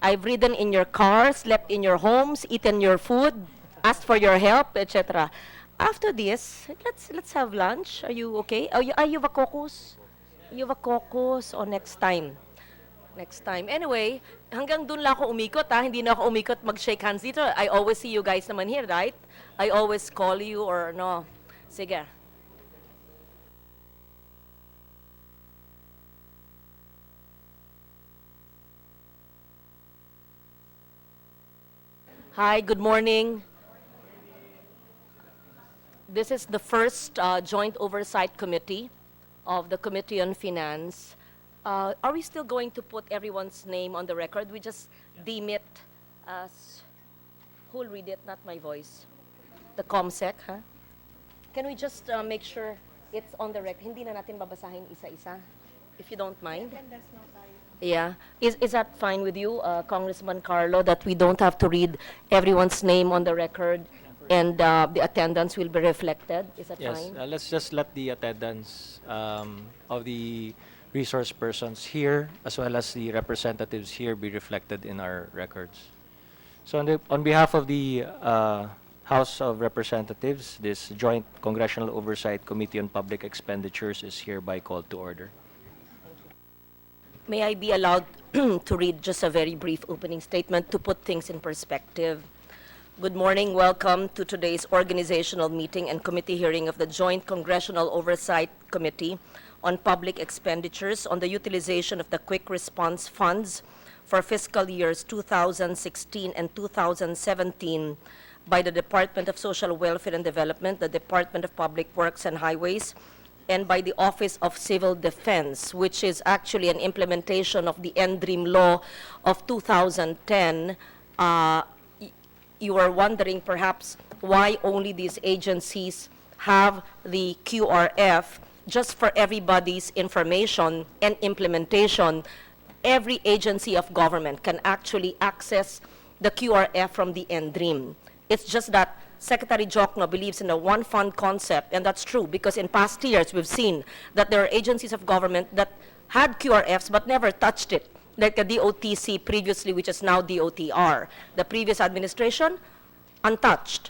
I've ridden in your car, slept in your homes, eaten your food, asked for your help, etc. After this, let's have lunch. Are you okay? Are you a caucus? You have a caucus or next time? Next time. Anyway, hanggang dun lang ako umikot ha. Hindi na ako umikot mag-shake hands dito. I always see you guys naman here, right? I always call you or no. Sige. Hi, good morning. This is the first joint oversight committee of the Committee on Finance. Are we still going to put everyone's name on the record? We just deem it as, who'll read it, not my voice? The COMSEC, huh? Can we just make sure it's on the record? Hindi na natin babasahin isa-isa, if you don't mind. Yeah. Is that fine with you, Congressman Carlo, that we don't have to read everyone's name on the record and the attendance will be reflected? Is that Yes, fine? let's just let the attendance of the resource persons here, as well as the representatives here, be reflected in our records. So on behalf of the House of Representatives, this Joint Congressional Oversight Committee on Public Expenditures is hereby called to order. May I be allowed to read just a very brief opening statement to put things in perspective? Good morning. Welcome to today's organizational meeting and committee hearing of the Joint Congressional Oversight Committee on Public Expenditures on the utilization of the Quick Response Funds for fiscal years 2016 and 2017 by the Department of Social Welfare and Development, the Department of Public Works and Highways, and by the Office of Civil Defense, which is actually an implementation of the NDREAM law of 2010. You are wondering perhaps why only these agencies have the QRF. Just for everybody's information and implementation, every agency of government can actually access the QRF from the NDREAM. It's just that Secretary Jokno believes in a one-fund concept, and that's true because in past years we've seen that there are agencies of government that had QRFs but never touched it, like the DOTC previously, which is now DOTR. The previous administration, untouched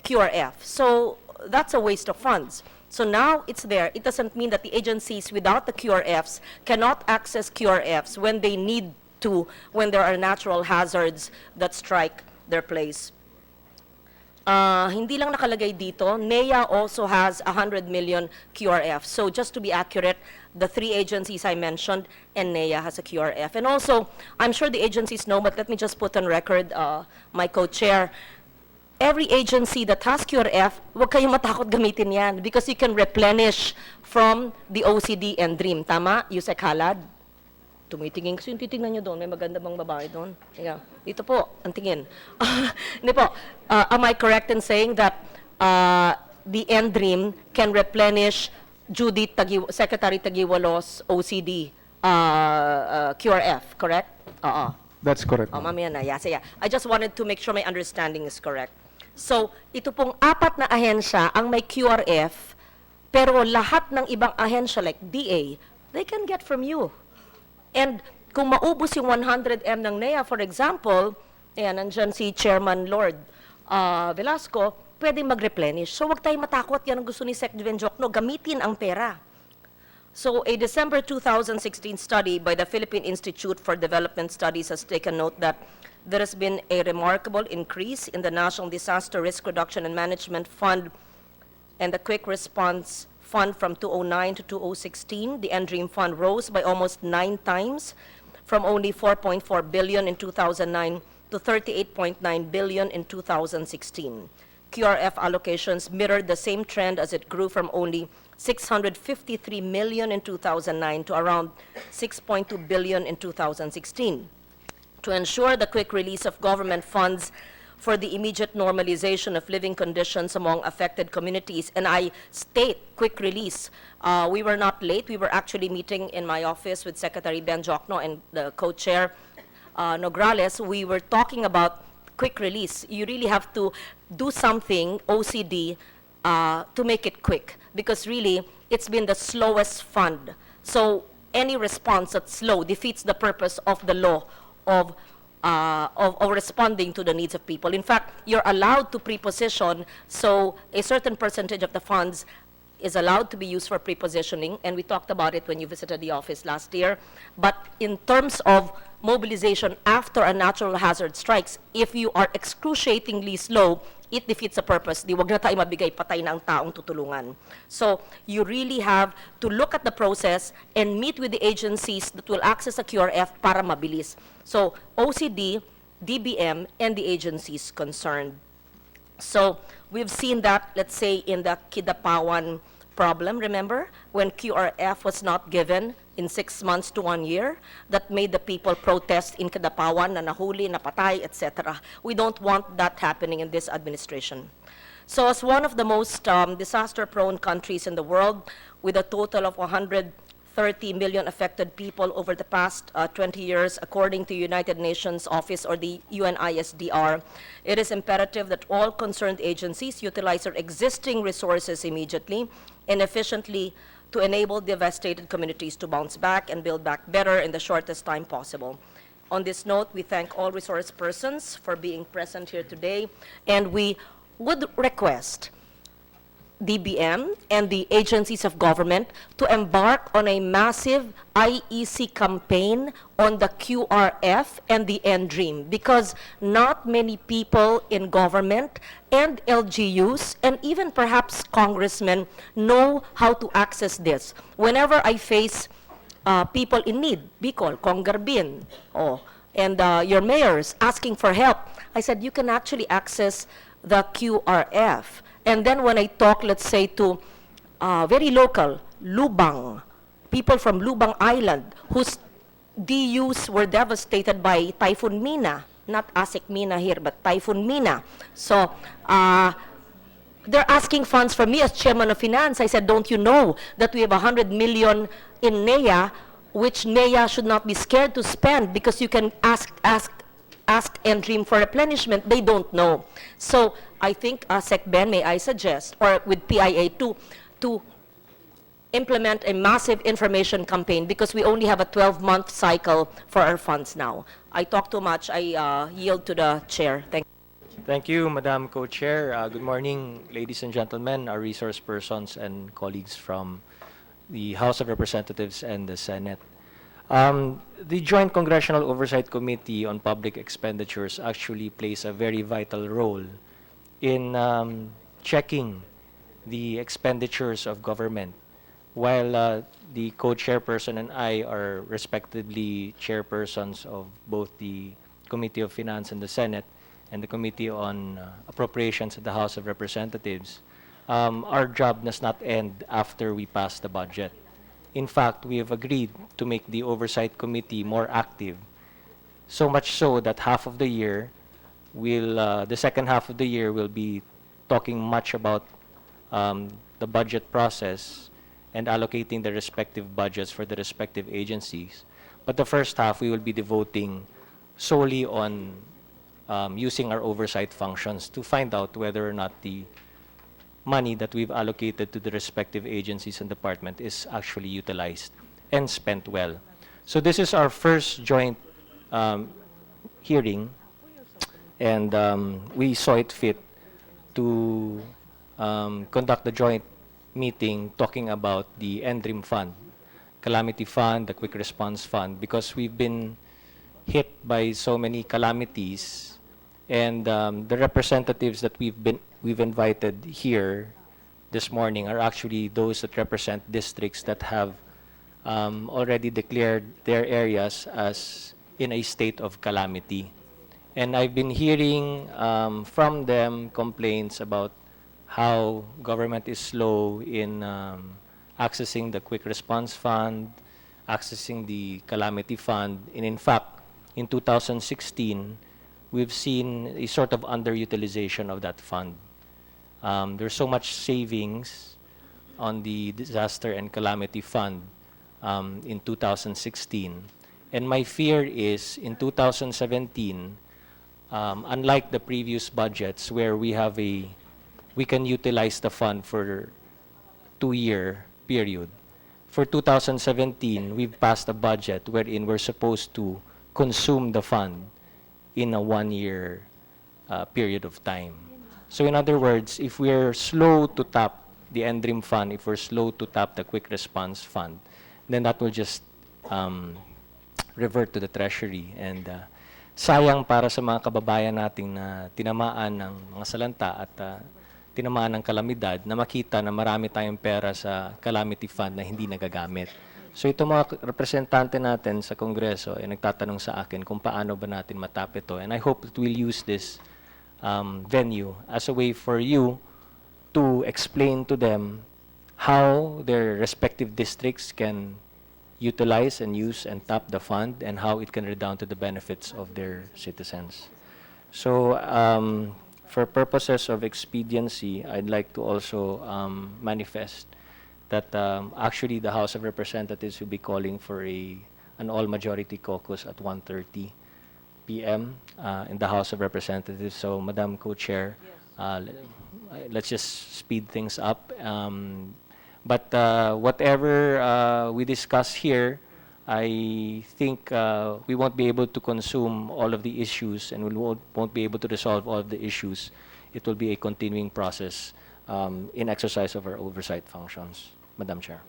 QRF. So that's a waste of funds. So now it's there. It doesn't mean that the agencies without the QRFs cannot access QRFs when they need to, when there are natural hazards that strike their place. Hindi lang nakalagay dito, NEA also has 100 million QRF. So just to be accurate, the three agencies I mentioned, and NEA has a QRF. And also, I'm sure the agencies know, but let me just put on record, my co-chair, every agency that has QRF, huwag kayong matakot gamitin yan because you can replenish from the OCD and DREAM. Tama, Yusek Halad? Tumitingin kasi yung titingnan nyo doon, may maganda bang babae doon? Yeah. Dito po, ang tingin. Hindi po, am I correct in saying that the NDREAM can replenish Secretary Tagiwalo's OCD QRF, correct? Oo. That's correct. Oh, mamaya na. Yeah, yeah. I just wanted to make sure my understanding is correct. So, ito pong apat na ahensya ang may QRF, pero lahat ng ibang ahensya like DA, they can get from you. And kung maubos yung 100M ng NEA, for example, ayan, nandyan si Chairman Lord Velasco, pwede mag-replenish. So, wag tayong matakot. Yan ang gusto ni Sec. Juven Jokno, gamitin ang pera. So, a December 2016 study by the Philippine Institute for Development Studies has taken note that there has been a remarkable increase in the National Disaster Risk Reduction and Management Fund and the Quick Response Fund from 2009 to 2016. The NDREAM Fund rose by almost 9 times from only 4.4 billion in 2009 to 38.9 billion in 2016. QRF allocations mirrored the same trend as it grew from only 653 million in 2009 to around 6.2 billion in 2016. To ensure the quick release of government funds for the immediate normalization of living conditions among affected communities, and I state quick release. We were not late. We were actually meeting in my office with Secretary Ben Jokno and the co-chair Nograles. We were talking about quick release. You really have to do something, OCD, to make it quick, because really it's been the slowest fund. So any response that's slow defeats the purpose of the law of of responding to the needs of people. In fact, you're allowed to preposition, so a certain percentage of the funds is allowed to be used for prepositioning, and we talked about it when you visited the office last year. But in terms of mobilization after a natural hazard strikes, if you are excruciatingly slow, it defeats the purpose. Di wag na tayo mabigay, patay na ang taong tutulungan. So you really have to look at the process and meet with the agencies that will access the QRF para mabilis. So OCD, DBM, and the agencies concerned. So we've seen that, let's say, in the Kidapawan problem, remember? When QRF was not given in 6 months to 1 year, that made the people protest in Kidapawan, na nahuli, napatay, etc. We don't want that happening in this administration. So as one of the most disaster-prone countries in the world, with a total of 130 million affected people over the past 20 years, according to United Nations Office or the UNISDR, it is imperative that all concerned agencies utilize their existing resources immediately and efficiently to enable devastated communities to bounce back and build back better in the shortest time possible. On this note, we thank all resource persons for being present here today, and we would request DBM and the agencies of government to embark on a massive IEC campaign on the QRF and the NDREAM, because not many people in government and LGUs and even perhaps congressmen know how to access this. Whenever I face people in need, Bicol, Congarbin, and your mayors asking for help, I said, you can actually access the QRF. And then when I talk, let's say, to very local, Lubang, people from Lubang Island, whose DUs were devastated by Typhoon Mina, not Asik Mina here, but Typhoon Mina. So they're asking funds from me as chairman of finance. I said, don't you know that we have 100 million in NEA, which NEA should not be scared to spend, because you can ask and dream for replenishment. They don't know. So I think, Sec Ben, may I suggest, or with PIA too, to implement a massive information campaign, because we only have a 12-month cycle for our funds now. I talk too much. I yield to the chair. Thank you. Thank you, Madam Co-Chair. Good morning, ladies and gentlemen, our resource persons and colleagues from the House of Representatives and the Senate. The Joint Congressional Oversight Committee on Public Expenditures actually plays a very vital role in checking the expenditures of government, while the co-chairperson and I are respectively chairpersons of both the Committee of Finance in the Senate and the Committee on Appropriations at the House of Representatives. Our job does not end after we pass the budget. In fact, we have agreed to make the Oversight Committee more active, so much so that half of the year, the second half of the year, will be talking much about the budget process and allocating the respective budgets for the respective agencies. But the first half, we will be devoting solely on using our oversight functions to find out whether or not the money that we've allocated to the respective agencies and department is actually utilized and spent well. So this is our first joint hearing, and we saw it fit to conduct the joint meeting talking about the NDREAM Fund, Calamity Fund, the Quick Response Fund, because we've been hit by so many calamities, and the representatives that we've invited here this morning are actually those that represent districts that have already declared their areas as in a state of calamity. And I've been hearing from them complaints about how government is slow in accessing the Quick Response Fund, accessing the Calamity Fund. And in fact, in 2016, we've seen a sort of underutilization of that fund. There's so much savings on the Disaster and Calamity Fund in 2016. And my fear is in 2017, unlike the previous budgets where we can utilize the fund for 2-year period. For 2017, we've passed a budget wherein we're supposed to consume the fund in a 1-year period of time. So in other words, if we're slow to tap the NDRIM fund, if we're slow to tap the quick response fund, then that will just revert to the treasury. And sayang para sa mga kababayan nating na tinamaan ng mga salanta at tinamaan ng kalamidad na makita na marami tayong pera sa calamity fund na hindi nagagamit. So ito mga representante natin sa Kongreso ay nagtatanong sa akin kung paano ba natin matap ito. And I hope that we'll use this venue as a way for you to explain to them how their respective districts can utilize and use and tap the fund and how it can redound to the benefits of their citizens. So for purposes of expediency, I'd like to also manifest that actually the House of Representatives will be calling for an all-majority caucus at 1:30 p.m. In the House of Representatives. So, Madam Co-Chair, let's just speed things up. But whatever we discuss here, I think we won't be able to consume all of the issues and we won't be able to resolve all of the issues. It will be a continuing process in exercise of our oversight functions. Madam Chair.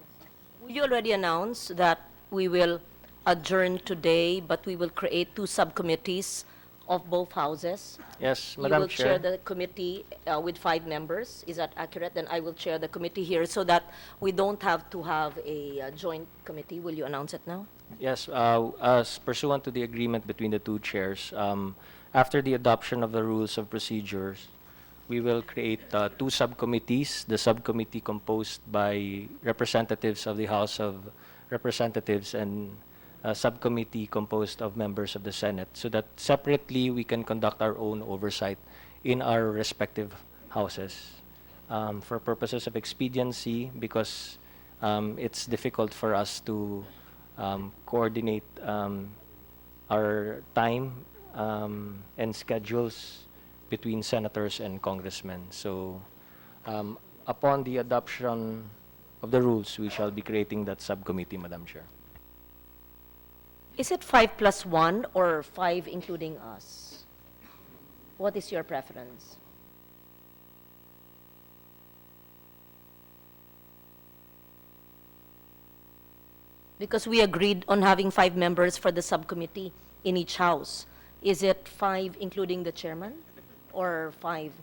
You already announced that we will adjourn today, but we will create 2 subcommittees of both houses. Yes, You Madam will chair Chair. the committee with 5 members. Is that accurate? Then I will chair the committee here so that we don't have to have a joint committee. Will you announce it now? Yes, as pursuant to the agreement between the 2 chairs, after the adoption of the rules of procedures, we will create 2 subcommittees. The subcommittee composed by representatives of the House of Representatives and a subcommittee composed of members of the Senate, so that separately we can conduct our own oversight in our respective houses. For purposes of expediency, because it's difficult for us to coordinate our time and schedules between senators and congressmen. So upon the adoption of the rules, we shall be creating that subcommittee, Madam Chair. Is it 5 plus 1 or 5 including us? What is your preference? Because we agreed on having 5 members for the subcommittee in each house. Is it 5 including the chairman or 5?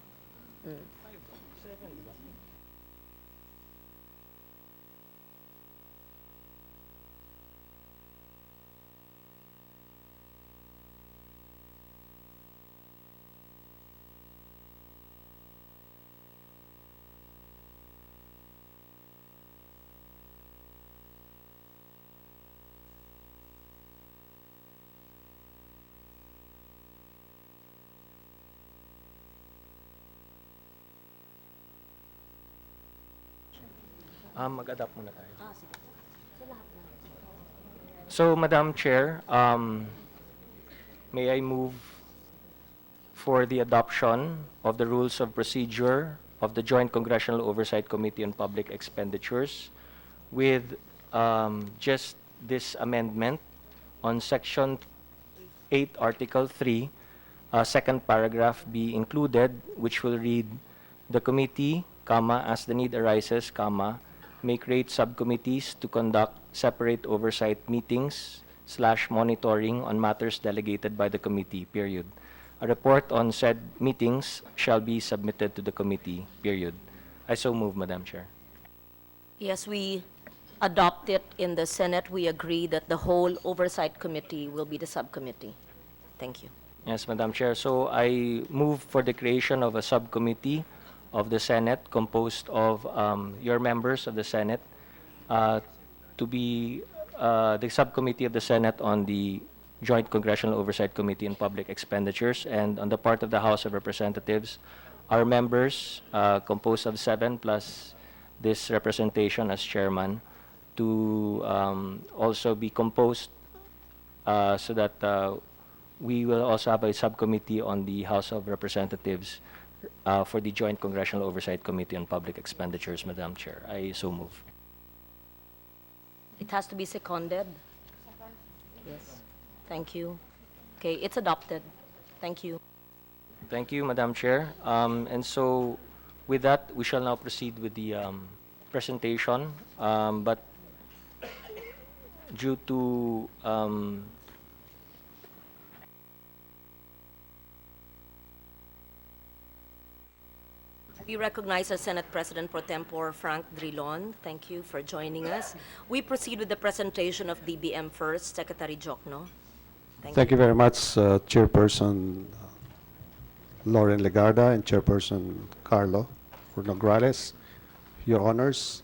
Mag-adapt muna tayo. So, Madam Chair, may I move for the adoption of the rules of procedure of the Joint Congressional Oversight Committee on Public Expenditures with just this amendment on Section 8, Article 3, second paragraph be included, which will read, the committee, as the need arises, may create subcommittees to conduct separate oversight meetings / monitoring on matters delegated by the committee, period. A report on said meetings shall be submitted to the committee, period. I so move, Madam Chair. Yes, we adopt it in the Senate. We agree that the whole Oversight Committee will be the subcommittee. Thank you. Yes, Madam Chair. So I move for the creation of a subcommittee of the Senate composed of your members of the Senate to be the subcommittee of the Senate on the Joint Congressional Oversight Committee on Public Expenditures, and on the part of the House of Representatives, our members composed of 7 plus this representation as chairman to also be composed so that we will also have a subcommittee on the House of Representatives for the Joint Congressional Oversight Committee on Public Expenditures, Madam Chair. I so move. It has to be seconded. Yes. Thank you. Okay, it's adopted. Thank you. Thank you, Madam Chair. And so with that, we shall now proceed with the presentation. But due to We recognize our Senate President Pro Tempore Frank Drilon. Thank you for joining us. We proceed with the presentation of DBM first. Secretary Jokno. Thank you very much, Chairperson Lauren Legarda and Chairperson Carlo Nograles. Your honors,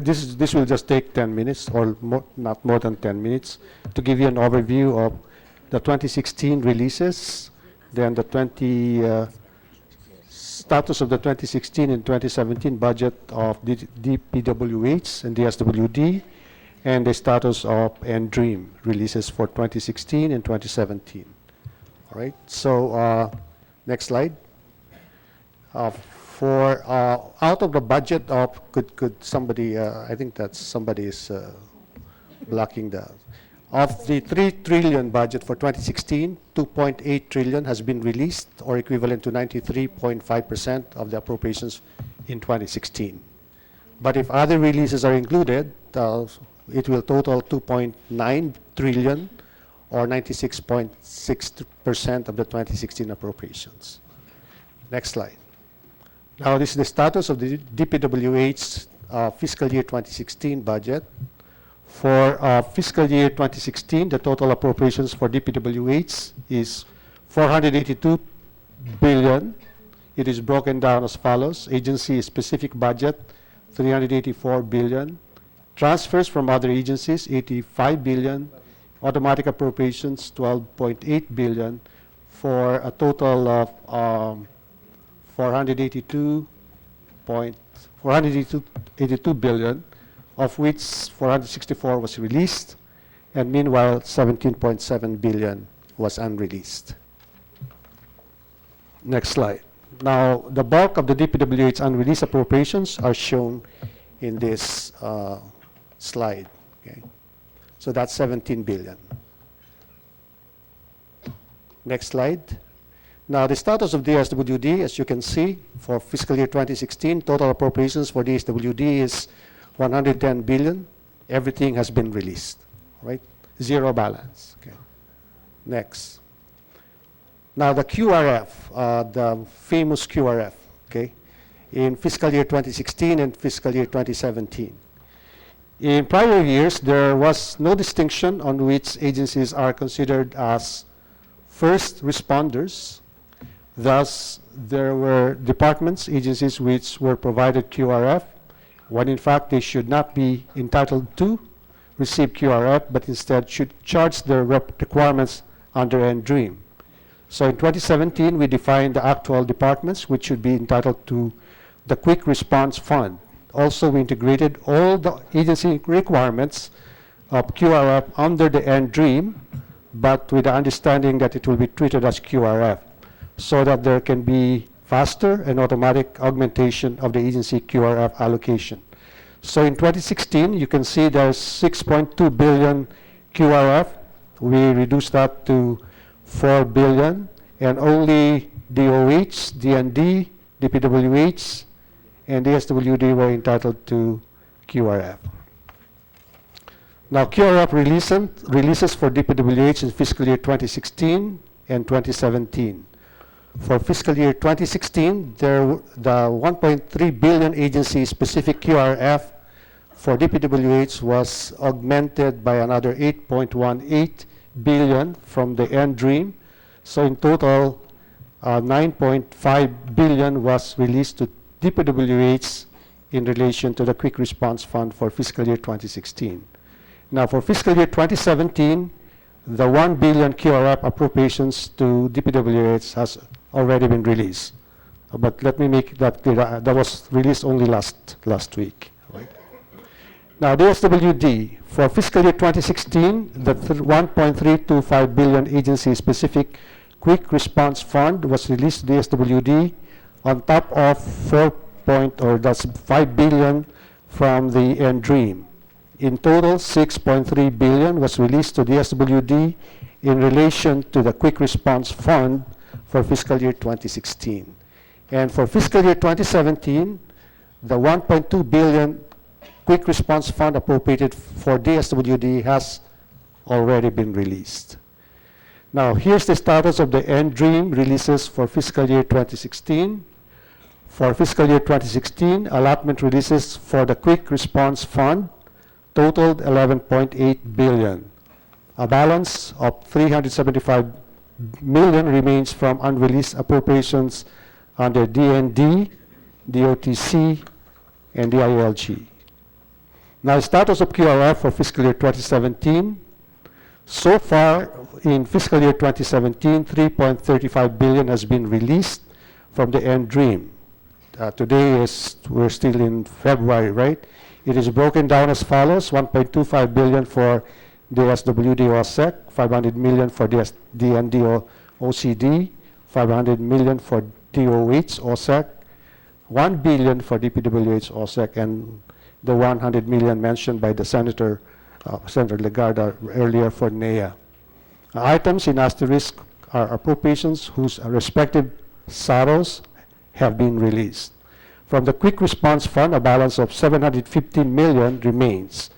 this will just take 10 minutes or not more than 10 minutes to give you an overview of the 2016 releases, then the status of the 2016 and 2017 budget of DPWH and DSWD, and the status of NDREAM releases for 2016 and 2017. All right, so next slide. For out of the budget of, could somebody, I think that somebody is blocking of the 3 trillion budget for 2016, 2.8 trillion has been released, or equivalent to 93.5% of the appropriations in 2016. But if other releases are included, it will total 2.9 trillion, or 96.6% of the 2016 appropriations. Next slide. Now, this is the status of the DPWH fiscal year 2016 budget. For fiscal year 2016, the total appropriations for DPWH is 482 billion. It is broken down as follows: agency specific budget, 384 billion. Transfers from other agencies, 85 billion. Automatic appropriations, 12.8 billion, for a total of 482 billion, of which 464 was released, and meanwhile 17.7 billion was unreleased. Next slide. Now, the bulk of the DPWH unreleased appropriations are shown in this slide. Okay, so that's 17 billion. Next slide. Now, the status of DSWD, as you can see, for fiscal year 2016, total appropriations for DSWD is 110 billion. Everything has been released, right? Zero balance. Okay. Next. Now, the QRF, the famous QRF, okay, in fiscal year 2016 and fiscal year 2017. In prior years, there was no distinction on which agencies are considered as first responders. Thus, there were departments, agencies which were provided QRF, when in fact they should not be entitled to receive QRF, but instead should charge their requirements under NDREAM. So in 2017, we defined the actual departments which should be entitled to the Quick Response Fund. Also, we integrated all the agency requirements of QRF under the NDREAM, but with the understanding that it will be treated as QRF, so that there can be faster and automatic augmentation of the agency QRF allocation. So in 2016, you can see there's 6.2 billion QRF. We reduced that to 4 billion, and only DOH, DND, DPWH, and DSWD were entitled to QRF. Now, QRF releases for DPWH in fiscal year 2016 and 2017. For fiscal year 2016, the 1.3 billion agency-specific QRF for DPWH was augmented by another 8.18 billion from the NDREAM. So in total, 9.5 billion was released to DPWH in relation to the Quick Response Fund for fiscal year 2016. Now, for fiscal year 2017, the 1 billion QRF appropriations to DPWH has already been released. But let me make that clear. That was released only last week. Right? Now, DSWD, for fiscal year 2016, the 1.325 billion agency-specific Quick Response Fund was released to DSWD on top of 5 billion from the NDREAM. In total, 6.3 billion was released to DSWD in relation to the Quick Response Fund for fiscal year 2016. And for fiscal year 2017, the 1.2 billion quick response fund appropriated for DSWD has already been released. Now, here's the status of the NDREAM releases for fiscal year 2016. For fiscal year 2016, allotment releases for the quick response fund totaled 11.8 billion. A balance of 375 million remains from unreleased appropriations under DND, DOTC, and DILG. Now, status of QRF for fiscal year 2017. So far, in fiscal year 2017, 3.35 billion has been released from the NDREAM. Today we're still in February, right? It is broken down as follows: 1.25 billion for DSWD OSEC, 500 million for DND OCD, 500 million for DOH OSEC, 1 billion for DPWH OSEC, and the 100 million mentioned by the Senator Legarda earlier for NEA. Items in asterisk are appropriations whose respective SAROs have been released. From the Quick Response Fund, a balance of 715 million remains.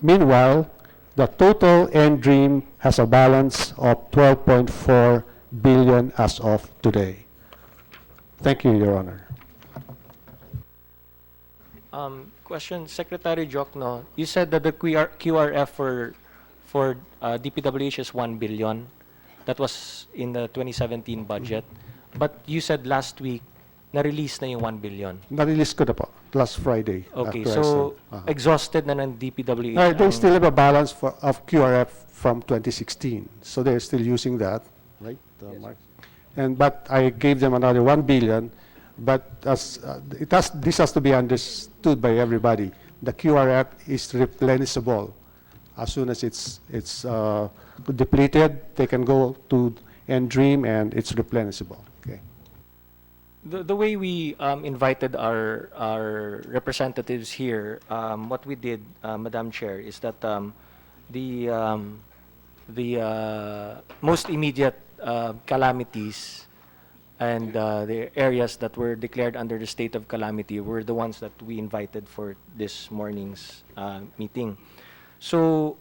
Meanwhile, the total NDREAM has a balance of 12.4 billion as of today. Thank you, Your Honor. Question, Secretary Jokno, you said that the QRF for DPWH is 1 billion. That was in the 2017 budget. But you said last week, na-release na yung 1 billion. Na-release ko na po last Friday. Okay, after I so sent. exhausted na ng DPWH. They still have a balance of QRF from 2016. So they're still using that, right, Mark? But I gave them another 1 billion. But this has to be understood by everybody. The QRF is replenishable. As soon as it's depleted, they can go to NDREAM and it's replenishable. Okay. The way we invited our representatives here, what we did, Madam Chair, is that the most immediate calamities and the areas that were declared under the state of calamity were the ones that we invited for this morning's meeting. So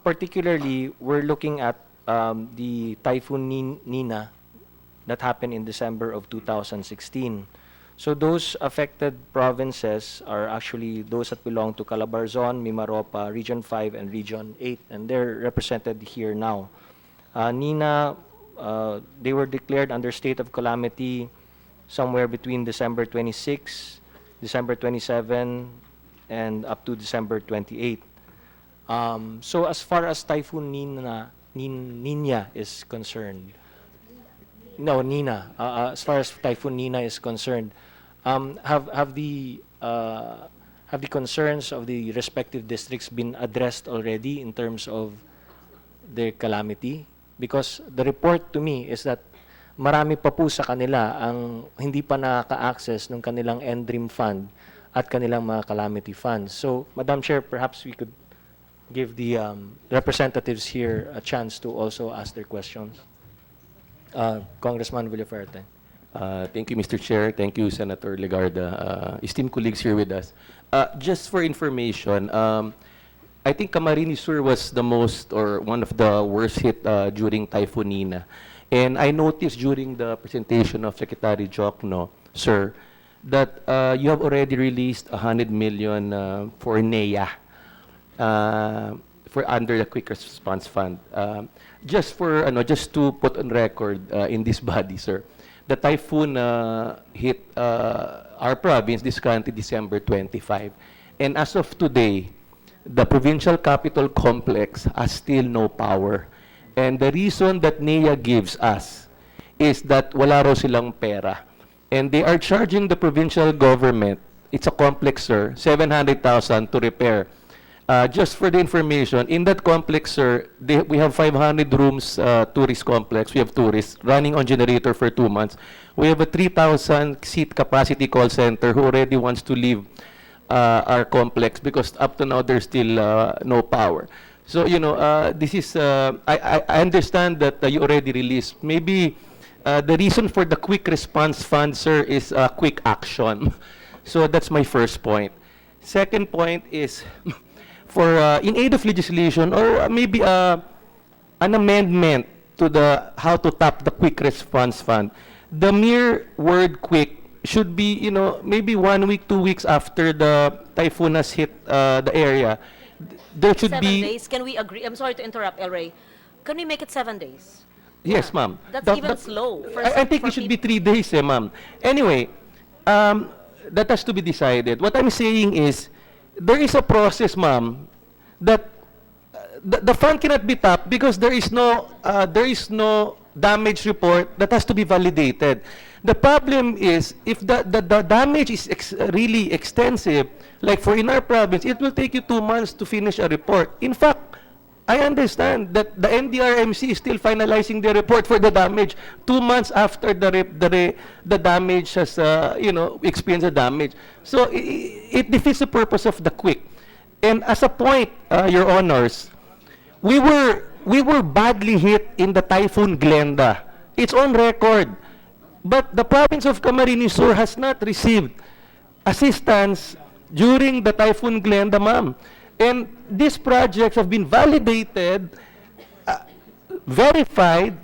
particularly, we're looking at the Typhoon Nina that happened in December of 2016. So those affected provinces are actually those that belong to Calabarzon, Mimaropa, Region 5, and Region 8, and they're represented here now. Nina, they were declared under state of calamity somewhere between December 26, December 27, and up to December 28. So as far as Typhoon Nina is concerned, as far as Typhoon Nina is concerned, have the concerns of the respective districts been addressed already in terms of their calamity? Because the report to me is that marami pa po sa kanila ang hindi pa nakaka-access ng kanilang NDREAM fund at kanilang mga calamity funds. So, Madam Chair, perhaps we could give the representatives here a chance to also ask their questions. Congressman Villaferte. Thank you, Mr. Chair. Thank you, Senator Legarda. Esteemed colleagues here with us. Just for information, I think Camarines Sur was the most or one of the worst hit during Typhoon Nina. And I noticed during the presentation of Secretary Jokno, sir, that you have already released 100 million for NEA, for under the Quick Response Fund. Just to put on record in this body, sir, the typhoon hit our province, this country, December 25. And as of today, the provincial capital complex has still no power. And the reason that NEA gives us is that wala raw silang pera. And they are charging the provincial government, it's a complex, sir, 700,000 to repair. Just for the information, in that complex, sir, we have 500 rooms tourist complex. We have tourists running on generator for 2 months. We have a 3,000 seat capacity call center who already wants to leave our complex because up to now there's still no power. So, this is, I understand that you already released. Maybe The reason for the quick response fund, sir, is quick action. So that's my first point. Second point is for in aid of legislation or maybe an amendment to the how to tap the quick response fund. The mere word quick should be, maybe 1 week, 2 weeks after the typhoon has hit the area. There should 7 be. days, can we agree? I'm sorry to interrupt, El Rey. Can we make it 7 days? Yes, Yeah. ma'am. That's The- even the- slow. For I think it should be 3 days, ma'am. Anyway, that has to be decided. What I'm saying is, there is a process, ma'am, that the fund cannot be tapped because there is no damage report that has to be validated. The problem is, if the damage is really extensive, like for in our province, it will take you 2 months to finish a report. In fact, I understand that the NDRMC is still finalizing the report for the damage 2 months after the damage has, experienced the damage. So it defeats the purpose of the quick. And as a point, Your Honors, we were badly hit in the Typhoon Glenda. It's on record. But the province of Camarines Sur has not received assistance during the Typhoon Glenda, ma'am. And these projects have been validated, verified.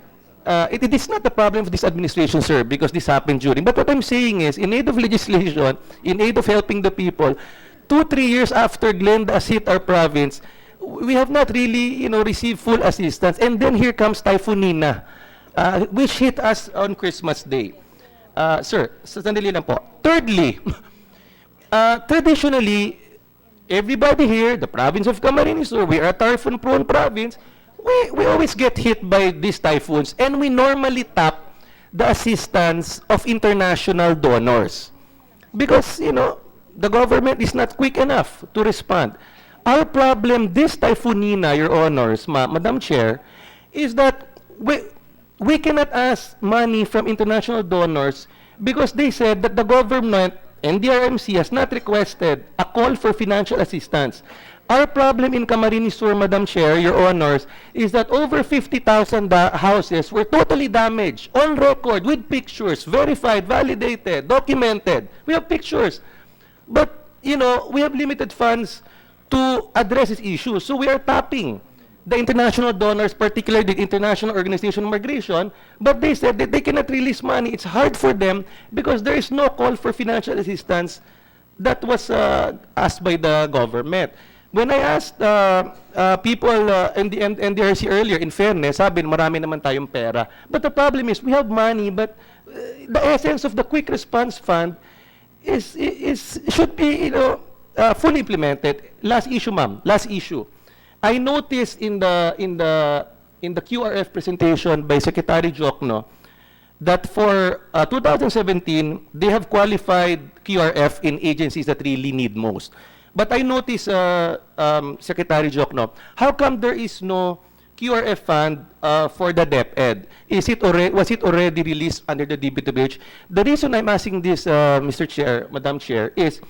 It is not the problem of this administration, sir, because this happened during. But what I'm saying is, in aid of legislation, in aid of helping the people, 2-3 years after Glenda has hit our province, we have not really, received full assistance. And then here comes Typhoon Nina, which hit us on Christmas Day. Sir, sandali lang po. Thirdly, traditionally, everybody here, the province of Camarines Sur, we are a typhoon-prone province, we always get hit by these typhoons, and we normally tap the assistance of international donors. Because, the government is not quick enough to respond. Our problem, this Typhoon Nina, Your Honors, Madam Chair, is that we cannot ask money from international donors because they said that the government and the RMC has not requested a call for financial assistance. Our problem in Camarines Sur, Madam Chair, Your Honors, is that over 50,000 houses were totally damaged, on record, with pictures, verified, validated, documented. We have pictures. But, we have limited funds to address this issue. So we are tapping the international donors, particularly the International Organization of Migration, but they said that they cannot release money. It's hard for them because there is no call for financial assistance that was asked by the government. When I asked people in the NDRC earlier, in fairness, sabi, marami naman tayong pera. But the problem is, we have money, but the essence of the Quick Response Fund should be, fully implemented. Last issue, ma'am. Last issue. I noticed in the QRF presentation by Secretary Jokno that for 2017 they have qualified QRF in agencies that really need most. But I noticed, Secretary Jokno, how come there is no QRF fund for the DepEd? Was it already released under the DBWH? The reason I'm asking this, Mr. Chair, Madam Chair, is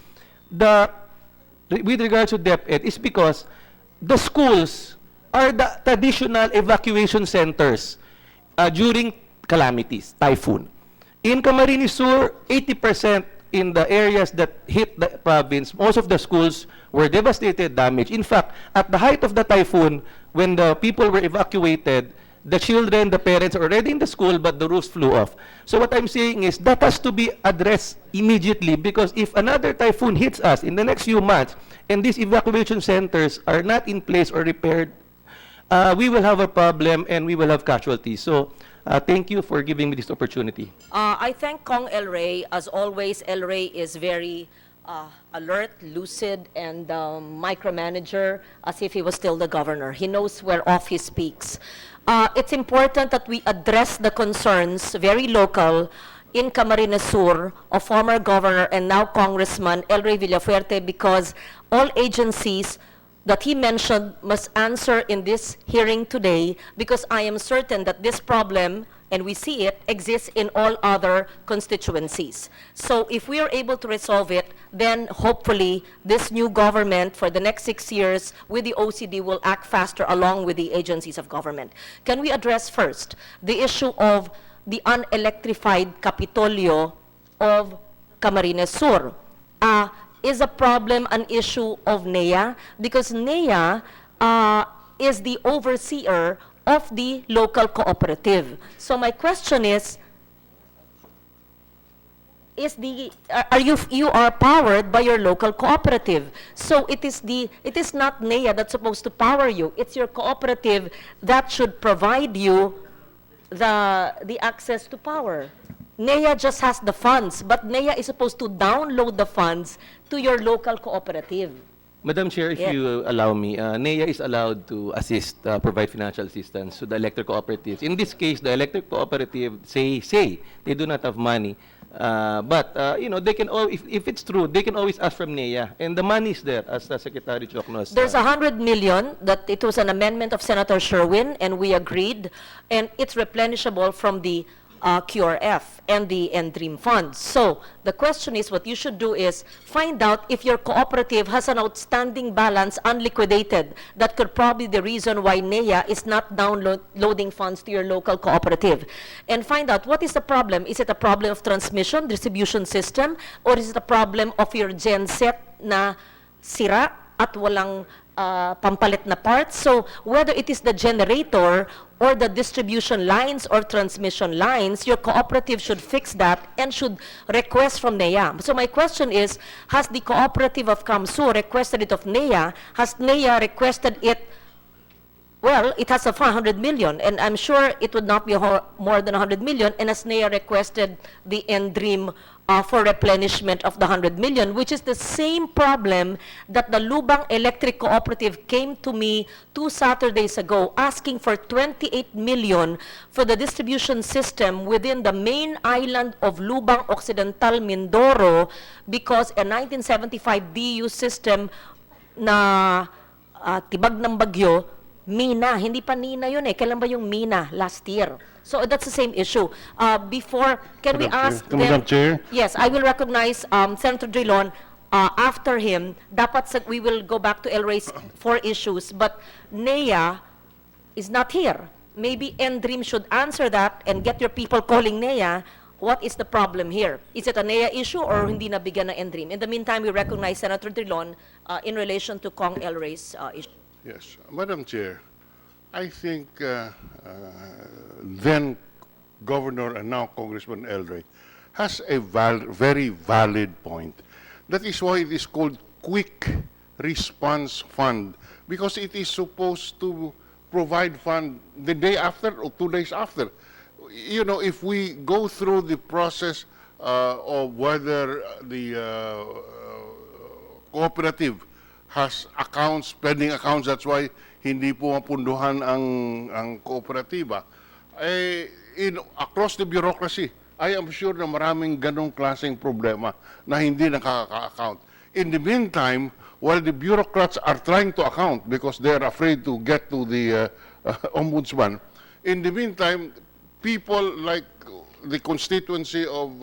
with regards to DepEd is because the schools are the traditional evacuation centers during calamities, typhoon. In Camarines Sur, 80% in the areas that hit the province, most of the schools were devastated, damaged. In fact, at the height of the typhoon, when the people were evacuated, the children, the parents are already in the school, but the roofs flew off. So what I'm saying is that has to be addressed immediately, because if another typhoon hits us in the next few months and these evacuation centers are not in place or repaired, we will have a problem and we will have casualties. So thank you for giving me this opportunity. I thank Kong El Rey. As always, El Rey is very alert, lucid, and micromanager as if he was still the governor. He knows whereof he speaks. It's important that we address the concerns, very local, in Camarines Sur of former governor and now Congressman El Rey Villafuerte, because all agencies that he mentioned must answer in this hearing today, because I am certain that this problem, and we see it, exists in all other constituencies. So if we are able to resolve it, then hopefully this new government for the next 6 years with the OCD will act faster along with the agencies of government. Can we address first the issue of the unelectrified Capitolio of Camarines Sur. Is a problem an issue of NEA? Because NEA is the overseer of the local cooperative. So my question is you are powered by your local cooperative. So it is not NEA that's supposed to power you. It's your cooperative that should provide you the access to power. NEA just has the funds, but NEA is supposed to download the funds to your local cooperative. Madam Chair, if Yeah. you allow me, NEA is allowed to assist, provide financial assistance to the electric cooperatives. In this case, the electric cooperative say they do not have money, but they can if it's true, they can always ask from NEA, and the money is there, as the Secretary Chocno has. There's 100 million that it was an amendment of Senator Sherwin, and we agreed, and it's replenishable from the QRF and the NDREAM funds. So the question is, what you should do is find out if your cooperative has an outstanding balance unliquidated. That could probably be the reason why NEA is not downloading funds to your local cooperative. And find out what is the problem. Is it a problem of transmission, distribution system, or is it a problem of your genset na sira at walang pampalit na parts? So whether it is the generator or the distribution lines or transmission lines, your cooperative should fix that and should request from NEA. So my question is, has the cooperative of Kamsu requested it of NEA? Has NEA requested it? Well, it has a 100 million, and I'm sure it would not be more than 100 million, and as NEA requested the NDREAM for replenishment of the 100 million, which is the same problem that the Lubang Electric Cooperative came to me 2 Saturdays ago asking for 28 million for the distribution system within the main island of Lubang Occidental, Mindoro, because a 1975 DU system na tibag ng bagyo, Mina, hindi pa Nina yun eh. Kailan ba yung Mina? Last year. So that's the same issue. Before, can we ask them? Madam Chair. Yes, I will recognize Senator Drilon after him. Dapat we will go back to El Rey's 4 issues, but NEA is not here. Maybe NDREAM should answer that and get your people calling NEA. What is the problem here? Is it a NEA issue or hindi nabigyan ng NDREAM? In the meantime, we recognize Senator Drilon in relation to Kong El Rey's issue. Yes, Madam Chair, I think then Governor and now Congressman Elray has a very valid point. That is why it is called Quick Response Fund, because it is supposed to provide fund the day after or 2 days after. You know, if we go through the process of whether the cooperative has accounts, pending accounts, that's why hindi po mapunduhan ang kooperatiba. Across the bureaucracy, I am sure na maraming ganong klaseng problema na hindi nakaka-account. In the meantime, while the bureaucrats are trying to account because they are afraid to get to the ombudsman, in the meantime, people like the constituency of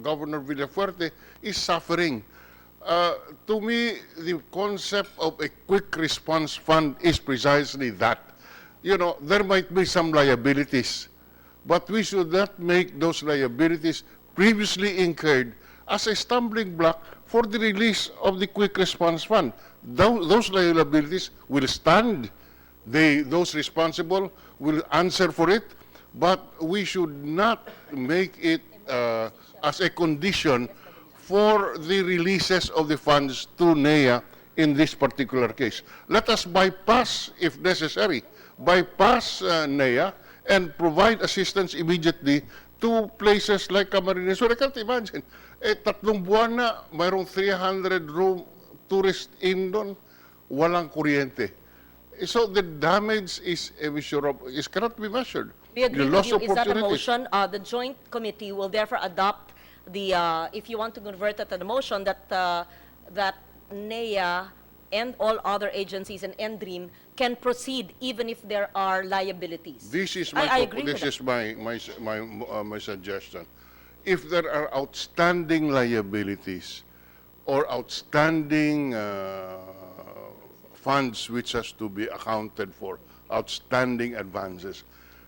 Governor Villafuerte is suffering. To me, the concept of a quick response fund is precisely that. You know, there might be some liabilities, but we should not make those liabilities previously incurred as a stumbling block for the release of the quick response fund. Those liabilities will stand. Those responsible will answer for it, but we should not make it as a condition for the releases of the funds to NEA in this particular case. Let us bypass, if necessary, NEA and provide assistance immediately to places like Camarines Sur. I can't imagine. 3 buwan na, mayroong 300 room tourist inn doon, walang kuryente. So the damage is immeasurable, cannot be measured. We agree The with lost you. Is that a opportunities. motion? The joint committee will therefore adopt the, if you want to convert it to the motion, that that NEA and all other agencies and NDREAM can proceed even if there are liabilities. This is I agree with that. my suggestion. If there are outstanding liabilities or outstanding funds which has to be accounted for, outstanding advances,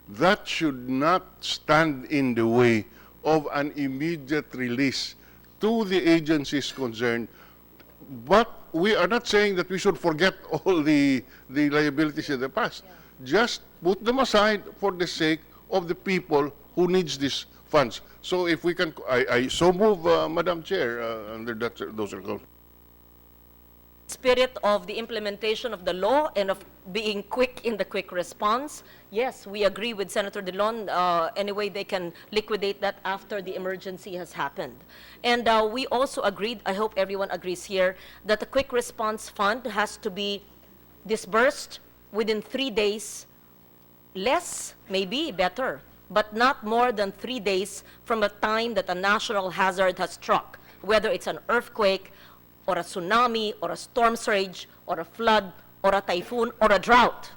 that should not stand in the way of an immediate release to the agencies concerned. But we are not saying that we should forget all the liabilities in the past. Just put them aside for the sake of the people who needs these funds. So if we can, I so move, Madam Chair, under those circumstances. Spirit of the implementation of the law and of being quick in the quick response, yes, we agree with Senator Dillon. Anyway, they can liquidate that after the emergency has happened. And we also agreed, I hope everyone agrees here, that the quick response fund has to be disbursed within 3 days, less, maybe better, but not more than 3 days from the time that a national hazard has struck, whether it's an earthquake, or a tsunami, or a storm surge, or a flood, or a typhoon, or a drought.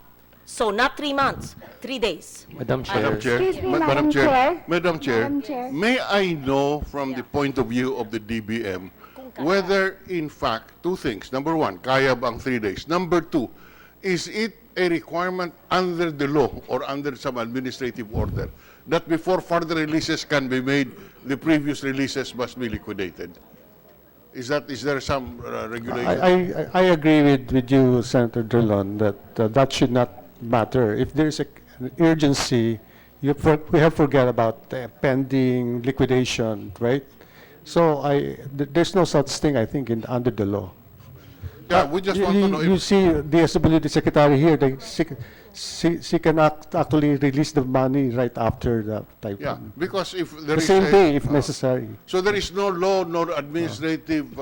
So not 3 months, 3 days. Madam Chair. Madam Chair, Excuse me, Madam Madam Chair, Chair. Madam Chair, Madam Chair. may I know from the point of view of the DBM whether in fact two things. Number one, kaya bang 3 days? Number two, is it a requirement under the law or under some administrative order that before further releases can be made, the previous releases must be liquidated? Is there some regulation? I agree with you, Senator Drilon, that that should not matter. If there's an urgency, we have forget about pending liquidation, right? So there's no such thing, I think, under the law. Yeah, we just want to know You if, see the Stability Secretary here, she can actually release the money right after the typhoon. yeah, because if there The is same a, day, if necessary. so there is no law nor administrative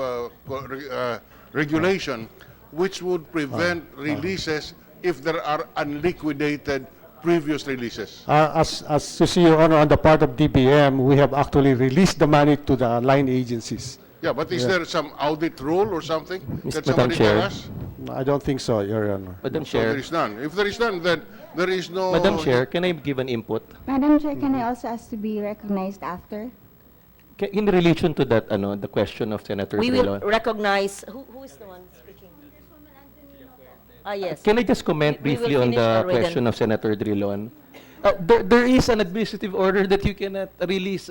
regulation which would prevent releases if there are unliquidated previous releases. As you see, Your Honor, on the part of DBM, we have actually released the money to the line agencies. Yeah, but is there some audit rule or something that Madam somebody tell Chair. us? I don't think so, Your Honor. Madam So there Chair. is none. If there is none, then there is no... Madam Chair, can I give an input? Madam Chair, can I also ask to be recognized after? In relation to that, the question of Senator We will Drilon, recognize, who is the one speaking? Ah, yes. can I just comment We will briefly on finish the already. question of Senator Drilon? There is an administrative order that you cannot release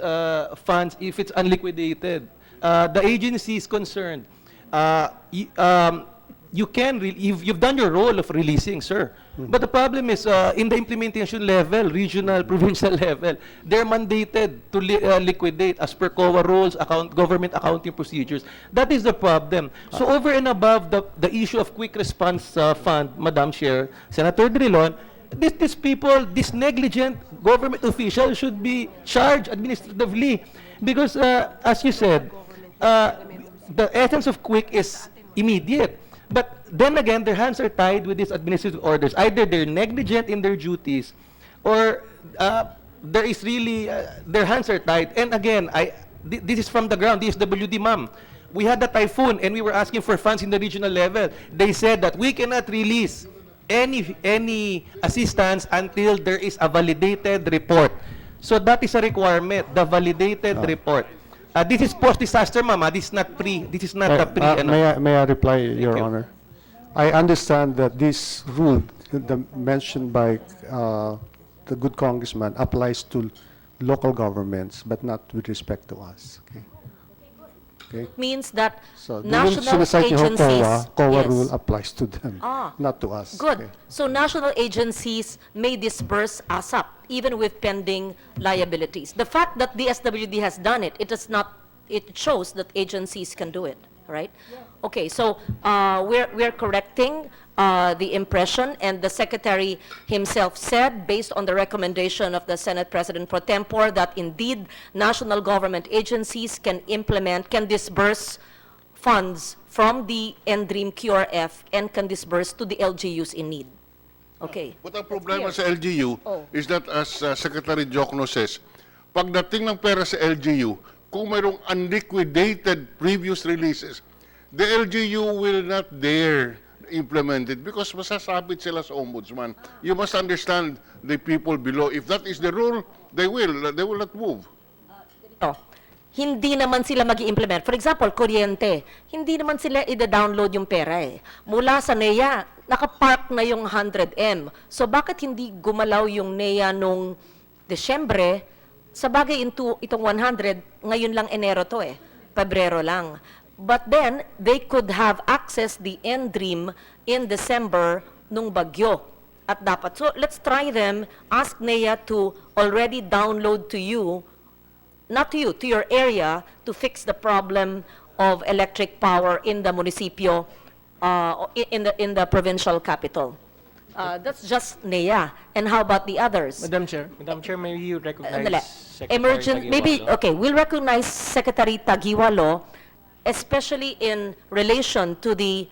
funds if it's unliquidated. The agency is concerned. You can, you've done your role of releasing, sir. But the problem is, in the implementation level, regional, provincial level, they're mandated to liquidate as per COA rules, government accounting procedures. That is the problem. So over and above the issue of quick response fund, Madam Chair, Senator Drilon, these people, these negligent government officials should be charged administratively. Because, as you said, the essence of quick is immediate. But then again, their hands are tied with these administrative orders. Either they're negligent in their duties, or there is really, their hands are tied. And again, this is from the ground, DSWD, ma'am. We had the typhoon, and we were asking for funds in the regional level. They said that we cannot release any assistance until there is a validated report. So that is a requirement, the validated report. This is post-disaster, mama. This is not pre. This is not the pre. May I reply, Your you. Honor? I understand that this rule mentioned by the good congressman applies to local governments, but not with respect to us. Okay? Means that So the national agencies... COA Yes. rule applies to them, Ah, not to us. Good. Okay. So national agencies may disburse ASAP, even with pending liabilities. The fact that the SWD has done it, it shows that agencies can do it, right? Okay, so we're correcting the impression, and the Secretary himself said, based on the recommendation of the Senate President pro tempore, that indeed national government agencies can disburse funds from the NDREAM QRF and can disburse to the LGUs in need. Okay. But ang problema sa LGU is that, as Secretary Jokno says, pagdating ng pera sa LGU, kung mayroong unliquidated previous releases, the LGU will not dare implement it because masasabit sila sa ombudsman. You must understand the people below. If that is the rule, they will not move. Oh, hindi naman sila mag-implement. For example, kuryente, hindi naman sila i-download yung pera eh. Mula sa NEA, nakapark na yung 100M. So bakit hindi gumalaw yung NEA nung Desyembre? Sa bagay itong 100, ngayon lang Enero to eh. Pebrero lang. But then, they could have access the NDREAM in December nung bagyo. At dapat. So let's try them, ask NEA to already download to you, not to you, to your area, to fix the problem of electric power in the municipio, in the provincial capital. That's just NEA. And how about the others? Madam Chair, may you Andali. recognize Secretary Maybe, Taguiwalo? okay, we'll recognize Secretary Taguiwalo, especially in relation to the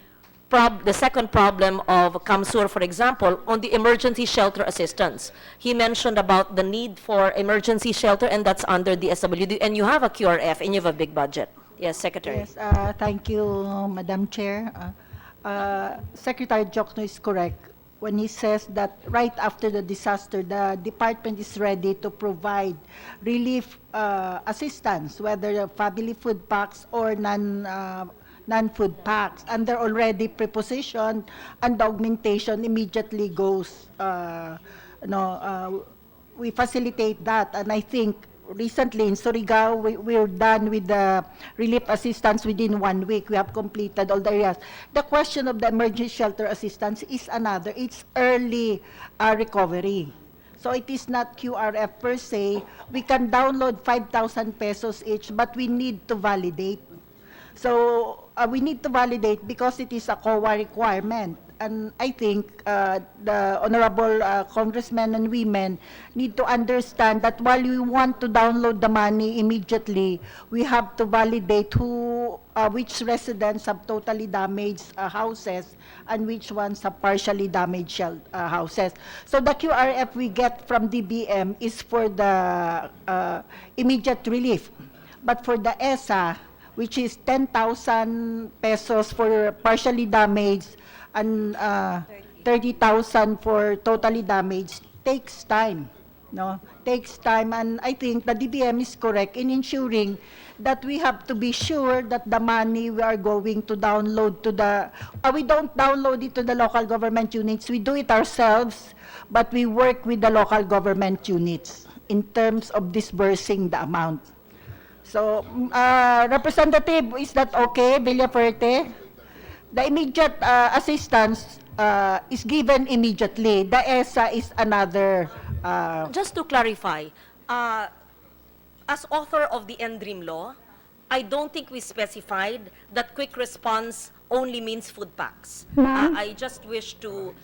second problem of Kamsur, for example, on the emergency shelter assistance. He mentioned about the need for emergency shelter, and that's under the SWD, and you have a QRF, and you have a big budget. Yes, Secretary. Yes, thank you, Madam Chair. Secretary Jokno is correct when he says that right after the disaster, the department is ready to provide relief assistance, whether family food packs or non-food packs, and they're already prepositioned, and the augmentation immediately goes, we facilitate that, and I think recently in Surigao, we're done with the relief assistance within 1 week. We have completed all the areas. The question of the emergency shelter assistance is another. It's early recovery. So it is not QRF per se. We can download 5,000 pesos each, but we need to validate. So we need to validate because it is a COA requirement. And I think the honorable congressmen and women need to understand that while we want to download the money immediately, we have to validate which residents have totally damaged houses and which ones have partially damaged houses. So the QRF we get from DBM is for the immediate relief. But for the ESA, which is 10,000 pesos for partially damaged and 30,000 for totally damaged, takes time. No, takes time, and I think the DBM is correct in ensuring that we have to be sure that the money we are going to download to the, we don't download it to the local government units, we do it ourselves, but we work with the local government units in terms of disbursing the amount. So, Representative, is that okay, Villaferte? The immediate assistance is given immediately. The ESA is another. Just to clarify, as author of the NDREAM law, I don't think we specified that quick response only means food packs. Ma'am? I just wish to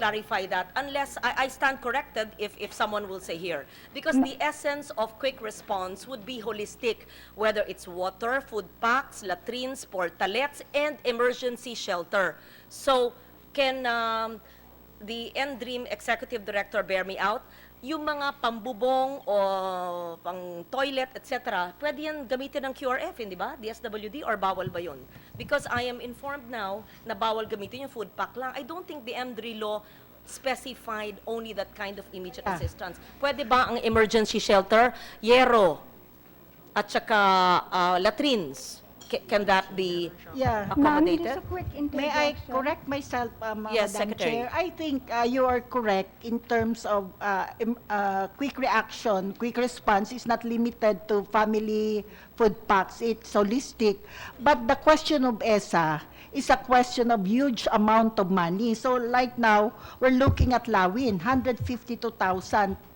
clarify that, unless I stand corrected if someone will say here. Because the essence of quick response would be holistic, whether it's water, food packs, latrines, portalets, and emergency shelter. So, can the NDREAM Executive Director bear me out? Yung mga pambubong o pang toilet, etc., pwede yan gamitin ng QRF, hindi ba? DSWD, or bawal ba yun? Because I am informed now na bawal gamitin yung food pack lang. I don't think the MDRI law specified only that kind of immediate assistance. Pwede ba ang emergency shelter, yero, at saka latrines? Can that be Yeah. Ma'am, accommodated? just a quick May I interjection. correct myself, Yes, Madam Secretary. Chair? I think you are correct in terms of quick reaction, quick response is not limited to family food packs. It's holistic. But the question of ESA is a question of huge amount of money. So right now, we're looking at Lawin, 152,000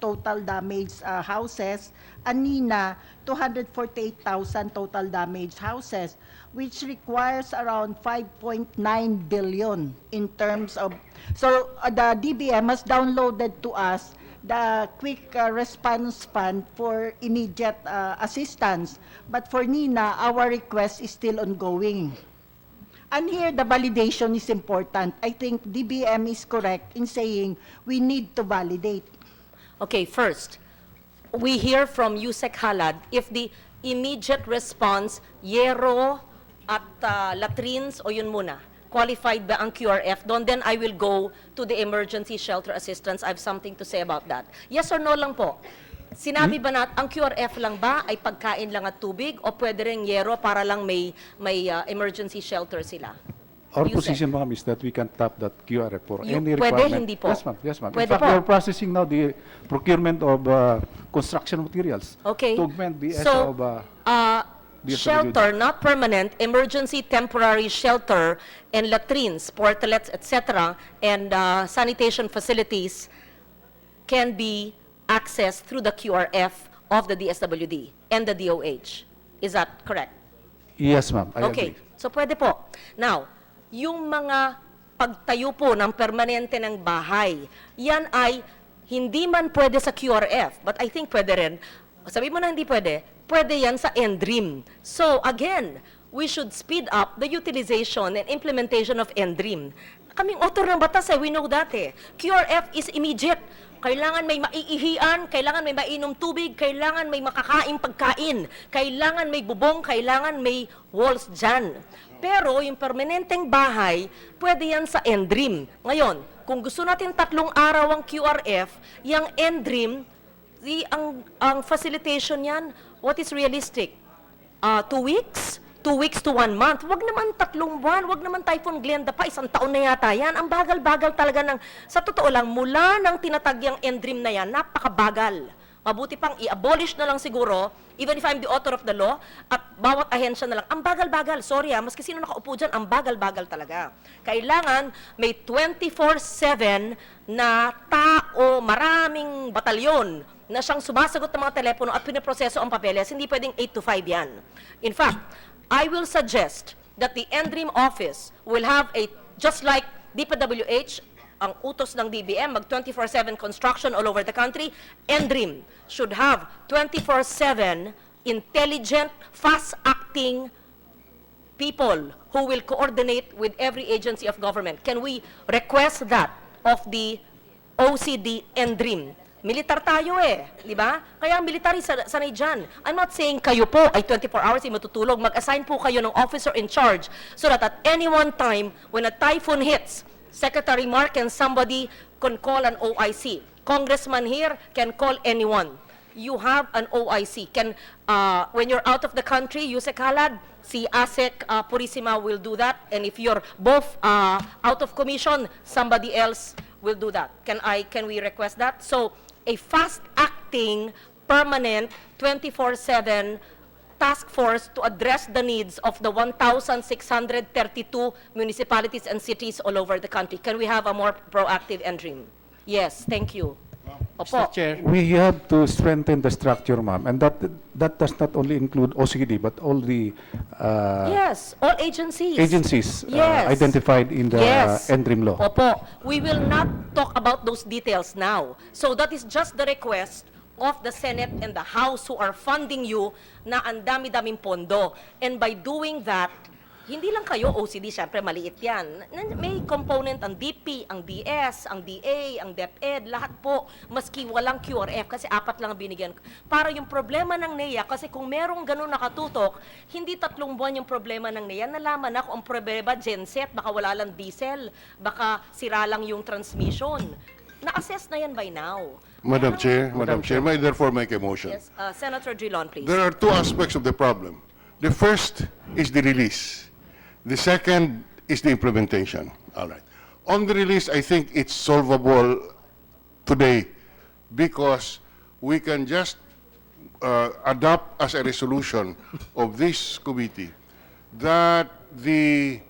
total damaged houses, and Nina, 248,000 total damaged houses, which requires around 5.9 billion in terms of, so the DBM has downloaded to us the quick response fund for immediate assistance. But for Nina, our request is still ongoing. And here, the validation is important. I think DBM is correct in saying we need to validate. Okay, first, we hear from Yusek Halad, if the immediate response, yero at latrines, o yun muna, qualified ba ang QRF doon, then I will go to the emergency shelter assistance. I have something to say about that. Yes or no lang po? Sinabi ba ang QRF lang ba ay pagkain lang at tubig o pwede rin yero para lang may emergency shelter sila? Our You said. position, ma'am, is that we can tap that QRF for You- any pwede, requirement. hindi po? Yes, ma'am. Yes, ma'am. Pwede In fact, po. we are processing now the procurement of construction materials Okay. to augment the So, of DSWD. shelter, not permanent, emergency temporary shelter and latrines, portalets, etc., and sanitation facilities can be accessed through the QRF of the DSWD and the DOH. Is that correct? Yes, ma'am. I Okay, agree. so pwede po. Now, yung mga pagtayo po ng permanente ng bahay, yan ay hindi man pwede sa QRF, but I think pwede rin. Sabi mo na hindi pwede, pwede yan sa NDREAM. So again, we should speed up the utilization and implementation of NDREAM. Kaming author ng batas we know that QRF is immediate. Kailangan may maiihian, kailangan may mainom tubig, kailangan may makakain pagkain, kailangan may bubong, kailangan may walls dyan. Pero yung permanenteng bahay, pwede yan sa NDREAM. Ngayon, kung gusto natin 3 araw ang QRF, yung NDREAM, ang facilitation yan, what is realistic? 2 weeks? 2 weeks to 1 month. Wag naman 3 buwan, wag naman Typhoon Glenda pa, 1 taon na yata yan. Ang bagal-bagal talaga ng, sa totoo lang, mula ng tinatagyang NDREAM na yan, napakabagal. Mabuti pang i-abolish na lang siguro, even if I'm the author of the law, at bawat ahensya na lang. Ang bagal-bagal, sorry maski sino nakaupo dyan, ang bagal-bagal talaga. Kailangan may 24/7 na tao, maraming batalyon na siyang sumasagot ng mga telepono at pinaproseso ang papeles. Hindi pwedeng 8 to 5 yan. In fact, I will suggest that the NDREAM office will have just like DPWH, ang utos ng DBM, mag 24/7 construction all over the country, NDREAM should have 24/7 intelligent, fast-acting people who will coordinate with every agency of government. Can we request that of the OCD NDREAM? Militar tayo di ba? Kaya military sanay dyan. I'm not saying kayo po ay 24 hours ay matutulog. Mag-assign po kayo ng officer in charge so that at any one time, when a typhoon hits, Secretary Mark and somebody can call an OIC. Congressman here can call anyone. You have an OIC. When you're out of the country, Yusek Halad, si ASEC Purisima will do that. And if you're both out of commission, somebody else will do that. Can we request that? So, a fast-acting, permanent, 24/7 task force to address the needs of the 1,632 municipalities and cities all over the country. Can we have a more proactive NDREAM? Yes, thank you. Opo. We have to strengthen the structure, ma'am, and that does not only include OCD, but all the Yes, all agencies. agencies Yes. identified in the Yes. NDREAM law. Opo. We will not talk about those details now. So that is just the request of the Senate and the House who are funding you na ang dami-daming pondo. And by doing that, hindi lang kayo OCD, syempre maliit yan. May component ang DP, ang DS, ang DA, ang DepEd, lahat po, maski walang QRF, kasi 4 lang ang binigyan. Para yung problema ng NEA, kasi kung merong ganun nakatutok, hindi 3 buwan yung problema ng NEA, nalaman na kung ang problema, genset, baka wala lang diesel, baka sira lang yung transmission. Na-assess na yan by now. Madam Chair, may I therefore make a motion. Yes, Senator Drilon, please. There are 2 aspects of the problem. The first is the release. The second is the implementation. All right. On the release, I think it's solvable today because we can just adopt as a resolution of this committee that the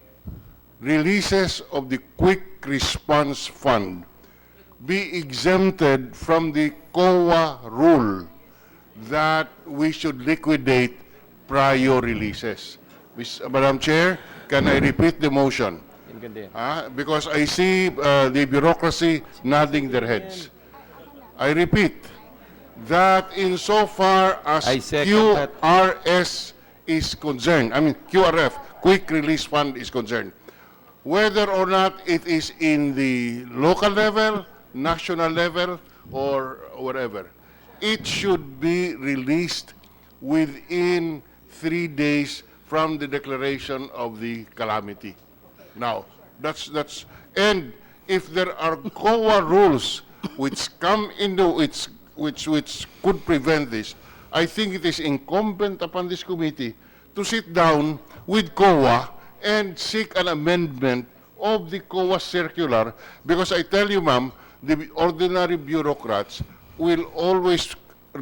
releases of the Quick Response Fund be exempted from the COA rule that we should liquidate prior releases. Madam Chair, can I repeat the motion? Because I see the bureaucracy nodding their heads. I repeat that insofar as I second that. QRS is concerned, I mean QRF, Quick Release Fund is concerned, whether or not it is in the local level, national level, or wherever, it should be released within 3 days from the declaration of the calamity. Now, and if there are COA rules which come into, which could prevent this, I think it is incumbent upon this committee to sit down with COA and seek an amendment of the COA circular, because I tell you, ma'am, the ordinary bureaucrats will always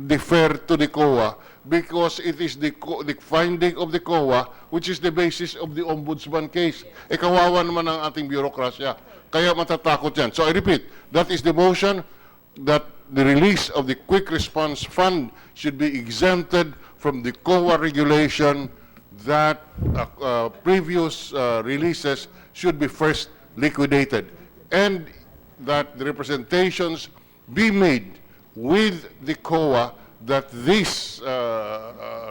defer to the COA because it is the finding of the COA which is the basis of the ombudsman case. Kawawa naman ang ating bureaucracia. Kaya matatakot yan. So I repeat, that is the motion that the release of the Quick Response Fund should be exempted from the COA regulation, that previous releases should be first liquidated, and that the representations be made with the COA that this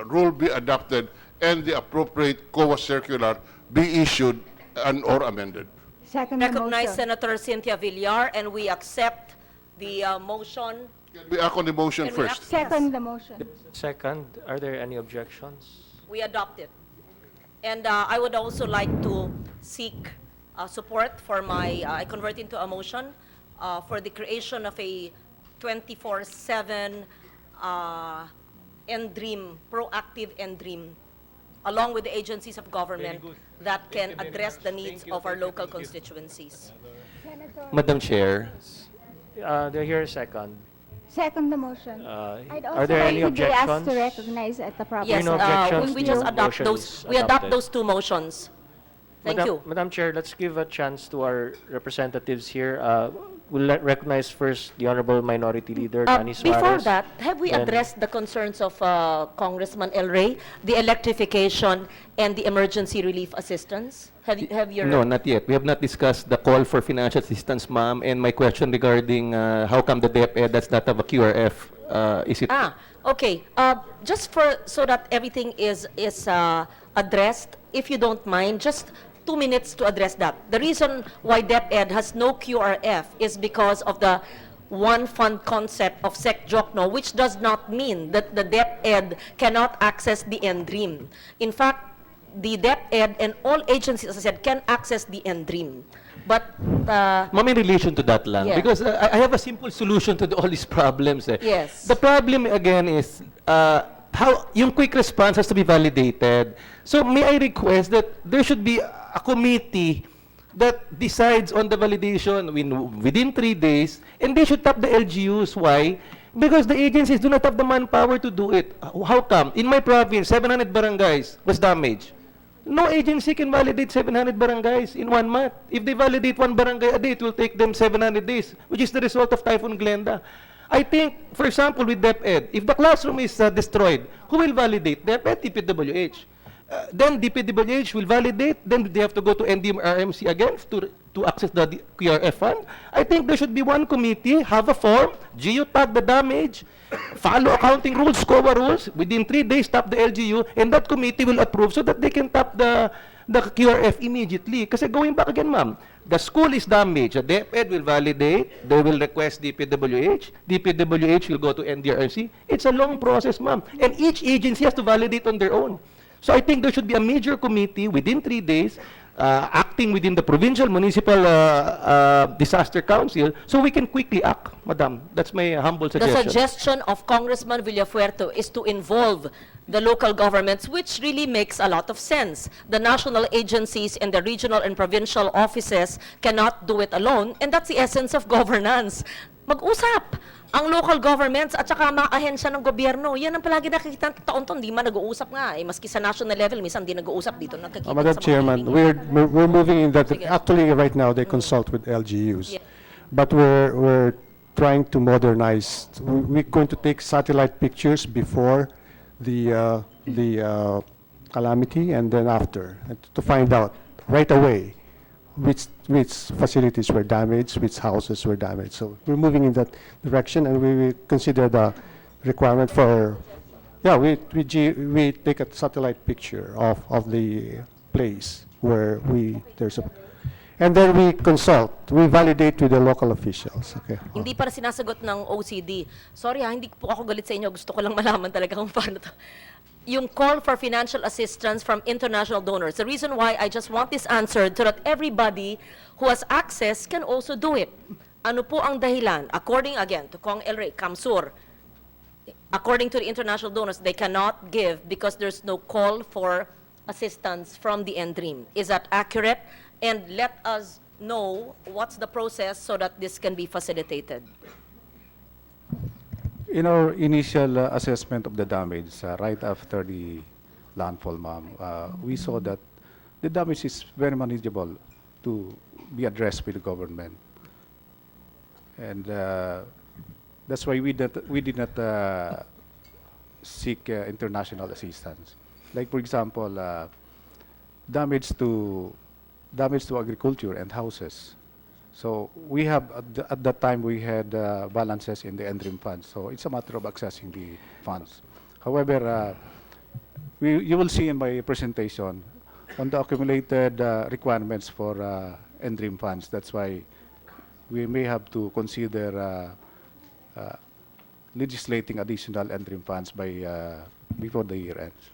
rule be adopted and the appropriate COA circular be issued and or amended. Second the Recognize motion. Senator Cynthia Villar, and we accept the motion. Can we act on the motion Can we first? act- Second the motion. Second, are there any objections? We adopt it. And I would also like to seek support for my, I convert into a motion for the creation of a 24/7 NDREAM, proactive NDREAM, along with the agencies of government that can address the needs of our local constituencies. Madam Chair, Do I hear a second? Second the motion. I'd also Are there any like to be asked objections? to recognize at the proper Yes, no objections, we the just adopt motion those, is we adopt adopted. those two motions. Thank you. Madam Chair, let's give a chance to our representatives here. We'll recognize first the Honorable Minority Leader, Danny Suarez. Before that, have we Then- addressed the concerns of Congressman El Rey, the electrification and the emergency relief assistance? Have your... no, not yet. We have not discussed the call for financial assistance, ma'am, and my question regarding how come the DepEd does not have a QRF, is it? Okay. Just so that everything is addressed, if you don't mind, just 2 minutes to address that. The reason why DepEd has no QRF is because of the one fund concept of SecJOCNO, which does not mean that the DepEd cannot access the NDREAM. In fact, the DepEd and all agencies, as I said, can access the NDREAM. But Ma'am, in relation to that lang, Yeah. because I have a simple solution to all these problems. Yes. The problem again is how yung quick response has to be validated. So may I request that there should be a committee that decides on the validation within 3 days, and they should tap the LGUs. Why? Because the agencies do not have the manpower to do it. How come? In my province, 700 barangays was damaged. No agency can validate 700 barangays in 1 month. If they validate 1 barangay a day, it will take them 700 days, which is the result of Typhoon Glenda. I think, for example, with DepEd, if the classroom is destroyed, who will validate? DepEd, DPWH. Then DPWH will validate, then they have to go to NDMRMC again to access the QRF fund. I think there should be one committee, have a form, geotag the damage, follow accounting rules, COA rules, within 3 days tap the LGU, and that committee will approve so that they can tap the QRF immediately. Kasi going back again, ma'am, the school is damaged, the DepEd will validate, they will request DPWH will go to NDRMC. It's a long process, ma'am, and each agency has to validate on their own. So I think there should be a major committee within 3 days, acting within the provincial municipal disaster council, so we can quickly act, madam. That's my humble the suggestion. suggestion of Congressman Villafuerte is to involve the local governments, which really makes a lot of sense. The national agencies and the regional and provincial offices cannot do it alone, and that's the essence of governance. Mag-usap ang local governments at saka mga ahensya ng gobyerno. Yan ang palagi nakikita taon-taon, di man nag-uusap nga. Maski sa national level, minsan di nag-uusap dito. Nakikita Madam sa mga Chairman, hearing. we're moving in that, Sige. actually, right now, they consult with LGUs. Yeah. But we're trying to modernize. We're going to take satellite pictures before the calamity and then after, and to find out right away which facilities were damaged, which houses were damaged. So we're moving in that direction, and we will consider the requirement for, we take a satellite picture of the place where there's a, and then we consult, we validate with the local officials. Okay. Hindi para sinasagot ng OCD. Sorry hindi po ako galit sa inyo. Gusto ko lang malaman talaga kung paano to. Yung call for financial assistance from international donors. The reason why I just want this answered so that everybody who has access can also do it. Ano po ang dahilan? According again to Kong El Rey, Kamsur, according to the international donors, they cannot give because there's no call for assistance from the NDREAM. Is that accurate? And let us know what's the process so that this can be facilitated. In our initial assessment of the damage, right after the landfall, ma'am, we saw that the damage is very manageable to be addressed by the government. And that's why we did not seek international assistance. Like, for example, damage to agriculture and houses. So we have, at that time, we had balances in the NDREAM funds. So it's a matter of accessing the funds. However, you will see in my presentation on the accumulated requirements for NDREAM funds. That's why we may have to consider legislating additional NDREAM funds before the year ends.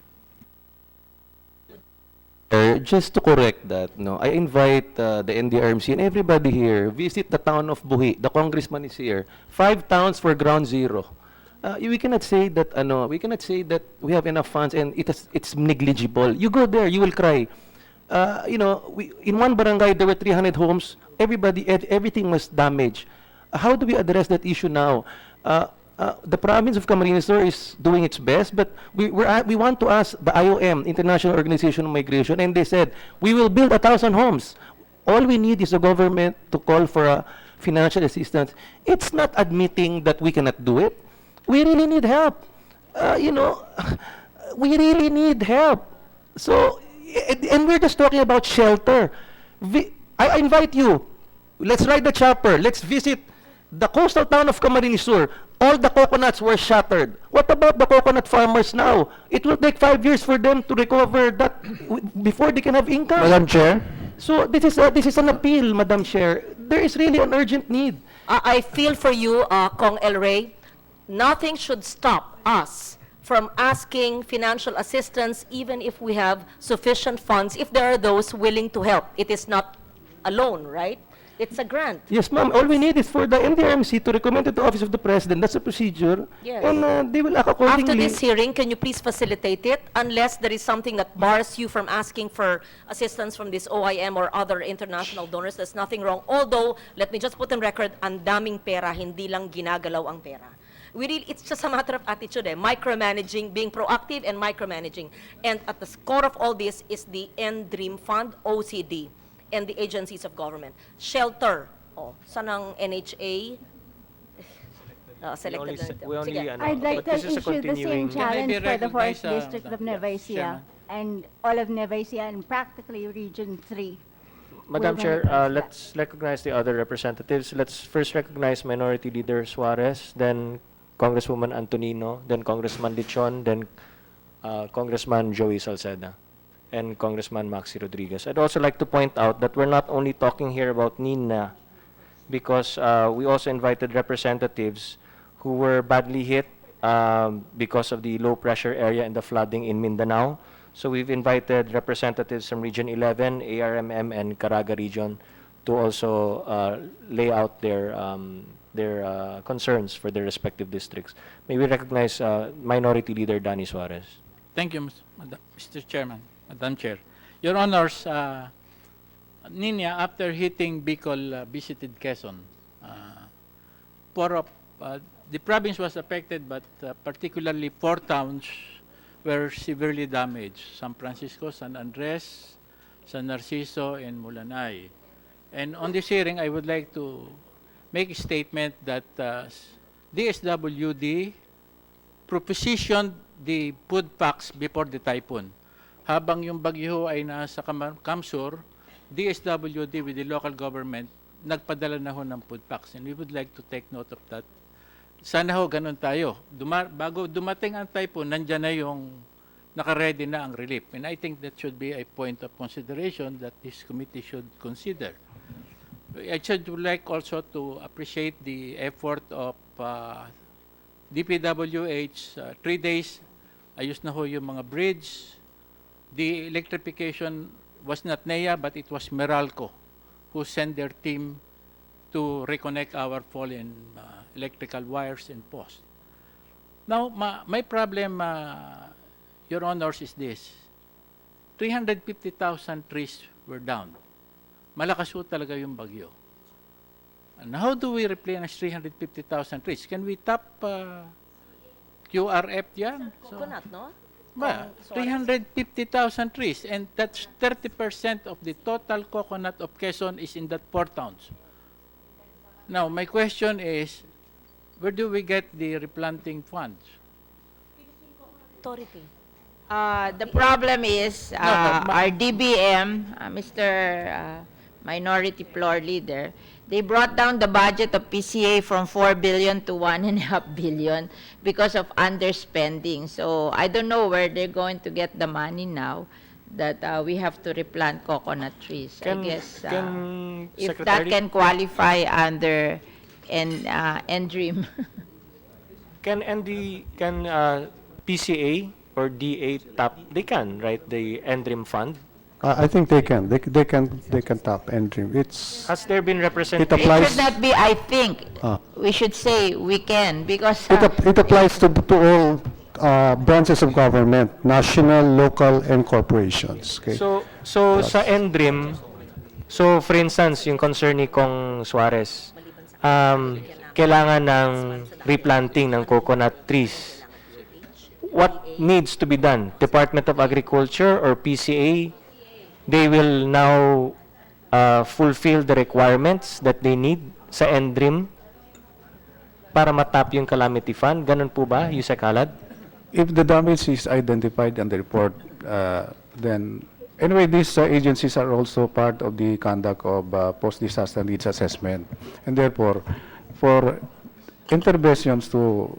Just to correct that, no, I invite the NDRMC and everybody here, visit the town of Buhi. The congressman is here. 5 towns for ground zero. We cannot say that, we cannot say that we have enough funds and it's negligible. You go there, you will cry. In one barangay, there were 300 homes. Everything was damaged. How do we address that issue now? The province of Camarines Sur is doing its best, but we want to ask the IOM, International Organization of Migration, and they said, we will build 1,000 homes. All we need is the government to call for financial assistance. It's not admitting that we cannot do it. We really need help. We really need help. So, and we're just talking about shelter. I invite you, let's ride the chopper, let's visit the coastal town of Camarines Sur. All the coconuts were shattered. What about the coconut farmers now? It will take 5 years for them to recover that before they can have income. Madam Chair. So this is an appeal, Madam Chair. There is really an urgent need. I feel for you, Kong El Rey. Nothing should stop us from asking financial assistance even if we have sufficient funds, if there are those willing to help. It is not a loan, right? It's a grant. Yes, ma'am. All we need is for the NDRMC to recommend it to the Office of the President. That's the procedure. Yes. And they will act accordingly. After this hearing, can you please facilitate it unless there is something that bars you from asking for assistance from this OIM or other international donors? There's nothing wrong. Although, let me just put on record, ang daming pera, hindi lang ginagalaw ang pera. It's just a matter of attitude, micromanaging, being proactive and micromanaging. And at the core of all this is the NDREAM Fund, OCD, and the agencies of government. Shelter. Saan ang NHA? Selected na ito. We only, Sige. I'd like but to this is a issue the same continuing. challenge Can I be for the 4th recognized, District of Nueva Ecija Chairman? and all of Nueva Ecija and practically Region 3. Madam We're Chair, gonna address let's recognize the other representatives. Let's first recognize Minority Leader Suarez, then Congresswoman Antonino, then Congressman Lichon, then Congressman Joey Salceda, and Congressman Maxi Rodriguez. I'd also like to point out that we're not only talking here about Nina, because we also invited representatives who were badly hit because of the low pressure area and the flooding in Mindanao. So we've invited representatives from Region 11, ARMM, and Caraga region to also lay out their concerns for their respective districts. May we recognize Minority Leader Danny Suarez. Thank you, Mr. Chairman, Madam Chair. Your Honors, Nina, after hitting Bicol, visited Quezon. The province was affected, but particularly 4 towns were severely damaged. San Francisco, San Andres, San Narciso, and Mulanay. And on this hearing, I would like to make a statement that DSWD propositioned the food packs before the typhoon. Habang yung bagyo ay nasa Kamsur, DSWD with the local government nagpadala na ho ng food packs. And we would like to take note of that. Sana ho ganun tayo. Bago dumating ang typhoon, nandyan na yung naka-ready na ang relief. And I think that should be a point of consideration that this committee should consider. I would like also to appreciate the effort of DPWH. 3 days, ayos na ho yung mga bridge. The electrification was not NEA, but it was Meralco who sent their team to reconnect our fallen electrical wires and posts. Now, my problem, Your Honors, is this. 350,000 trees were down. Malakas po talaga yung bagyo. And how do we replenish 350,000 trees? Can we tap QRF yan? Coconut, no? Ba, 350,000 trees, and that's 30% of the total coconut of Quezon is in that 4 towns. Now, my question is, where do we get the replanting funds? Authority. The problem is, our DBM, Mr. Minority Floor Leader, they brought down the budget of PCA from 4 billion to 1.5 billion because of underspending. So I don't know where they're going to get the money now that we have to replant coconut trees. I guess if that Secretary- can qualify under NDREAM. Can PCA or DA tap? They can, right? The NDRIM fund. I think they can. They can tap and dream. It's Has there been it representation? It applies. should not be, I think. Ah. We should say we can because It applies to all branches of government, national, local, and corporations. Okay. So sa NDRIM, so for instance, yung concern ni Kong Suarez, kailangan ng replanting ng coconut trees. What needs to be done? Department of Agriculture or PCA, they will now fulfill the requirements that they need sa NDRIM para matap yung calamity fund. Ganun po ba, Yusek Halad? If the damage is identified in the report, then anyway, these agencies are also part of the conduct of post-disaster needs assessment, and therefore, for interventions for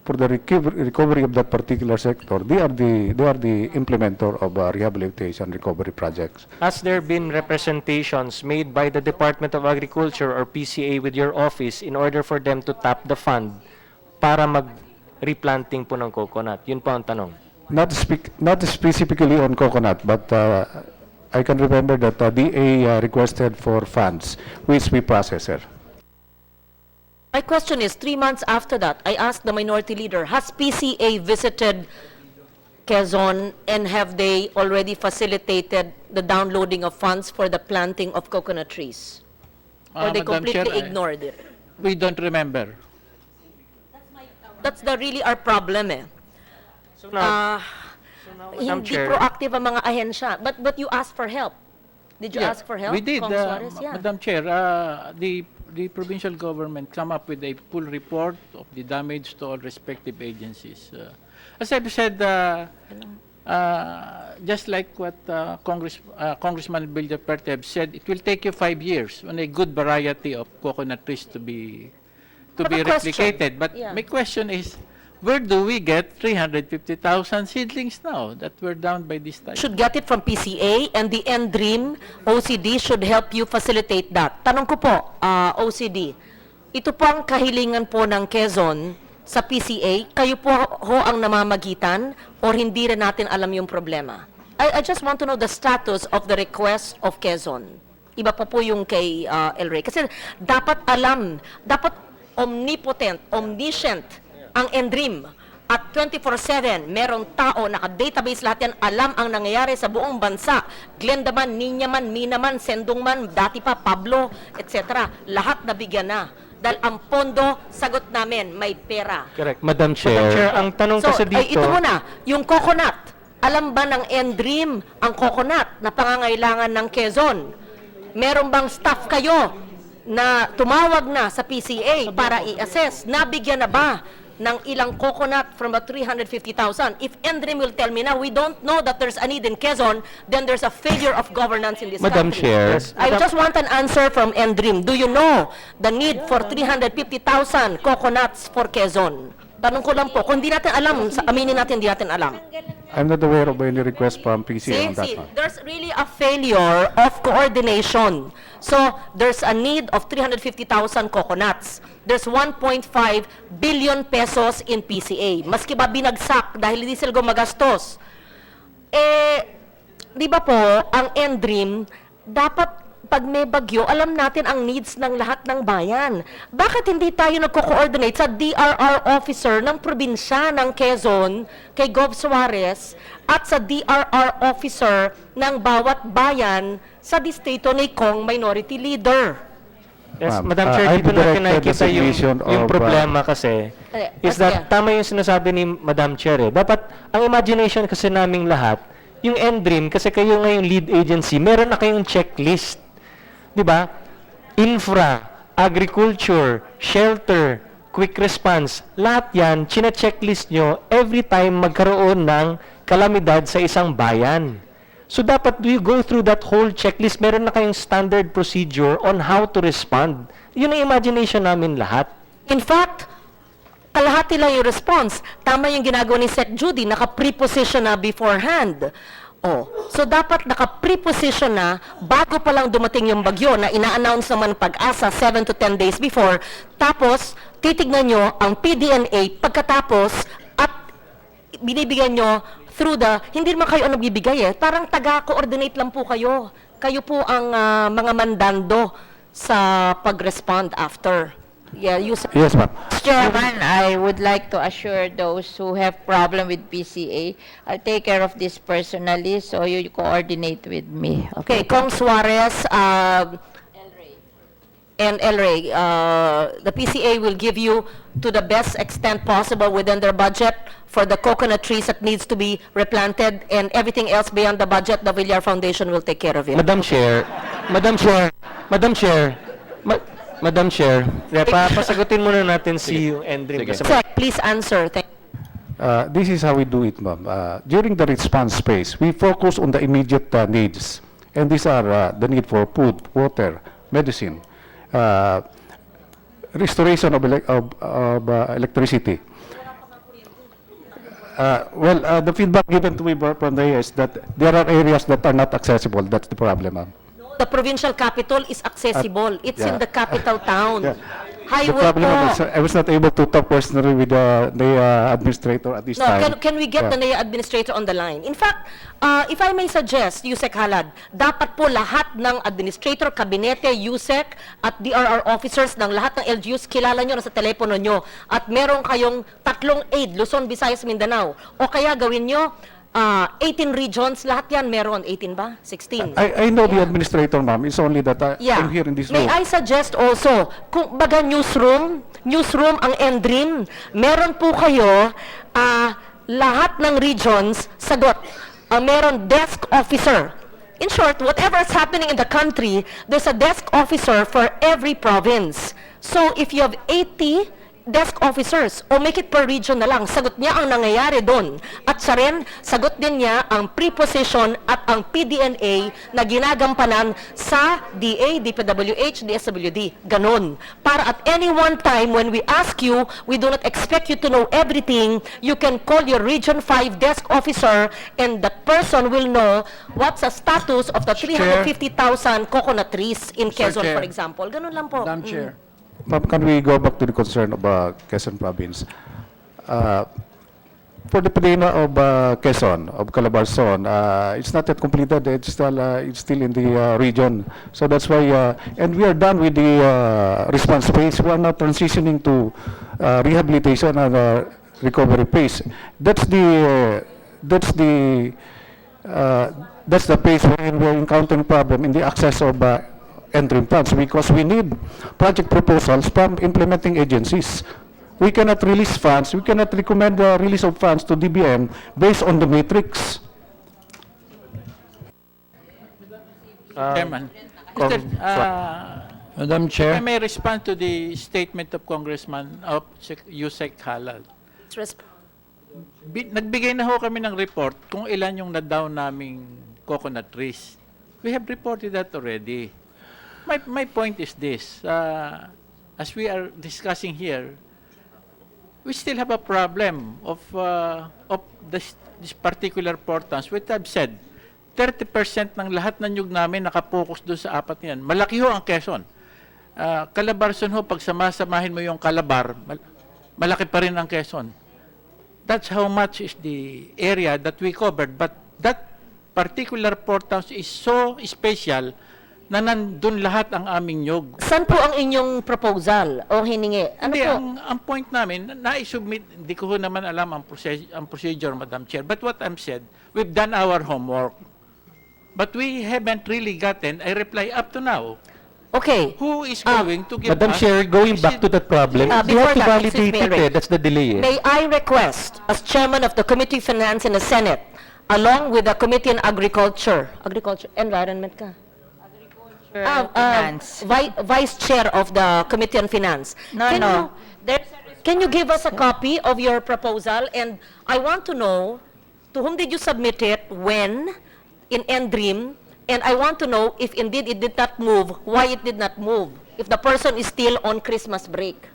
the recovery of that particular sector, they are the implementer of rehabilitation recovery projects. Has there been representations made by the Department of Agriculture or PCA with your office in order for them to tap the fund para mag-replanting po ng coconut? Yun po ang tanong. Not specifically on coconut, but I can remember that DA requested for funds, which we process, sir. My question is, 3 months after that, I asked the minority leader, has PCA visited Quezon and have they already facilitated the downloading of funds for the planting of coconut trees? Or they Madam Chair, completely ignored it? We don't remember. That's really our problem eh. So now, Madam Hindi Chair- proactive ang mga ahensya. But you asked for help. Did you ask for help? We did. Kong Suarez? Yeah. Madam Chair, the provincial government come up with a full report of the damage to all respective agencies. As I've said, just like what Congressman Bill Perteb said, it will take you 5 years on a good variety of coconut trees to be But the question- replicated. But yeah. my question is, where do we get 350,000 seedlings now that were down by this time? Should get it from PCA and the NDREAM OCD should help you facilitate that. Tanong ko po, OCD, ito po ang kahilingan po ng Quezon sa PCA, kayo po ho ang namamagitan or hindi rin natin alam yung problema? I just want to know the status of the request of Quezon. Iba pa po yung kay El Rey. Kasi dapat alam, dapat omnipotent, omniscient ang NDREAM at 24/7, merong tao, naka-database lahat yan, alam ang nangyayari sa buong bansa. Glenda man, Niña man, Mina man, Sendong man, dati pa, Pablo, etc. Lahat nabigyan na. Dahil ang pondo, sagot namin, may pera. Correct. Madam Madam Chair, Chair, ang tanong So, kasi ay, dito, ito muna, yung coconut. Alam ba ng NDREAM ang coconut na pangangailangan ng Quezon? Meron bang staff kayo na tumawag na sa PCA para i-assess? Nabigyan na ba ng ilang coconut from the 350,000? If NDREAM will tell me now, we don't know that there's a need in Quezon, then there's a failure of governance in this Madam country. Chair. Yes. I just want an answer from NDREAM. Do you know the need for 350,000 coconuts for Quezon? Tanong ko lang po, kung di natin alam, aminin natin, di natin alam. I'm not aware of any request from PCA on that See, one. there's really a failure of coordination. So, there's a need of 350,000 coconuts. There's 1.5 billion pesos in PCA. Maski ba binagsak dahil hindi sila gumagastos? Eh, di ba po, ang NDREAM, dapat pag may bagyo, alam natin ang needs ng lahat ng bayan. Bakit hindi tayo nagko-coordinate sa DRR officer ng probinsya ng Quezon, kay Gov. Suarez, at sa DRR officer ng bawat bayan sa distrito ni Kong Minority Leader? Yes, Ma'am, Madam Chair, I dito natin directed the nakikita submission yung of, problema kasi is sige. that tama yung sinasabi ni Madam Chair. Dapat, ang imagination kasi naming lahat, yung NDRIM, kasi kayo ngayong lead agency, meron na kayong checklist. Di ba? Infra, agriculture, shelter, quick response, lahat yan, china-checklist nyo every time magkaroon ng kalamidad sa isang bayan. So dapat you go through that whole checklist, meron na kayong standard procedure on how to respond. Yun ang imagination namin lahat. In fact, kalahati lang yung response. Tama yung ginagawa ni Sec Judy, naka-preposition na beforehand. Oh, so dapat naka-preposition na bago pa lang dumating yung bagyo na ina-announce naman pag-asa 7 to 10 days before. Tapos, titignan nyo ang PDNA pagkatapos at binibigyan nyo through the, hindi naman kayo ang nagbibigay parang taga-coordinate lang po kayo. Kayo po ang mga mandando sa pag-respond after. Yeah, you said. Yes, ma'am. Mr. Chairman, I would like to assure those who have problem with PCA, I'll take care of this personally, so you coordinate with me. Okay, Kong Suarez, and El Rey, the PCA will give you to the best extent possible within their budget for the coconut trees that needs to be replanted, and everything else beyond the budget, the Villar Foundation will take care of it. Madam Chair, Madam Chair, pasagutin muna natin si yung NDRIM. Kasi Sec, please answer. Thank This is how we do it, ma'am. During the response phase, we focus on the immediate needs. And these are the need for food, water, medicine, restoration of electricity. The feedback given to me from the is that there are areas that are not accessible. That's the problem, ma'am. The provincial capital is accessible. It's in yeah. the capital town. Yeah. The Highway problem po. is I was not able to talk personally with the administrator at this No, time. can we get Yeah. the NAIA administrator on the line? In fact, if I may suggest, Yusek Halad, dapat po lahat ng administrator, kabinete, Yusek, at DRR officers ng lahat ng LGUs, kilala nyo na sa telepono nyo. At meron kayong 3 aid, Luzon, Visayas, Mindanao. O kaya gawin nyo, 18 regions, lahat yan meron. 18 ba? 16? I know the administrator, ma'am. It's only that I'm here in this May room. I suggest also, kung baga newsroom ang NDRIM, meron po kayo, lahat ng regions, sagot, meron desk officer. In short, whatever is happening in the country, there's a desk officer for every province. So if you have 80 desk officers, o make it per region na lang, sagot niya ang nangyayari doon. At siya rin, sagot din niya ang preposition at ang PDNA na ginagampanan sa DA, DPWH, DSWD. Ganon. Para at any one time, when we ask you, we do not expect you to know everything, you can call your Region 5 desk officer and that person will know what's the status of the 350,000 coconut trees in Quezon, for example. Ganon lang po. Madam Chair. Ma'am, can we go back to the concern of Quezon Province? For the Plenina of Quezon, of Calabarzon, it's not yet completed. It's still in the region. So that's why, and we are done with the response phase. We are now transitioning to rehabilitation and recovery phase. That's the phase wherein we're encountering problem in the access of entering funds, because we need project proposals from implementing agencies. We cannot release funds, we cannot recommend the release of funds to DBM based on the matrix. Chairman. Com- Madam Chair. I may respond to the statement of Congressman of Yusek Halal. Nagbigay na ho kami ng report kung ilan yung na-down naming coconut trees. We have reported that already. My point is this, as we are discussing here, we still have a problem of this particular portals. What I've said, 30% ng lahat ng nyug namin nakapokus doon sa 4 yan. Malaki ho ang Quezon. Calabarzon ho, pag samasamahin mo yung Calabar, malaki pa rin ang Quezon. That's how much is the area that we covered. But that particular port towns is so special na nandun lahat ang aming nyog. Saan po ang inyong proposal o hiningi? Ano Hindi, po? ang point namin, na-submit, hindi ko naman alam ang procedure, Madam Chair. But what I'm said, we've done our homework. But we haven't really gotten a reply up to now. Okay. Who is going to give Madam us... Chair, going back to that problem, we before have to that, excuse validate me, it. Eric. That's the delay. May I request, as chairman of the Committee on Finance in the Senate, along with the Committee on Agriculture, Environment ka? Finance. Vice Chair of the Committee on Finance. No, Can no. you- Can you give us a copy of your proposal? And I want to know, to whom did you submit it, when, in NDREAM, and I want to know if indeed it did not move, why it did not move, if the person is still on Christmas break.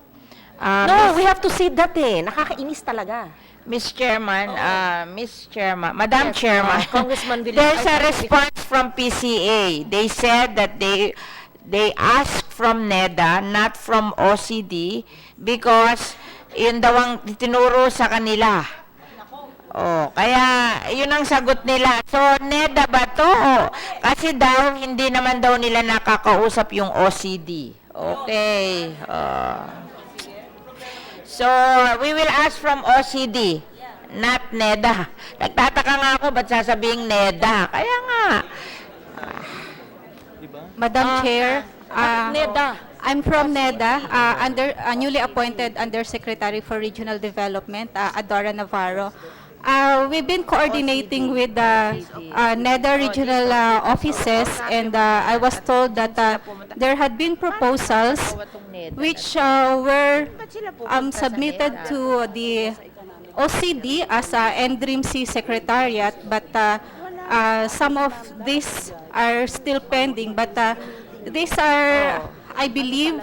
No, we have to see that eh. Nakakainis talaga. Miss Chairman, Madam Yes, Chairman, Congressman Villar, there's a I- response from PCA. They said that they asked from NEDA, not from OCD, because yun daw ang tinuro sa kanila. Oh, kaya yun ang sagot nila. So, NEDA ba to? Kasi daw, hindi naman daw nila nakakausap yung OCD. Okay. So, we will ask from OCD, not NEDA. Nagtataka nga ako, ba't sasabing NEDA? Kaya nga. Madam Chair, NEDA. I'm from NEDA, newly appointed Undersecretary for Regional Development, Adora Navarro. We've been coordinating with the NEDA regional offices, and I was told that there had been proposals which were submitted to the OCD as a NDREAM-C Secretariat, but some of these are still pending, but these are, I believe,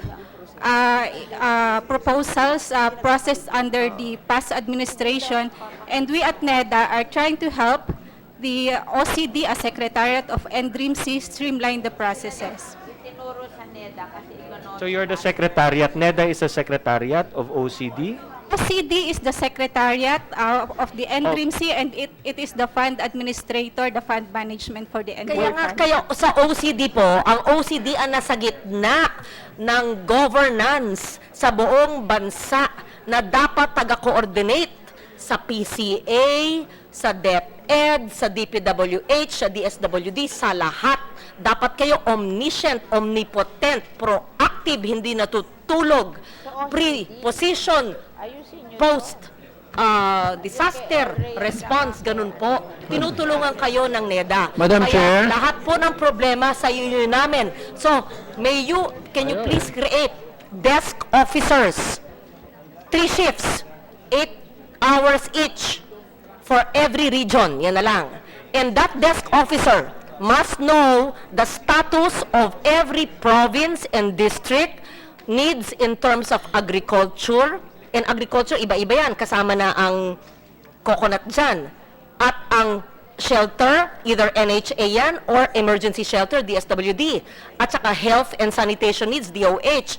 proposals processed under the past administration, and we at NEDA are trying to help the OCD as Secretariat of NDREAM-C streamline the processes. So you're the secretariat. NEDA is the secretariat of OCD. OCD is the Secretariat of the NDREAM-C, and it is the fund administrator, the fund management for the Kaya NDREAM nga, fund. kaya sa OCD po, ang OCD ang nasa gitna ng governance sa buong bansa na dapat taga-coordinate sa PCA, sa DepEd, sa DPWH, sa DSWD, sa lahat. Dapat kayo omniscient, omnipotent, proactive, hindi natutulog, pre-position, post, disaster response, ganun po. Tinutulungan kayo ng NEDA. Madam Kaya Chair. lahat po ng problema sa inyo namin. So, can you please create desk officers, 3 shifts, 8 hours each for every region, yan na lang. And that desk officer must know the status of every province and district needs in terms of agriculture. And agriculture, iba-iba yan. Kasama na ang coconut dyan. At ang shelter, either NHA yan or emergency shelter, DSWD. At saka health and sanitation needs, DOH,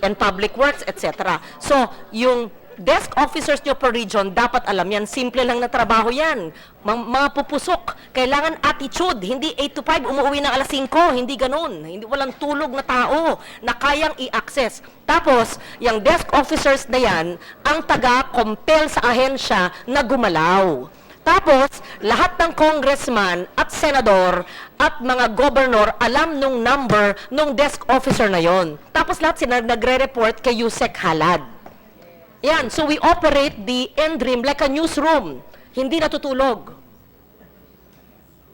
and public works, etc. So, yung desk officers nyo per region, dapat alam yan. Simple lang na trabaho yan. Mga pupusok. Kailangan attitude. Hindi 8 to 5, umuwi ng alas 5. Hindi ganun. Hindi, walang tulog na tao na kayang i-access. Tapos, yung desk officers na yan, ang taga-compel sa ahensya na gumalaw. Tapos, lahat ng congressman at senador at mga governor alam nung number nung desk officer na yon. Tapos lahat sila nagre-report kay Yusek Halad. Yan, so we operate the NDREAM like a newsroom. Hindi natutulog.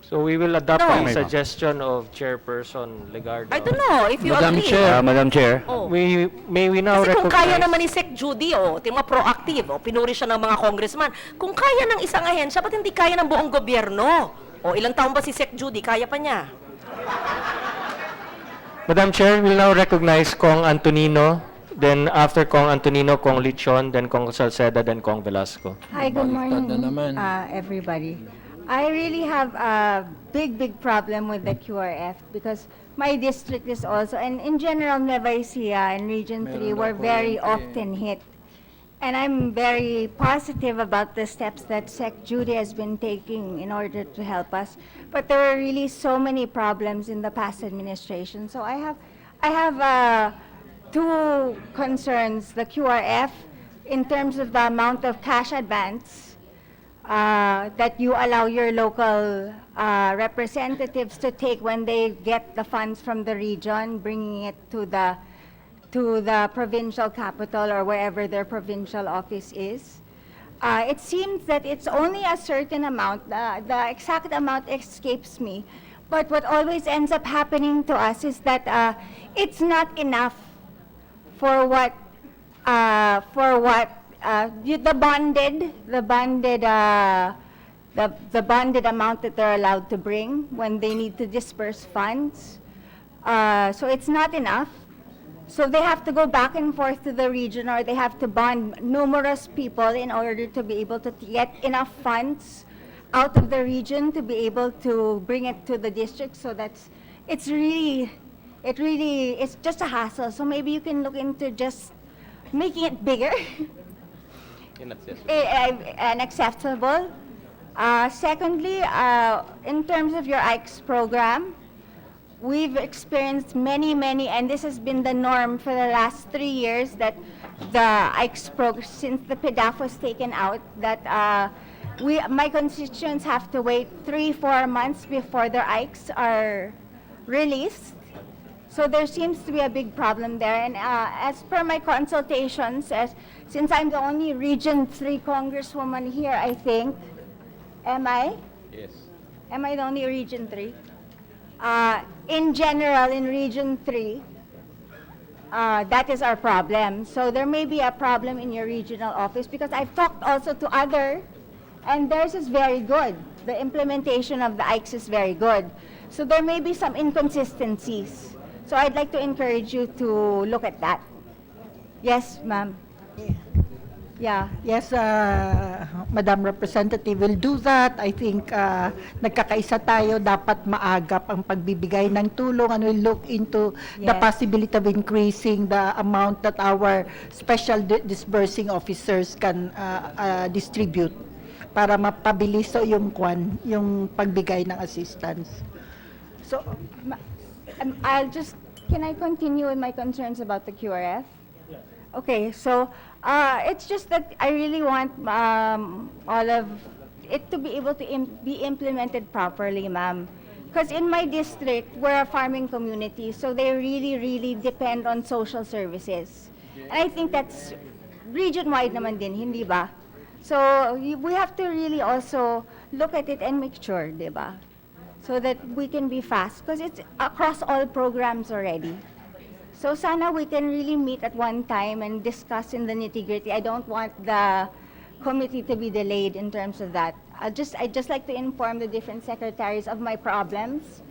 So we will adopt No. the suggestion of Chairperson Legardo. I don't know if you Madam agree. Chair. Madam Chair. Oh. May we now Kasi kung kaya recognize... naman ni Sec. Judy, tingnan proactive, pinuri siya ng mga congressman. Kung kaya ng isang ahensya, ba't hindi kaya ng buong gobyerno? Ilang taon ba si Sec. Judy? Kaya pa niya. Madam Chair, we'll now recognize Kong Antonino. Then after Kong Antonino, Kong Lichon, then Kong Salceda, then Kong Velasco. Hi, good morning, na naman. everybody. I really have a big problem with the QRF because my district is also, and in general, Nueva Ecija and Region 3 were very often hit. And I'm very positive about the steps that Sec Judy has been taking in order to help us. But there were really so many problems in the past administration. So I have two concerns: the QRF in terms of the amount of cash advance that you allow your local representatives to take when they get the funds from the region, bringing it to the provincial capital or wherever their provincial office is. It seems that it's only a certain amount. The exact amount escapes me. But what always ends up happening to us is that it's not enough for what the bonded amount that they're allowed to bring when they need to disperse funds. So it's not enough. So they have to go back and forth to the region, or they have to bond numerous people in order to be able to get enough funds out of the region to be able to bring it to the district. So it's just a hassle. So maybe you can look into just making it bigger and acceptable. Secondly, in terms of your IKES program, we've experienced many, and this has been the norm for the last 3 years, that the IKES program, since the PDAF was taken out, that my constituents have to wait 3-4 months before their IKES are released. So there seems to be a big problem there. And as per my consultations, since I'm the only Region 3 Congresswoman here, I think, am I? Yes. Am I the only Region 3? In general, in Region 3, that is our problem. So there may be a problem in your regional office, because I've talked also to other, and theirs is very good. The implementation of the IKES is very good. So there may be some inconsistencies. So I'd like to encourage you to look at that. Yes, ma'am. Yeah. Yes, Madam Representative, will do that. I think nagkakaisa tayo, dapat maagap ang pagbibigay ng tulong, and we'll look into the Yes. possibility of increasing the amount that our special disbursing officers can distribute para mapabilis yung pagbigay ng assistance. So, can I continue with my concerns about the QRF? Okay, so it's just that I really want all of it to be able to be implemented properly, ma'am. Because in my district, we're a farming community, so they really depend on social services. And I think that's region-wide naman din, hindi ba? So we have to really also look at it and make sure, di ba? So that we can be fast, because it's across all programs already. So sana we can really meet at one time and discuss in the nitty-gritty. I don't want the committee to be delayed in terms of that. I'd just like to inform the different secretaries of my problems,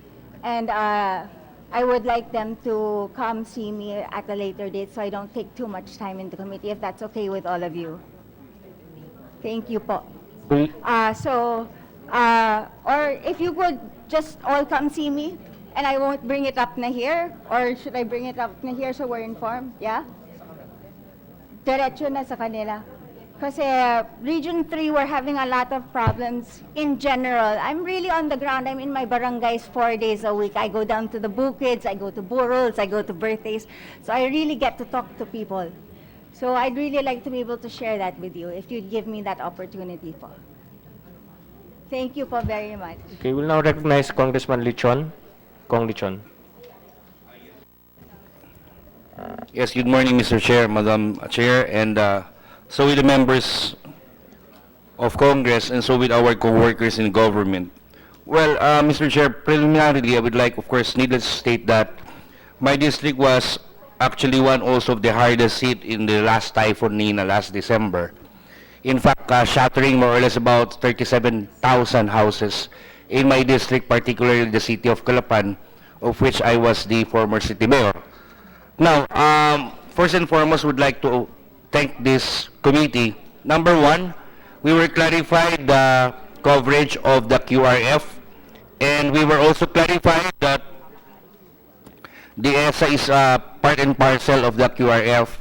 and I would like them to come see me at a later date so I don't take too much time in the committee, if that's okay with all of you. Thank you po. Or if you could just all come see me, and I won't bring it up na here, or should I bring it up na here so we're informed? Yeah? Diretso na sa kanila. Kasi Region 3, we're having a lot of problems in general. I'm really on the ground. I'm in my barangays 4 days a week. I go down to the bukids, I go to burals, I go to birthdays. So I really get to talk to people. So I'd really like to be able to share that with you if you'd give me that opportunity po. Thank you po very much. Okay, we'll now recognize Congressman Lichon. Kong Lichon. Yes, good morning, Mr. Chair, Madam Chair, and so with the members of Congress, and so with our co-workers in government. Well, Mr. Chair, preliminarily, I would like, of course, needless to state that my district was actually one also of the hardest hit in the last Typhoon Nina last December. In fact, shattering more or less about 37,000 houses in my district, particularly the city of Calapan, of which I was the former city mayor. Now, first and foremost, would like to thank this committee. Number one, we were clarified the coverage of the QRF, and we were also clarified that the ESA is part and parcel of the QRF.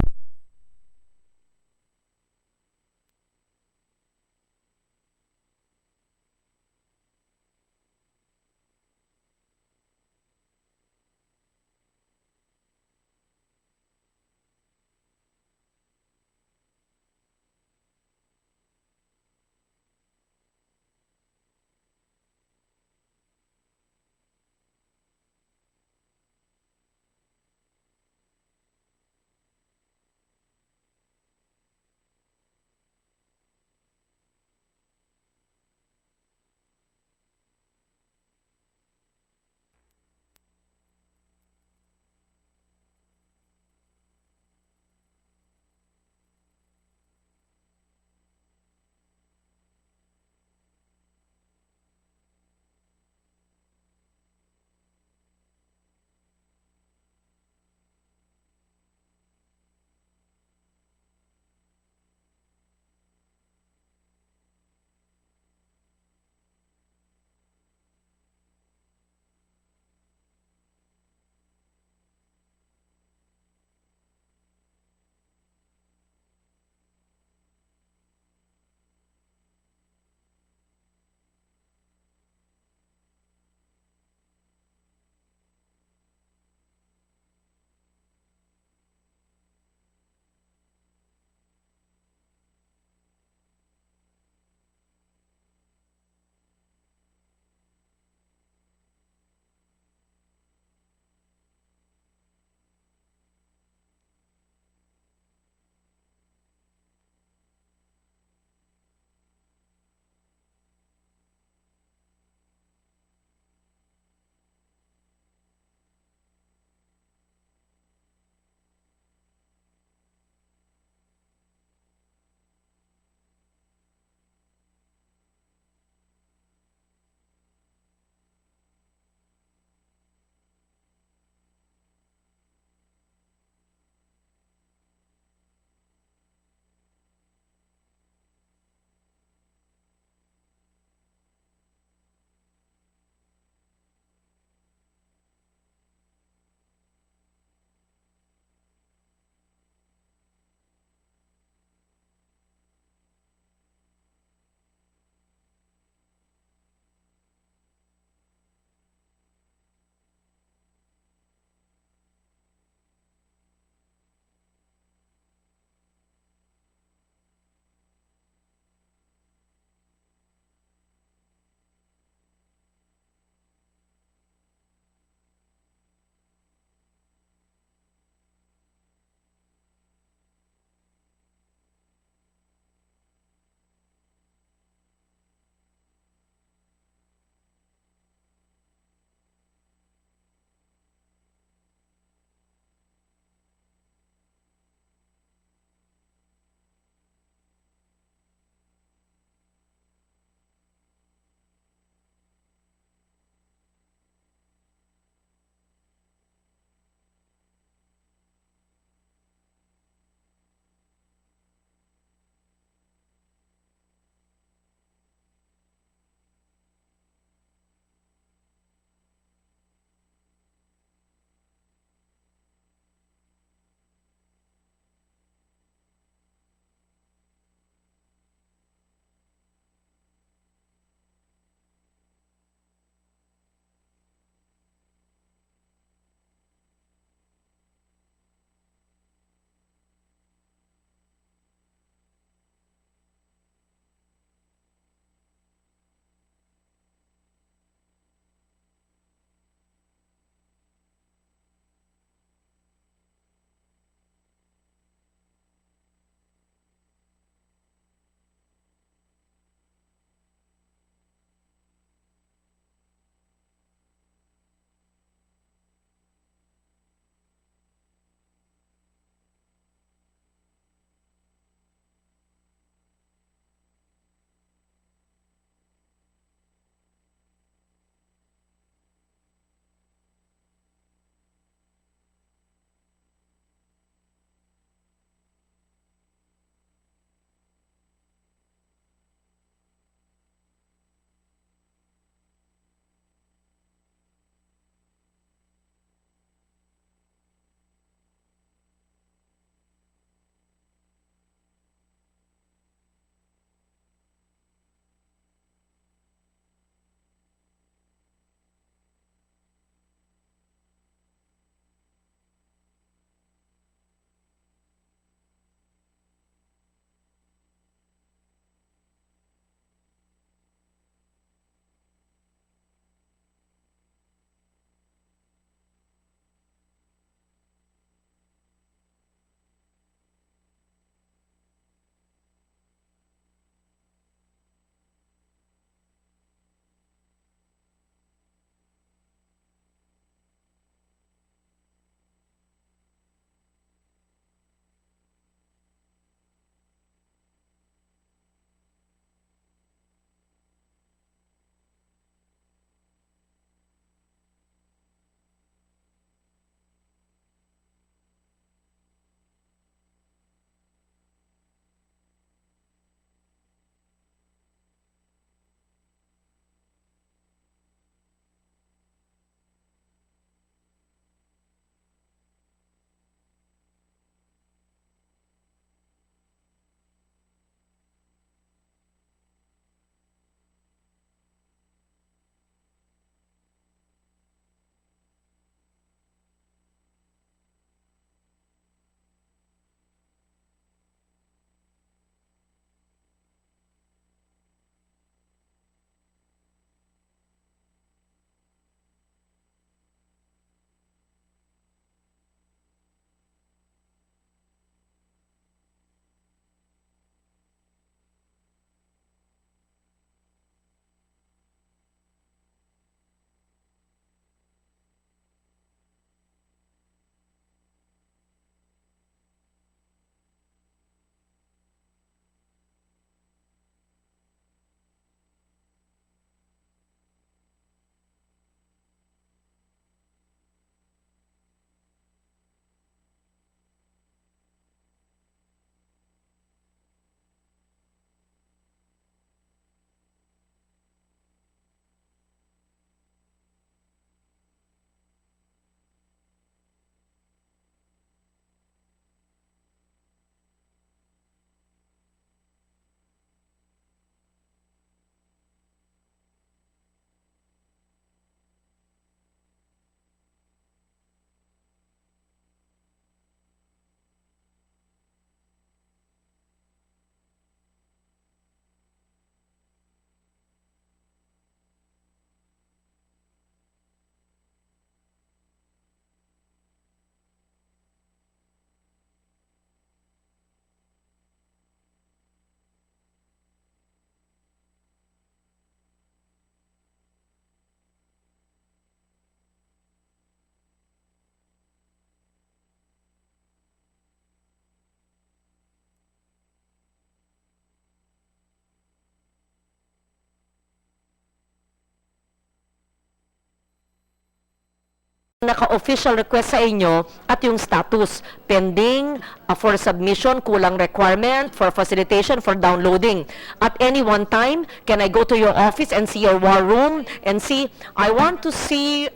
official request sa inyo at yung status pending for submission, kulang requirement for facilitation for downloading. At any one time, can I go to your office and see your war room and see, I want to see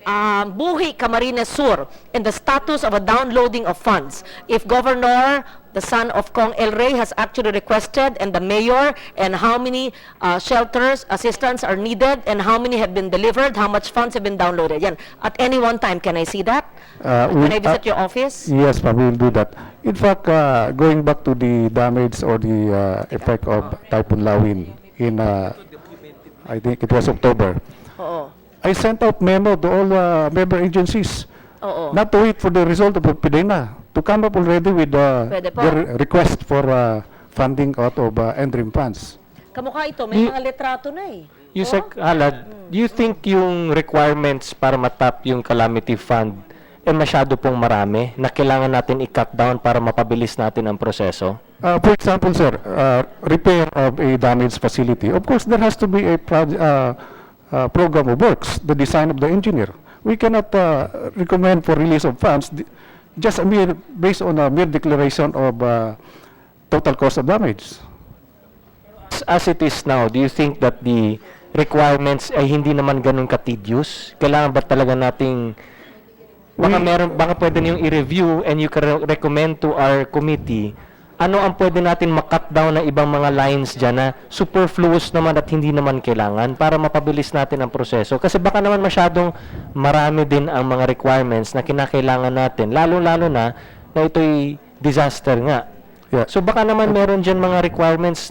Buhi Camarines Sur and the status of a downloading of funds. If Governor, the son of Kong El Rey, has actually requested, and the mayor, and how many shelters, assistance are needed, and how many have been delivered, how much funds have been downloaded. Yan. At any one time, can I see that? Can I visit your office? Yes, ma'am, we will do that. In fact, going back to the damage or the effect of Typhoon Lawin in, I think it was October, Oo. I sent out memo to all member agencies Oo. not to wait for the result of PDENA, to come up already with Pwede po. their request for funding out of NDRIM funds. Kamukha ito, may mga litrato na eh. Yusek Halad, do you think yung requirements para matap yung calamity fund masyado pong marami na kailangan natin i-cut down para mapabilis natin ang proseso? For example, sir, repair of a damaged facility. Of course, there has to be a program of works, the design of the engineer. We cannot recommend for release of funds just based on a mere declaration of total cost of damage. As it is now, do you think that the requirements ay hindi naman ganun ka-tedious? Kailangan ba talaga nating baka pwede niyong i-review and you can recommend to our committee ano ang pwede natin ma-cut down na ibang mga lines dyan na superfluous naman at hindi naman kailangan para mapabilis natin ang proseso. Kasi baka naman masyadong marami din ang mga requirements na kinakailangan natin, lalo-lalo na ito'y disaster nga. Yeah. So baka naman meron dyan mga requirements,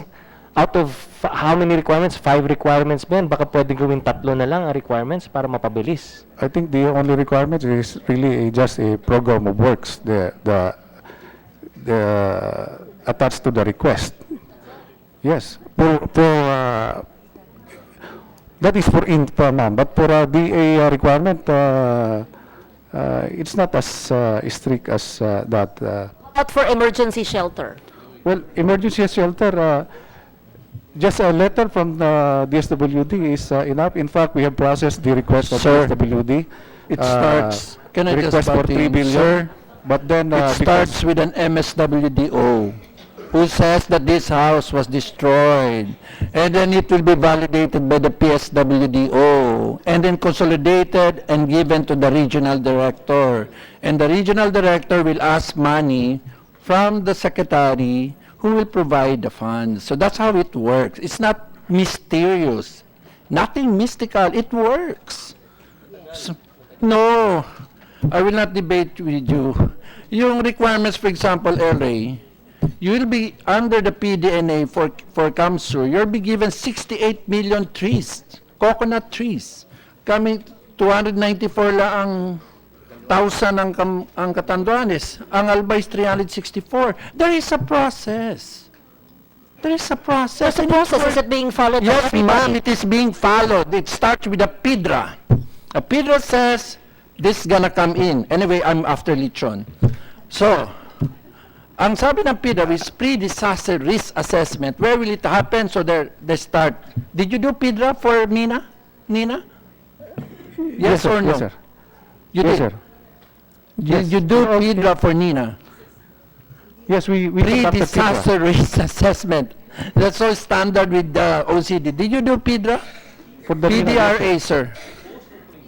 out of how many requirements? 5 requirements ba yan? Baka pwede gawin 3 na lang ang requirements para mapabilis. I think the only requirement is really just a program of works, the attached to the request. Yes, that is for ma'am, but for DA requirement, it's not as strict as that. Not for emergency shelter. Well, emergency shelter, just a letter from the DSWD is enough. In fact, we have processed the request of Sir, DSWD. it starts- can I just request for butt 3 in, billion. sir? But then, It starts with an MSWDO who says that this house was destroyed, and then it will be validated by the PSWDO, and then consolidated and given to the regional director. And the regional director will ask money from the secretary who will provide the funds. So that's how it works. It's not mysterious. Nothing mystical. It works. So, no, I will not debate with you. Yung requirements, for example, LA, you will be under the PDNA for CAMSUR, you'll be given 68 million trees, coconut trees. Kami 294 lang ang 1,000 ang Catanduanes. Ang Albay is 364. There is a process. There is a process. There's a process. Is it being followed by Yes, everybody? ma'am, it is being followed. It starts with a PIDRA. A PIDRA says, this gonna come in. Anyway, I'm after Lichon. So, ang sabi ng PIDRA is pre-disaster risk assessment. Where will it happen? So they start. Did you do PIDRA for Nina? Yes, sir, or no? Yes, sir. You Yes, did. sir. Did you do PIDRA for Nina? Yes, we conducted Pre-disaster risk assessment. That's so standard with the OCD. Did you do PIDRA? For the PDRA, sir.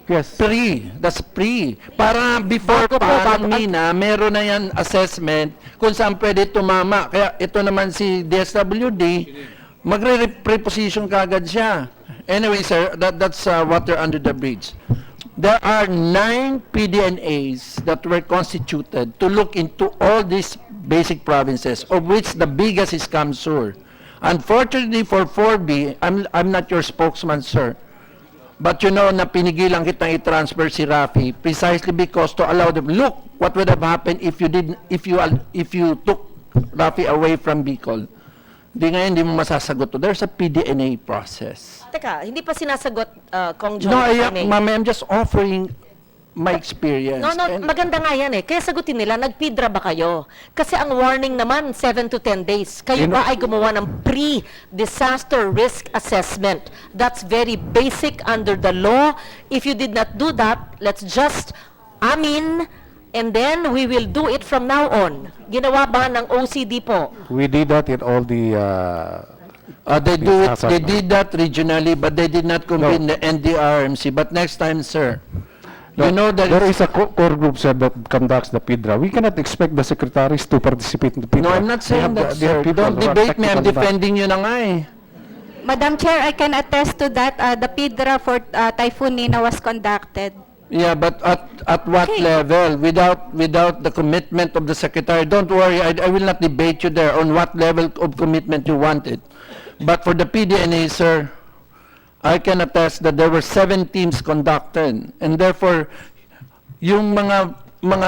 Yes. Pre. That's pre. Para before pa ng Nina, meron na yan assessment kung saan pwede tumama. Kaya ito naman si DSWD, magre-preposition kagad siya. Anyway, sir, that's water under the bridge. There are 9 PDNAs that were constituted to look into all these basic provinces, of which the biggest is CAMSUR. Unfortunately for 4B, I'm not your spokesman, sir. But you know na pinigilan kitang i-transfer si Rafi precisely because to allow them, look, what would have happened if you took Rafi away from Bicol. Hindi mo masasagot to. There's a PDNA process. Teka, hindi pa sinasagot, Kong John. No, if I may. ma'am, I'm just offering my experience. No, And- maganda nga yan eh. Kaya sagutin nila, nagpidra ba kayo? Kasi ang warning naman, 7 to 10 days. Kayo ba ay gumawa ng pre-disaster risk assessment? That's very basic under the law. If you did not do that, let's just amin, and then we will do it from now on. Ginawa ba ng OCD po? We did that in all the, They did that regionally, but they did not convene the NDRMC. But next time, sir, you know that there is a core group, sir, that conducts the PIDRA. We cannot expect the secretaries to participate in the PIDRA. No, I'm not saying that, sir. Don't debate me. I'm defending you na nga eh. Madam Chair, I can attest to that. The PIDRA for Typhoon Nina was conducted. Yeah, but at what Okay. level? Without the commitment of the secretary. Don't worry, I will not debate you there on what level of commitment you wanted. But for the PDNA, sir, I can attest that there were 7 teams conducted, and therefore, yung mga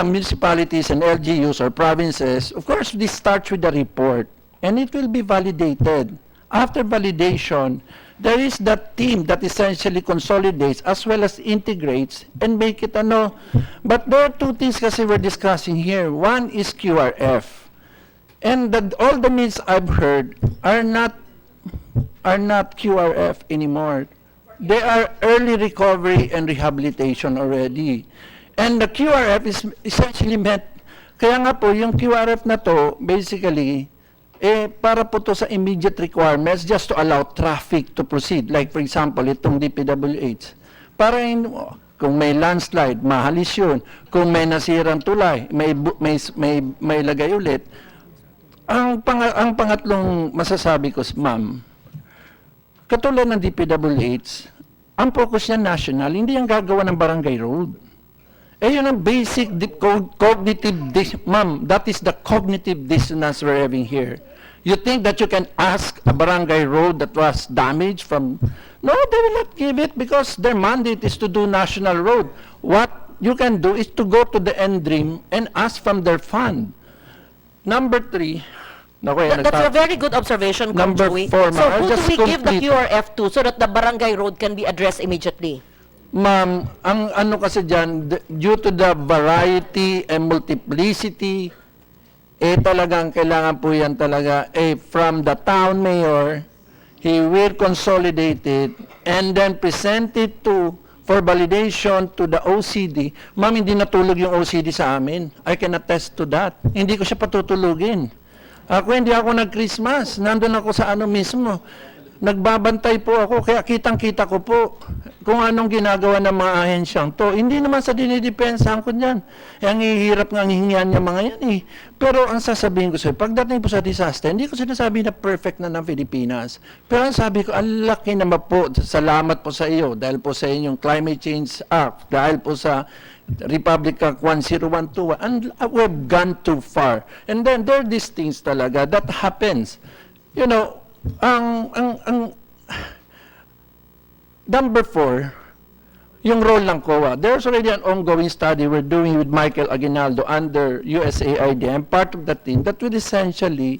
municipalities and LGUs or provinces, of course, this starts with the report, and it will be validated. After validation, there is that team that essentially consolidates as well as integrates and make it ano. But there are 2 things kasi we're discussing here. One is QRF. And all the needs I've heard are not QRF anymore. They are early recovery and rehabilitation already. And the QRF is essentially meant, kaya nga po, yung QRF na to, basically, para po to sa immediate requirements just to allow traffic to proceed. Like for example, itong DPWH. Para kung may landslide, mahalis yun. Kung may nasirang tulay, may lagay ulit. Ang pangatlong masasabi ko, ma'am, katulad ng DPWH, ang focus niya national, hindi ang gagawa ng barangay road. Yun ang basic cognitive, ma'am, that is the cognitive dissonance we're having here. You think that you can ask a barangay road that was damaged from... No, they will not give it because their mandate is to do national road. What you can do is to go to the NDREAM and ask from their fund. Number 3, That's a very good observation, Kong Number Joey. 4, So ma'am, I'll who do just we give the complete. QRF to so that the barangay road can be addressed immediately? Ma'am, ang ano kasi dyan, due to the variety and multiplicity, talagang kailangan po yan talaga, from the town mayor, he will consolidate it and then present it for validation to the OCD. Ma'am, hindi natulog yung OCD sa amin. I can attest to that. Hindi ko siya patutulugin. Hindi ako nag-Christmas. Nandun ako sa ano mismo. Nagbabantay po ako, kaya kitang-kita ko po kung anong ginagawa ng mga ahensyang to. Hindi naman sa dinidepensahan ko niyan. Ang hihirap nga ang hihingian niya mga yan eh. Pero ang sasabihin ko sa'yo, pagdating po sa disaster, hindi ko sinasabi na perfect na ng Pilipinas. Pero ang sabi ko, ang laki naman po, salamat po sa iyo, dahil po sa inyong Climate Change Act, dahil po sa Republic Act 10121, and we've gone too far. And then there are these things talaga that happens. You know, ang number 4, yung role ng COA. There's already an ongoing study we're doing with Michael Aguinaldo under USAID. I'm part of that team that would essentially,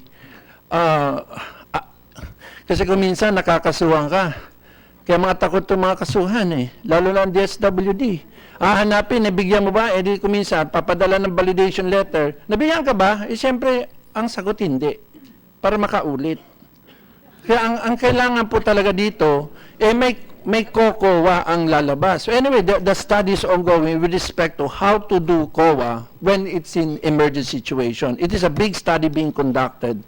kasi kung minsan nakakasuhan ka, kaya mga takot itong mga kasuhan lalo na ang DSWD. Hanapin, nabigyan mo ba? Di kung minsan, papadala ng validation letter. Nabigyan ka ba? Siyempre, ang sagot hindi. Para makaulit. Kaya ang kailangan po talaga dito, may COA ang lalabas. So anyway, the study is ongoing with respect to how to do COA when it's in emergency situation. It is a big study being conducted.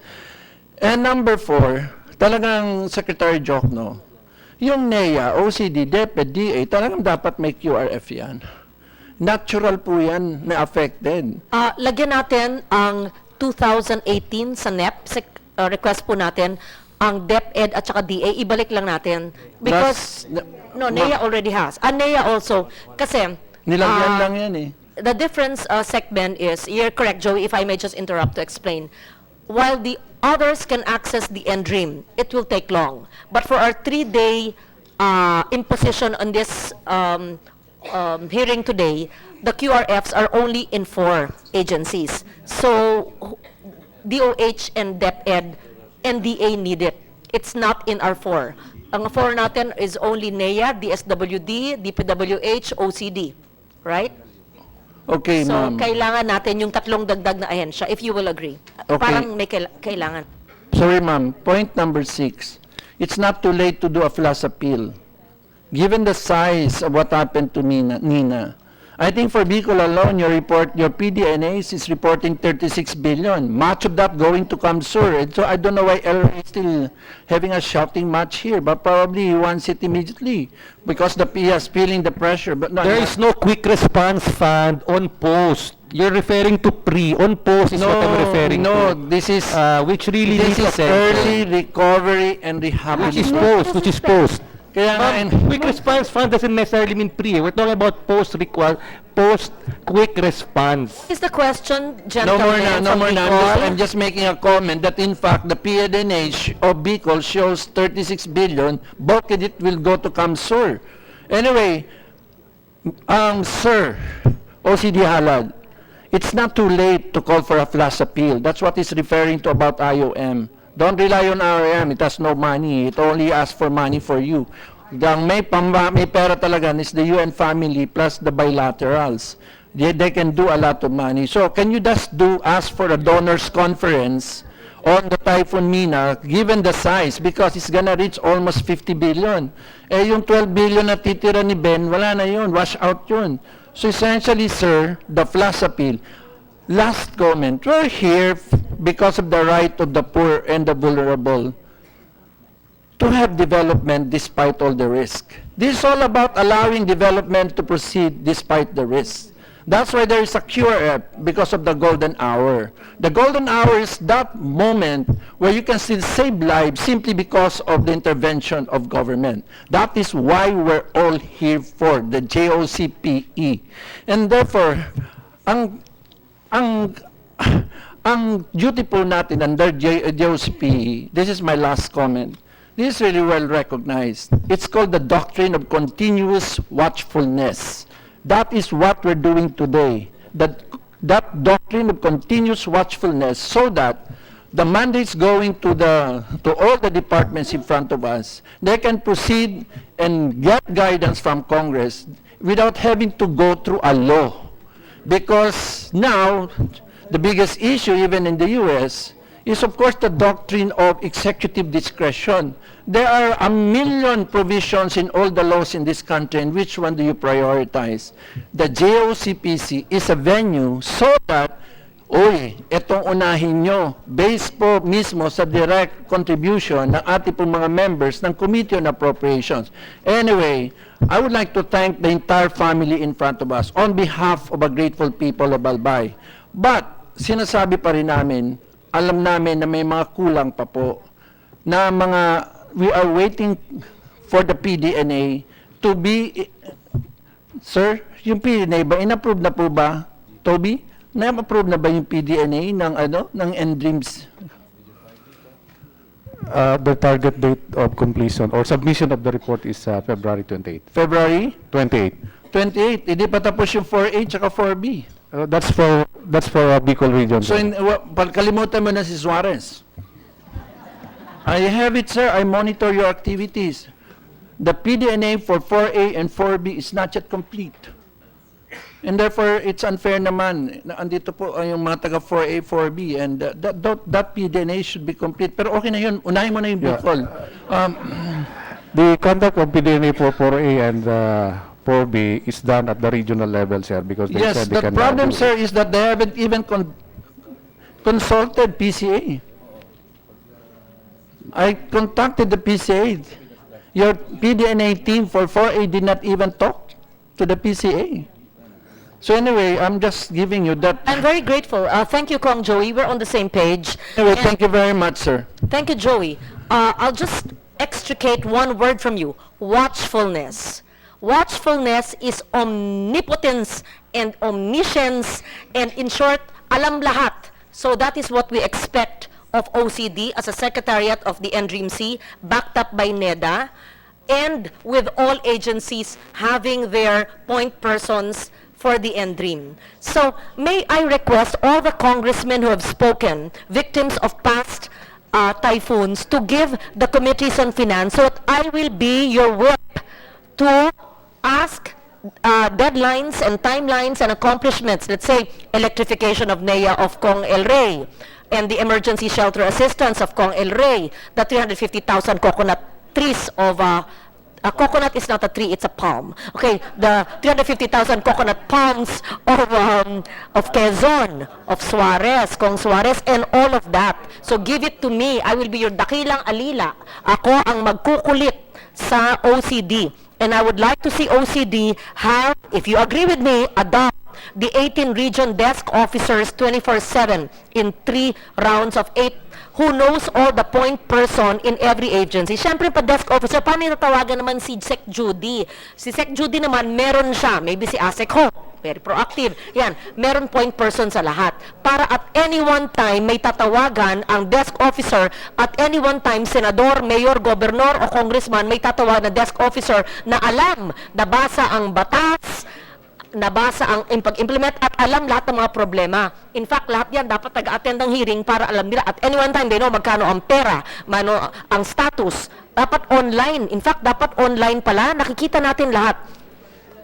And number 4, talagang Secretary Jokno, yung NEA, OCD, DepEd, DA, talagang dapat may QRF yan. Natural po yan na affected. Lagyan natin ang 2018 sa NEP, request po natin, ang DepEd at saka DA, ibalik lang natin. Because, NEA already has. NEA also, kasi, Nilagyan lang yan the difference, segment is, you're correct, Joey, if I may just interrupt to explain. While the others can access the NDREAM, it will take long. But for our 3-day imposition on this hearing today, the QRFs are only in 4 agencies. So, DOH and DepEd and DA need it. It's not in our 4. Ang 4 natin is only NEA, DSWD, DPWH, OCD. Right? Okay, So, ma'am. kailangan natin yung 3 dagdag na ahensya, if you will agree. Okay. Parang may kailangan. Sorry, ma'am. Point number 6. It's not too late to do a flash appeal. Given the size of what happened to Nina, I think for Bicol alone, your PDNAs is reporting 36 billion. Much of that going to Kamsur. And so I don't know why LRA is still having a shouting match here, but probably he wants it immediately because the PIA is feeling the pressure. But no, There is no quick response fund on post. You're referring to pre. On post is what I'm referring no, to. this is Which really this needs is early recovery and Which is rehabilitation. post, which is post. Kaya nga, Ma'am, quick response fund doesn't necessarily mean pre. We're talking about post quick response. Is the question, no gentlemen, more na, no from more na. Bicol? I'm just making a comment that in fact the PDNH of Bicol shows 36 billion. Bulk of it will go to Kamsur. Anyway, sir, OCD Halad, it's not too late to call for a flash appeal. That's what he's referring to about IOM. Don't rely on IOM. It has no money. It only asks for money for you. Ang may pera talaga is the UN family plus the bilaterals. They can do a lot of money. So can you just ask for a donors conference on the Typhoon Mina, given the size, because it's gonna reach almost 50 billion. Eh, yung 12 billion na titira ni Ben, wala na yun. Wash out yun. So essentially, sir, the flash appeal. Last comment, we're here because of the right of the poor and the vulnerable to have development despite all the risk. This is all about allowing development to proceed despite the risk. That's why there is a QRF because of the golden hour. The golden hour is that moment where you can still save lives simply because of the intervention of government. That is why we're all here for the JCOCPE. And therefore, ang duty po natin under JCOCPE, this is my last comment, this is really well recognized. It's called the doctrine of continuous watchfulness. That is what we're doing today. That doctrine of continuous watchfulness, so that the mandates going to all the departments in front of us, they can proceed and get guidance from Congress without having to go through a law. Because now, the biggest issue, even in the U.S., is of course the doctrine of executive discretion. There are a million provisions in all the laws in this country, and which one do you prioritize? The JOCPC is a venue so that, etong unahin nyo, based po mismo sa direct contribution ng ating pong mga members ng Committee on Appropriations. Anyway, I would like to thank the entire family in front of us on behalf of a grateful people of Albay. But, sinasabi pa rin namin, alam namin na may mga kulang pa po, na we are waiting for the PDNA to be, sir, yung PDNA ba, in-approve na po ba, Toby? Na-approve na ba yung PDNA ng NDREAMS? The target date of completion or submission of the report is February 28. February? 28. 28. Hindi pa tapos yung 4A tsaka 4B. That's for Bicol region. So, kalimutan mo na si Suarez. I have it, sir. I monitor your activities. The PDNA for 4A and 4B is not yet complete. And therefore, it's unfair naman na andito po yung mga taga 4A, 4B, and that PDNA should be complete. Pero okay na yun. Unahin mo na yung Bicol. The conduct of PDNA for 4A and 4B is done at the regional level, sir, because they Yes, said they the can problem, do it. sir, is that they haven't even consulted PCA. I contacted the PCA. Your PDNA team for 4A did not even talk to the PCA. So anyway, I'm just giving you that. I'm very grateful. Thank you, Kong Joey. We're on the same page. Anyway, And thank you very much, sir. Thank you, Joey. I'll just extricate one word from you: watchfulness. Watchfulness is omnipotence and omniscience, and in short, alam lahat. So that is what we expect of OCD as a secretariat of the NDREAMC, backed up by NEDA, and with all agencies having their point persons for the NDREAM. So may I request all the congressmen who have spoken, victims of past typhoons, to give the committees on finance, so that I will be your whip to ask deadlines and timelines and accomplishments. Let's say electrification of NEA of Cong El Rey, and the emergency shelter assistance of Cong El Rey, the 350,000 coconut trees of A coconut is not a tree, it's a palm. Okay, the 350,000 coconut palms of Quezon, of Suarez, Kong Suarez, and all of that. So give it to me. I will be your dakilang alila. Ako ang magkukulit sa OCD. And I would like to see OCD have, if you agree with me, adopt the 18 region desk officers 24/7 in 3 rounds of 8 who knows all the point person in every agency. Siyempre, pa desk officer, paano natawagan naman si Sec Judy? Si Sec Judy naman, meron siya. Maybe si Asek Ho, very proactive. Yan, meron point person sa lahat. Para at any one time, may tatawagan ang desk officer. At any one time, senador, mayor, gobernador o congressman, may tatawagan na desk officer na alam, nabasa ang batas, nabasa ang pag-implement at alam lahat ng mga problema. In fact, lahat yan dapat nag-attend ng hearing para alam nila. At any one time, they know magkano ang pera, ang status. Dapat online. In fact, dapat online pala. Nakikita natin lahat.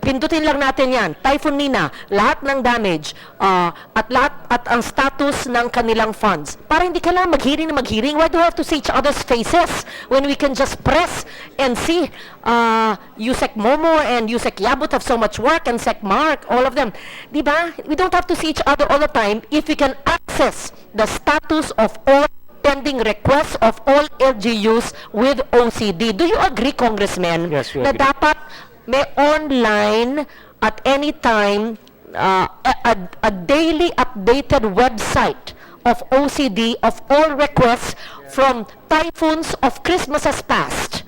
Pindutin lang natin yan. Typhoon Nina, lahat ng damage, at ang status ng kanilang funds. Para hindi ka lang maghiring na maghiring. Why do we have to see each other's faces when we can just press and see Yusek Momo and Yusek Yabut have so much work and Sec Mark, all of them. Diba? We don't have to see each other all the time if we can access the status of all pending requests of all LGUs with OCD. Do you agree, Congressman, Yes, we na agree. dapat may online at any time a daily updated website of OCD of all requests from typhoons of Christmases past?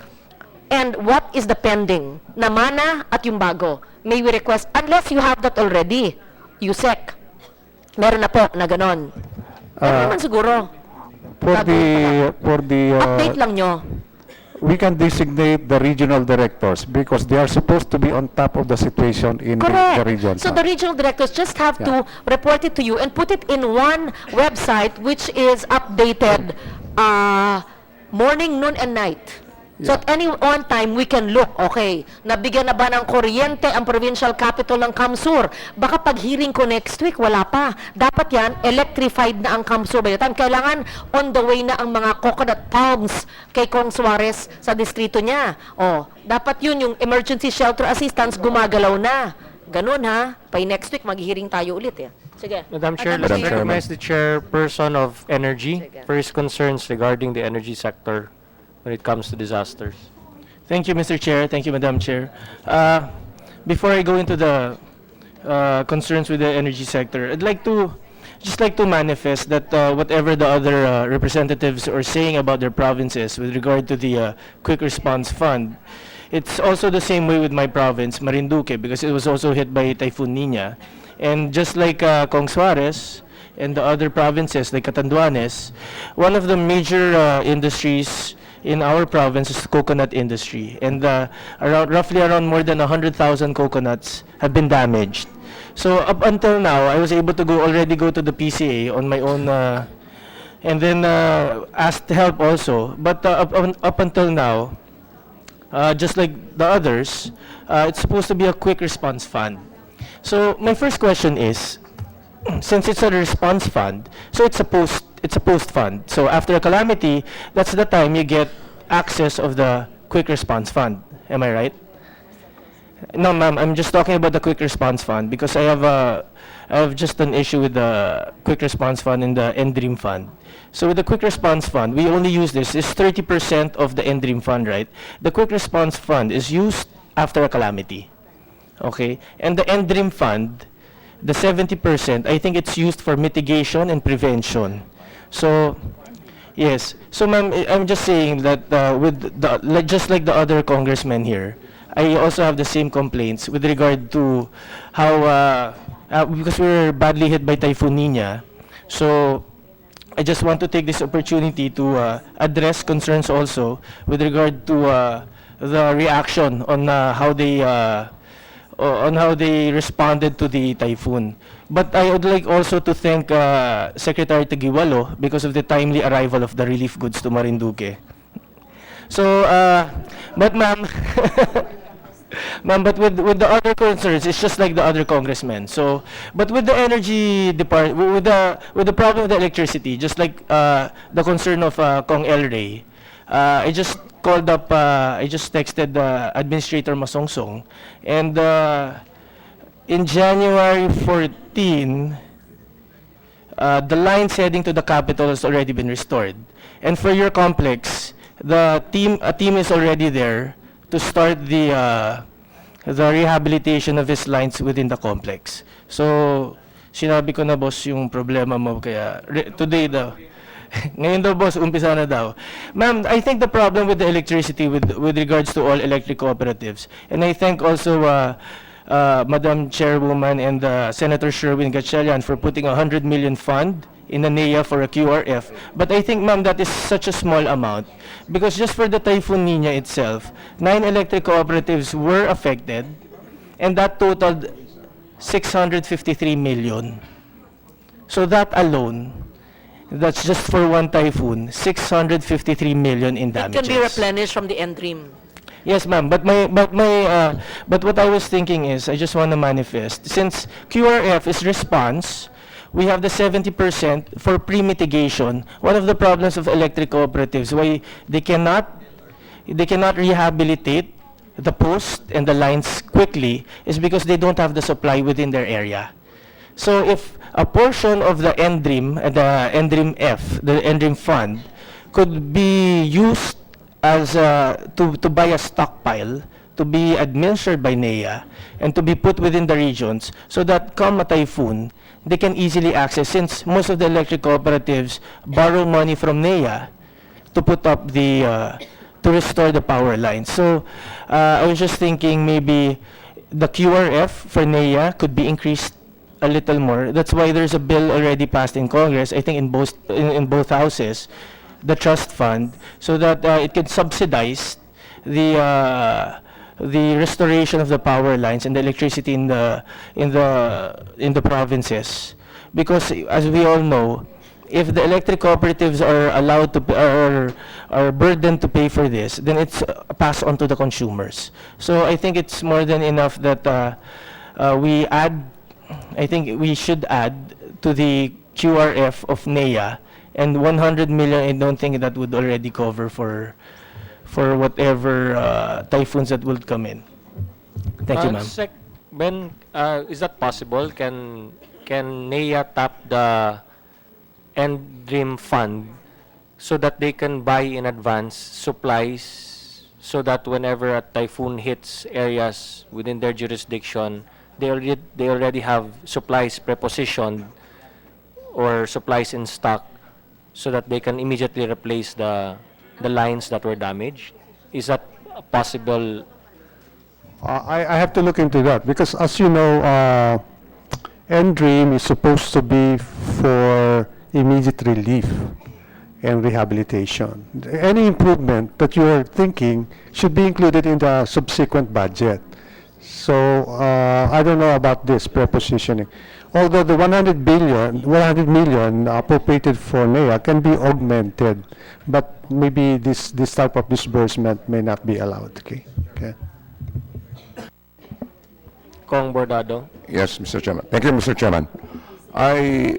And what is the pending? Namana at yung bago. May we request, unless you have that already, Yusek. Meron na po na ganon. Meron naman siguro. For the Update lang nyo. we can designate the regional directors because they are supposed to be on top of the situation in the region. So the regional directors just have to report it to you and put it in one website which is updated morning, noon, and night. So at any one time, we can look, okay, nabigyan na ba ng kuryente ang provincial capital ng Kamsur? Baka pag hearing ko next week, wala pa. Dapat yan, electrified na ang Kamsur by the time. Kailangan on the way na ang mga coconut palms kay Kong Suarez sa distrito niya. O, dapat yun, yung emergency shelter assistance, gumagalaw na. Ganun ha. By next week, mag-hearing tayo ulit eh. Sige. Madam Chair, Madam let's Chair. recognize the chairperson of Energy Sige. for his concerns regarding the energy sector when it comes to disasters. Thank you, Mr. Chair. Thank you, Madam Chair. Before I go into the concerns with the energy sector, I'd like to manifest that whatever the other representatives are saying about their provinces with regard to the Quick Response Fund, it's also the same way with my province, Marinduque, because it was also hit by Typhoon Nina. And just like Kong Suarez and the other provinces like Catanduanes, one of the major industries in our province is the coconut industry, and roughly around more than 100,000 coconuts have been damaged. So up until now, I was able to already go to the PCA on my own, and then asked help also. But up until now, just like the others, it's supposed to be a quick response fund. So my first question is, since it's a response fund, so it's a post fund. So after a calamity, that's the time you get access of the quick response fund. Am I right? No, ma'am, I'm just talking about the quick response fund because I have just an issue with the quick response fund and the NDREAM fund. So with the quick response fund, we only use this. It's 30% of the NDREAM fund, right? The quick response fund is used after a calamity. Okay? And the NDREAM fund, the 70%, I think it's used for mitigation and prevention. So, yes. So, ma'am, I'm just saying that just like the other congressmen here, I also have the same complaints with regard to how, because we're badly hit by Typhoon Nina. So, I just want to take this opportunity to address concerns also with regard to the reaction on how they responded to the typhoon. But I would like also to thank Secretary Taguiwalo because of the timely arrival of the relief goods to Marinduque. So, but ma'am, ma'am, but with the other concerns, it's just like the other congressmen. So, but with the energy department, with the problem of the electricity, just like the concern of Kong El Rey, I just called up, I just texted Administrator Masongsong, and in January 14, the lines heading to the capital has already been restored. And for your complex, a team is already there to start the rehabilitation of these lines within the complex. So, sinabi ko na, boss, yung problema mo, kaya today daw. Ngayon daw, boss, umpisa na daw. Ma'am, I think the problem with the electricity with regards to all electric cooperatives, and I thank also Madam Chairwoman and Senator Sherwin Gatchalian for putting a 100 million fund in the NEA for a QRF. But I think, ma'am, that is such a small amount because just for the Typhoon Nina itself, 9 electric cooperatives were affected, and that totaled 653 million. So that alone, that's just for one typhoon, 653 million in It damages. can be replenished from the NDREAM. Yes, ma'am. But what I was thinking is, I just want to manifest, since QRF is response, we have the 70% for pre-mitigation. One of the problems of electric cooperatives, why they cannot rehabilitate the post and the lines quickly, is because they don't have the supply within their area. So if a portion of the NDREAM, the NDREAM F, the NDREAM fund, could be used as to buy a stockpile to be administered by NEA and to be put within the regions so that come a typhoon, they can easily access, since most of the electric cooperatives borrow money from NEA to put up to restore the power lines. So I was just thinking maybe the QRF for NEA could be increased a little more. That's why there's a bill already passed in Congress, I think in both houses, the trust fund, so that it can subsidize the restoration of the power lines and the electricity in the provinces. Because as we all know, if the electric cooperatives are allowed to are burdened to pay for this, then it's passed on to the consumers. So I think it's more than enough that we add. I think we should add to the QRF of NEA, and 100 million, I don't think that would already cover for whatever typhoons that will come in. Thank you, ma'am. Ben, is that possible? Can NEA tap the NDREAM fund so that they can buy in advance supplies, so that whenever a typhoon hits areas within their jurisdiction, they already have supplies prepositioned or supplies in stock, so that they can immediately replace the lines that were damaged? Is that possible? I have to look into that because, as you know, NDREAM is supposed to be for immediate relief and rehabilitation. Any improvement that you are thinking should be included in the subsequent budget. So I don't know about this prepositioning. Although the 100 million appropriated for NEA can be augmented, but maybe this type of disbursement may not be allowed. Okay. Kong Bordado? Yes, Mr. Chairman. Thank you, Mr. Chairman. I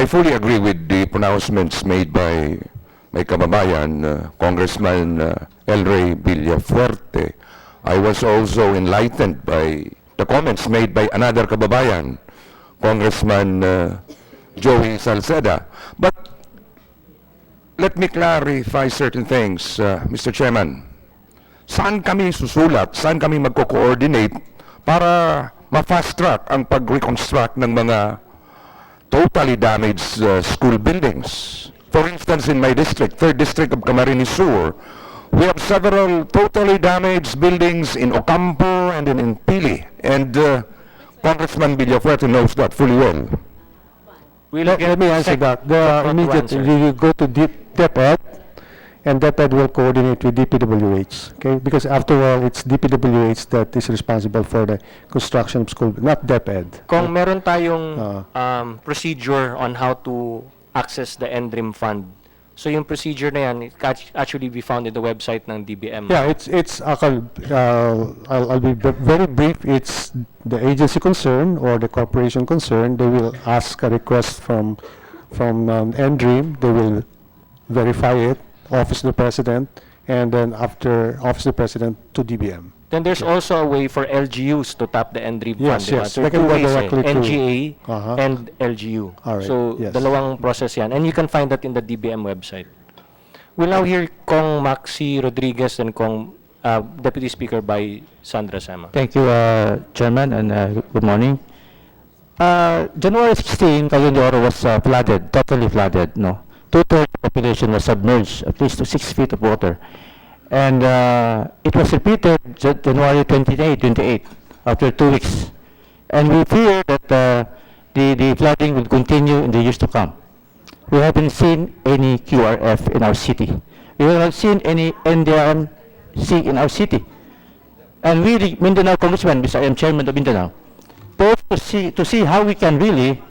fully agree with the pronouncements made by my kababayan, Congressman El Rey Villafuerte. I was also enlightened by the comments made by another kababayan, Congressman Joey Salceda. But let me clarify certain things, Mr. Chairman. Saan kami susulat, saan kami magko-coordinate para ma-fast track ang pag-reconstruct ng mga totally damaged school buildings? For instance, in my district, 3rd District of Camarines Sur, we have several totally damaged buildings in Ocampo and in Pili, and Congressman Villafuerte knows that fully well. Let me answer that. You go to DepEd, and DepEd will coordinate with DPWH, okay? Because after all, it's DPWH that is responsible for the construction of school, not DepEd. Kung meron tayong procedure on how to access the NDREAM fund, so yung procedure na yan, it can actually be found in the website ng DBM. Yeah, I'll be very brief. It's the agency concerned or the corporation concerned. They will ask a request from NDREAM. They will verify it, Office of the President, and then after Office of the President to DBM. Then there's also a way for LGUs to tap the NDREAM Yes, fund. di ba? yes. So They can two go ways directly to- NGA Uh-huh. and LGU. All right, So yes. dalawang process yan. And you can find that in the DBM website. We'll now hear Kong Maxi Rodriguez and Kong Deputy Speaker by Sandra Sama. Thank you, Chairman, and good morning. January 16, Cagayan de Oro was flooded, totally flooded. No, two-thirds of the population was submerged, at least to 6 feet of water, and it was repeated January 28, after 2 weeks, and we fear that the flooding will continue in the years to come. We haven't seen any QRF in our city. We haven't seen any NDRMC in our city. And we, the Mindanao Congressman, because I am chairman of Mindanao, both to see how we can really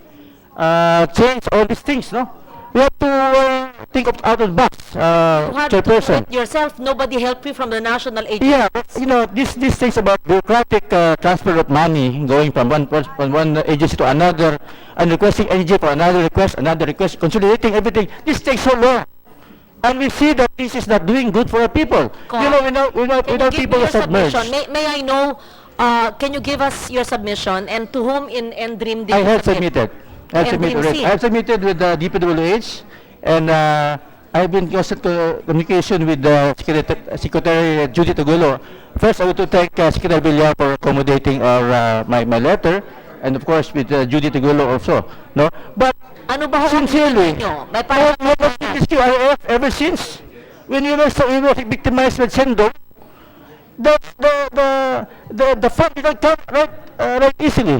change all these things, no? We have to think out of the box, You had to do chairperson. it yourself. Nobody helped you from the national agency. Yeah, but, you know, these things about bureaucratic transfer of money going from one agency to another, and requesting energy for another request, consolidating everything. This takes so long. And we see that this is not doing good for our people. Kong, You know, without Can you give me people your are submerged. submission? May I know, can you give us your submission and to whom in NDREAM did I you have submit? submitted. I have submitted NDREAM already. I have submitted with the DPWH, and I have been in constant communication with Secretary Judy Tugulo. First, I want to thank Secretary Villar for accommodating my letter, and of course with Judy Tugulo also. No, but Ano ba ho ang sincerely, hinihingi nyo? May I have parang never seen this QRF ever since. When we were victimized with Sendo, the fund did not come right easily.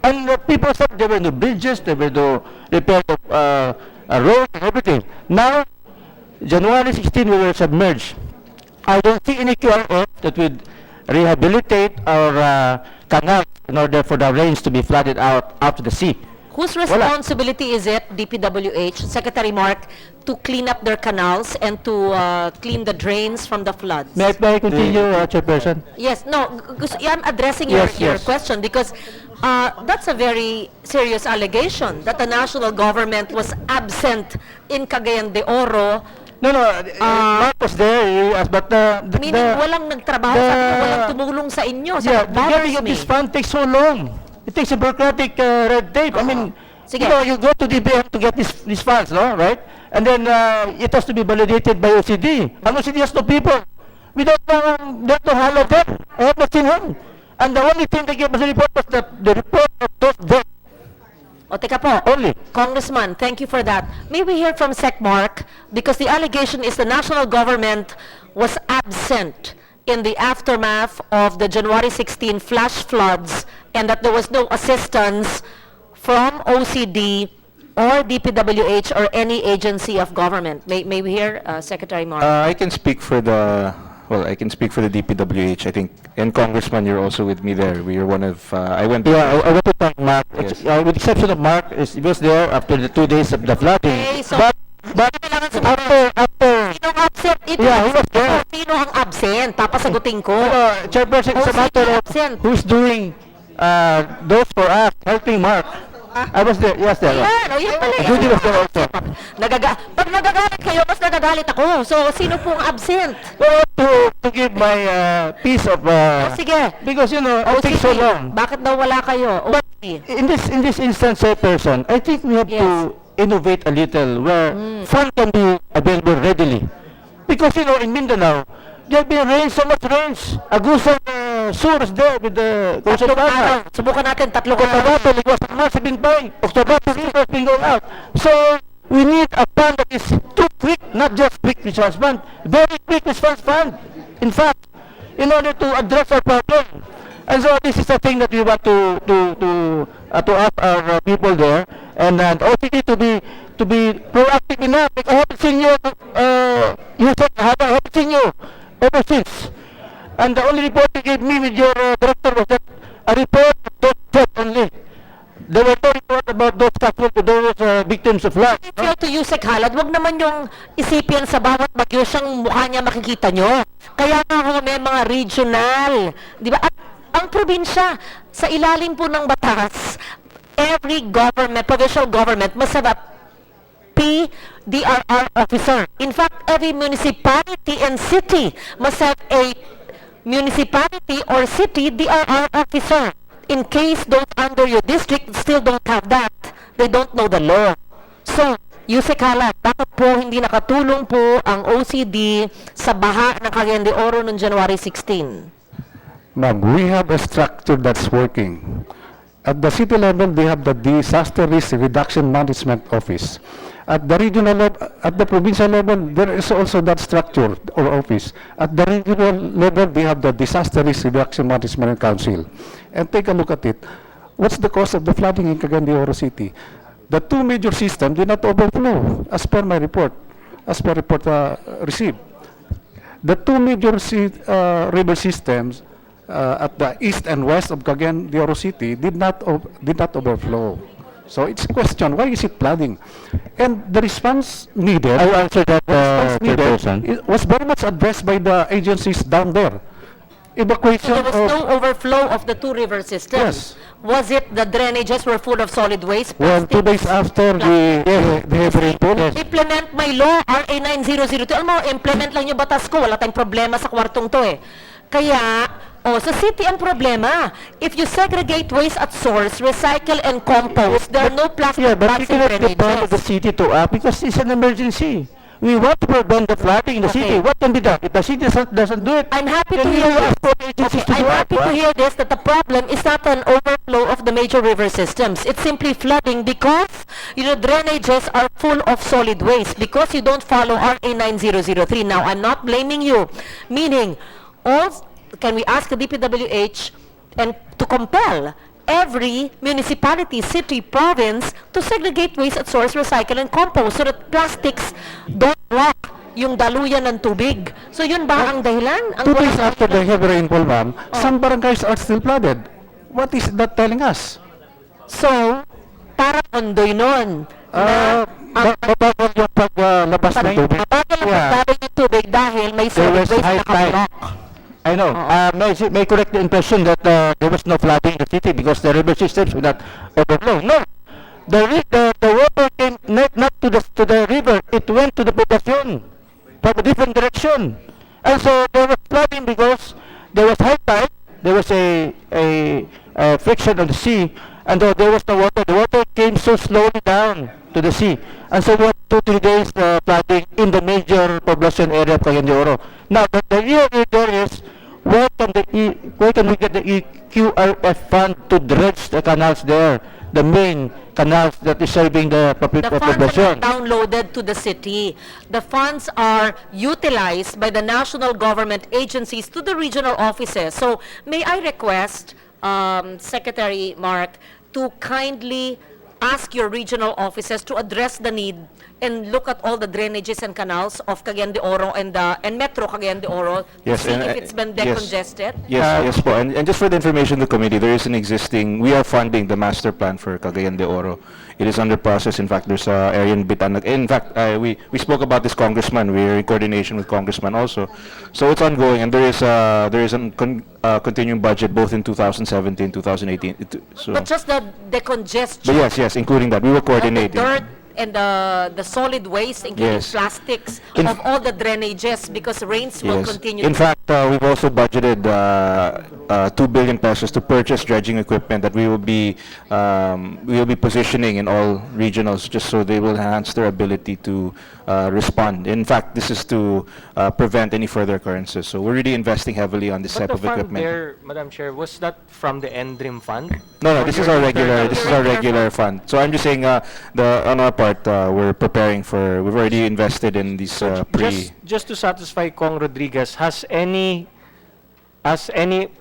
And people said there were no bridges, there were no repair of a road and everything. Now, January 16, we were submerged. I don't see any QRF that would rehabilitate our canals in order for the rains to be flooded out to the sea. Whose responsibility is it, DPWH, Secretary Mark, to clean up their canals and to clean the drains from the floods? May I continue, Chairperson? Yes, no, I'm addressing Yes, your yes. question because that's a very serious allegation that the national government was absent in Cagayan de Oro. No, Mark was there, yes, but Meaning walang nagtrabaho sa inyo, walang tumulong sa inyo. So yeah, it the getting bothers of me. this fund takes so long. It takes a bureaucratic red tape. I mean, Sige. you know, you go to DBM to get these funds, no, right? And then it has to be validated by OCD. And OCD has no people. We don't know how of them. I have not seen him. And the only thing they gave us a report was the report of those dead O teka po, only. Congressman, thank you for that. May we hear from Sec Mark because the allegation is the national government was absent in the aftermath of the January 16 flash floods and that there was no assistance from OCD or DPWH or any agency of government. May we hear Secretary Mark? I can speak for the, well, I can speak for the DPWH, I think, and Congressman, you're also with me there. We are one of, I went. Yeah, I want to thank Mark. Yes. With the exception of Mark, he was there after the 2 days of the flooding. Okay, so- But after Sinong absent? Ito, Yeah, he was there. Sino ang absent? Papasagutin ko. Chairperson, it's a Oh, matter sino of absent? who's doing those for us, helping Mark. I was there, yes, there. Ayan, o yan pala. Judy was there also. Pag nagagalit kayo, mas nagagalit ako. So, sino pong absent? Well, to give my piece of, Sige. because you know, it takes so OCD. long. Bakit daw wala kayo? But OCD. in this instance, Chairperson, I think we have Yes. to innovate a little where fund can be available readily. Because, you know, in Mindanao, there have been rains, so much rains. Agusan Sur is there with the Tatlong Coastal araw. Subukan natin, tatlong araw. Cotabato, Ligwas, Mars have been buying. Octobato River has been going out. So, we need a fund that is too quick, not just quick response fund, very quick response fund. In fact, in order to address our problem. And so this is the thing that we want to ask our people there, and OCD to be proactive enough. Like, I haven't seen you, you said I haven't seen you ever since. And the only report you gave me with your director was that a report of those dead only. There were no report about those victims of flood. Fair to you, Sec Halad, wag naman yung isipin sa bawat bagyo siyang mukha niya makikita nyo. Kaya nga ho, may mga regional. Di ba? At ang probinsya, sa ilalim po ng batas, every government, provincial government, must have a every DRR officer. In fact, every municipality and city must have a municipality or city DRR officer. In case those under your district still don't have that, they don't know the law. So, Yusek Halat, bakit po hindi nakatulong po ang OCD sa baha ng Cagayan de Oro noong January 16? Ma'am, we have a structure that's working. At the city level, they have the Disaster Risk Reduction Management Office. At the regional level, at the provincial level, there is also that structure or office. At the regional level, they have the Disaster Risk Reduction Management Council. And take a look at it. What's the cause of the flooding in Cagayan de Oro City? The two major systems did not overflow, as per my report, received. The two major river systems at the east and west of Cagayan de Oro City did not overflow. So it's a question, why is it flooding? And the response needed, I will answer that, Chairperson. was very much addressed by the agencies down there. So Evacuation there was no overflow of the two river systems? Yes. Was it the drainages were full of solid waste? Well, 2 days after the heavy rainfall, Implement my law, RA 9002. Alam mo, implement lang yung batas ko. Wala tayong problema sa kwartong to eh. Kaya, sa city ang problema. If you segregate waste at source, recycle and compost, there are no plastic But bags we in cannot depend on the drainages. city to act because it's an emergency. We want to prevent the flooding in the Okay. city. What can be done? If the city doesn't do it, I'm happy to then we hear will this. ask for agencies to I'm do happy to hear this, that the problem is not an overflow of the major river systems. It's simply flooding because, drainages are full of solid waste because you don't follow RA 9003. Now, I'm not blaming you. Meaning, can we ask the DPWH and to compel every municipality, city, province to segregate waste at source, recycle, and compost so that plastics don't block yung daluyan ng tubig. So yun ba ang dahilan? Ang 2 days walang- after the heavy rainfall, ma'am, some barangays are still flooded. What is that telling us? So, parang ondoy nun. mabagal yung paglabas ng tubig. Mabagal ang pagdaloy ng tubig dahil may There solid was waste high na tide. nakablock. I know. May correct the impression that there was no flooding in the city because the river systems would not overflow. No. The water came not to the river. It went to the poblacion from a different direction. And so there was flooding because there was high tide. There was a friction on the sea, and there was no water. The water came so slowly down to the sea, and so we had 2-3 days flooding in the major population area of Cagayan de Oro. Now, the real there is where can we get the EQRF fund to dredge the canals there, the main canals that is serving the The funds are population? downloaded to the city. The funds are utilized by the national government agencies to the regional offices. So may I request, Secretary Mark, to kindly ask your regional offices to address the need and look at all the drainages and canals of Cagayan de Oro and Metro Cagayan de Oro to Yes, see and if it's been decongested? Yes po. And just for the information of the committee, there is an existing, we are funding the master plan for Cagayan de Oro. It is under process. In fact, there's a area in Bitan. In fact, we spoke about this, Congressman. We are in coordination with Congressman also. So it's ongoing, and there is a continuing budget both in 2017, 2018. But just the decongestion. But yes, including that. We were Not the coordinating. dirt and the solid waste, including Yes. plastics, In- of all the drainages, because rains will Yes. continue. In fact, we've also budgeted 2 billion pesos to purchase dredging equipment that we will be positioning in all regionals just so they will enhance their ability to respond. In fact, this is to prevent any further occurrences. So we're really investing heavily on this But type the of fund equipment. there, Madam Chair, was that from the NDRIM fund? No, Or this is your our regular. internal- This is our regular fund. So I'm just saying, on our part, we're preparing for. We've already invested in these Just to satisfy Kong Rodriguez, has any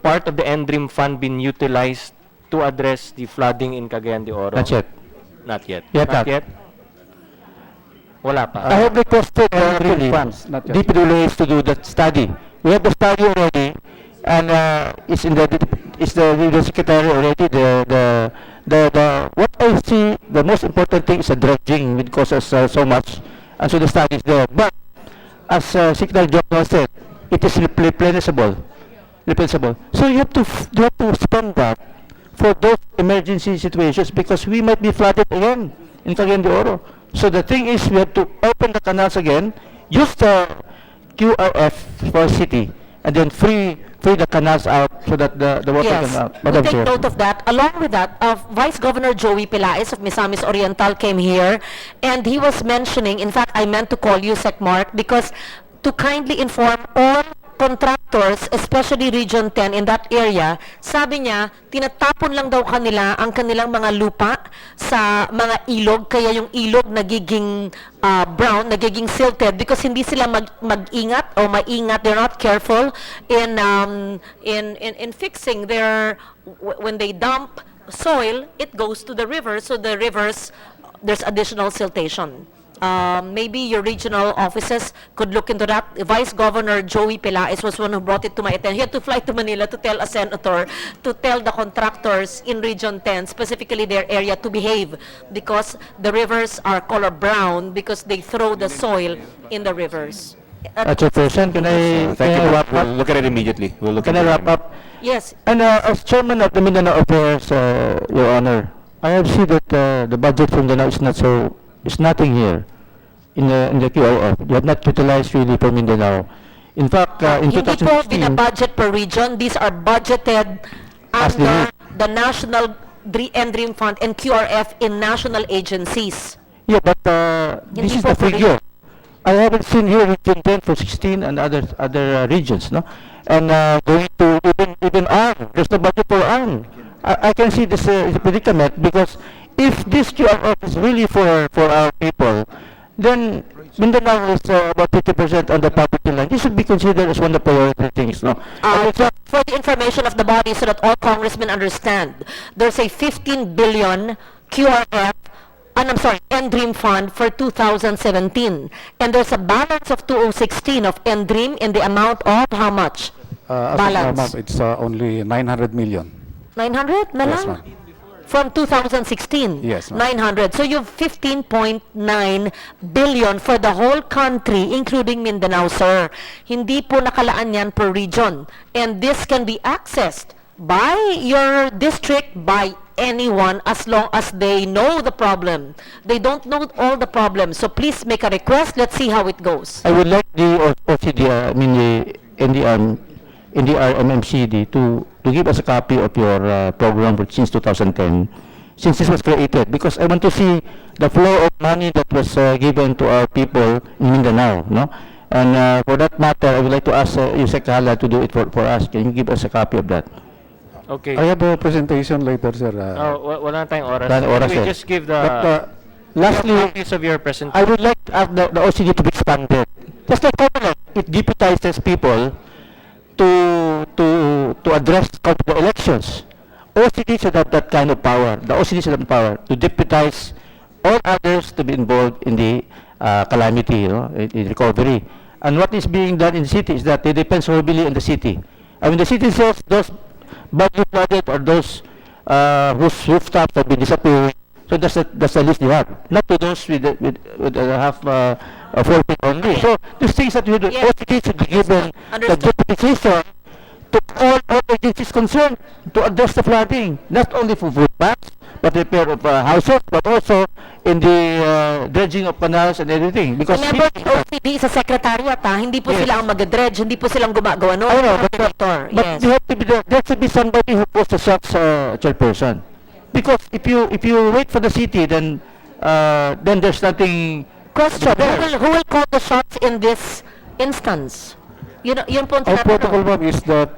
part of the NDRIM fund been utilized to address the flooding in Cagayan de Oro? Not yet. Not yet. Yet Not not. yet? Wala pa. I have requested really funds, not yet. DPWH to do that study. We have the study already, and it's in the secretary already. The what I see, the most important thing is the dredging, which costs us so much, and so the study is there. But as Secretary John said, it is replenishable. So you have to spend that for those emergency situations because we might be flooded again in Cagayan de Oro. So the thing is, we have to open the canals again, use the QRF for city, and then free the canals out so that the water Yes, can out. we Madam take Chair. note of that. Along with that, Vice Governor Joey Pilaes of Misamis Oriental came here, and he was mentioning, in fact, I meant to call you, Sec Mark, because to kindly inform all contractors, especially Region 10 in that area, sabi niya, tinatapon lang daw kanila ang kanilang mga lupa sa mga ilog, kaya yung ilog nagiging brown, nagiging silted because hindi sila mag-ingat o maingat, they're not careful in fixing their, when they dump soil, it goes to the river, so the rivers, there's additional siltation. Maybe your regional offices could look into that. Vice Governor Joey Pilaes was one who brought it to my attention. He had to fly to Manila to tell a senator, to tell the contractors in Region 10, specifically their area, to behave because the rivers are color brown because they throw the soil in the rivers. Chairperson, can I Thank you. wrap We'll up? look at it immediately. We'll look Can at I it wrap up? Yes. And as chairman of the Mindanao Affairs, Your Honor, I have seen that the budget from Mindanao is nothing here in the QIF. They have not utilized really for Mindanao. In fact, in Hindi po 2016, binabudget per region. These are budgeted As under the National Dream Fund and QRF in national agencies. yeah, but this Hindi is po the per figure. I haven't seen here Region 10 for 16 and other regions, no? And going to even ARM, there's no budget for ARM. I can see this predicament because if this QRF is really for our people, then Mindanao is about 50% on the poverty line. This should be considered as one of the priority things, no? And it's not- For the information of the body so that all congressmen understand, there's a 15 billion QRF, and I'm sorry, NDREAM fund for 2017. And there's a balance of 2016 of NDREAM in the amount of how much? As of now, Balance. ma'am, it's only 900 million. 900 na Yes, lang? ma'am. From 2016? Yes, ma'am. 900. So you've 15.9 billion for the whole country, including Mindanao, sir. Hindi po nakalaan yan per region. And this can be accessed by your district, by anyone, as long as they know the problem. They don't know all the problems. So please make a request. Let's see how it goes. I would like the OCD, I mean the NDR MMCD to give us a copy of your program for since 2010, since this was created, because I want to see the flow of money that was given to our people in Mindanao, no? And for that matter, I would like to ask Yusek Hala to do it for us. Can you give us a copy of that? Okay. I have a presentation later, sir. Wala na tayong oras. Wala na oras, Can we sir. just give the But, lastly, copies of your presentation? I would like the OCD to be expanded. Just like Comelec, it deputizes people to address the elections. OCD should have that kind of power. The OCD should have power to deputize all others to be involved in the calamity, in recovery. And what is being done in the city is that they depend so heavily on the city. I mean, the city says those badly flooded or those whose rooftops have been disappearing. So that's the list they have. Not to those with half full pay only. So these things that we do, Yes. OCD should be given the Understood. deputization to all agencies concerned to address the flooding, not only for food packs, but repair of houses, but also in the dredging of canals and everything. Because Remember, the OCD is a secretariat, ha? Hindi po Yes. sila ang mag-dredge, hindi po silang gumagawa nun. I know, but Coordinator, yes. you have to be there should be somebody who calls the shots, chairperson. Because if you wait for the city, then there's nothing. Question, there. who will call the shots in this instance? Yun po ang Our protocol, tinatanong. ma'am, is that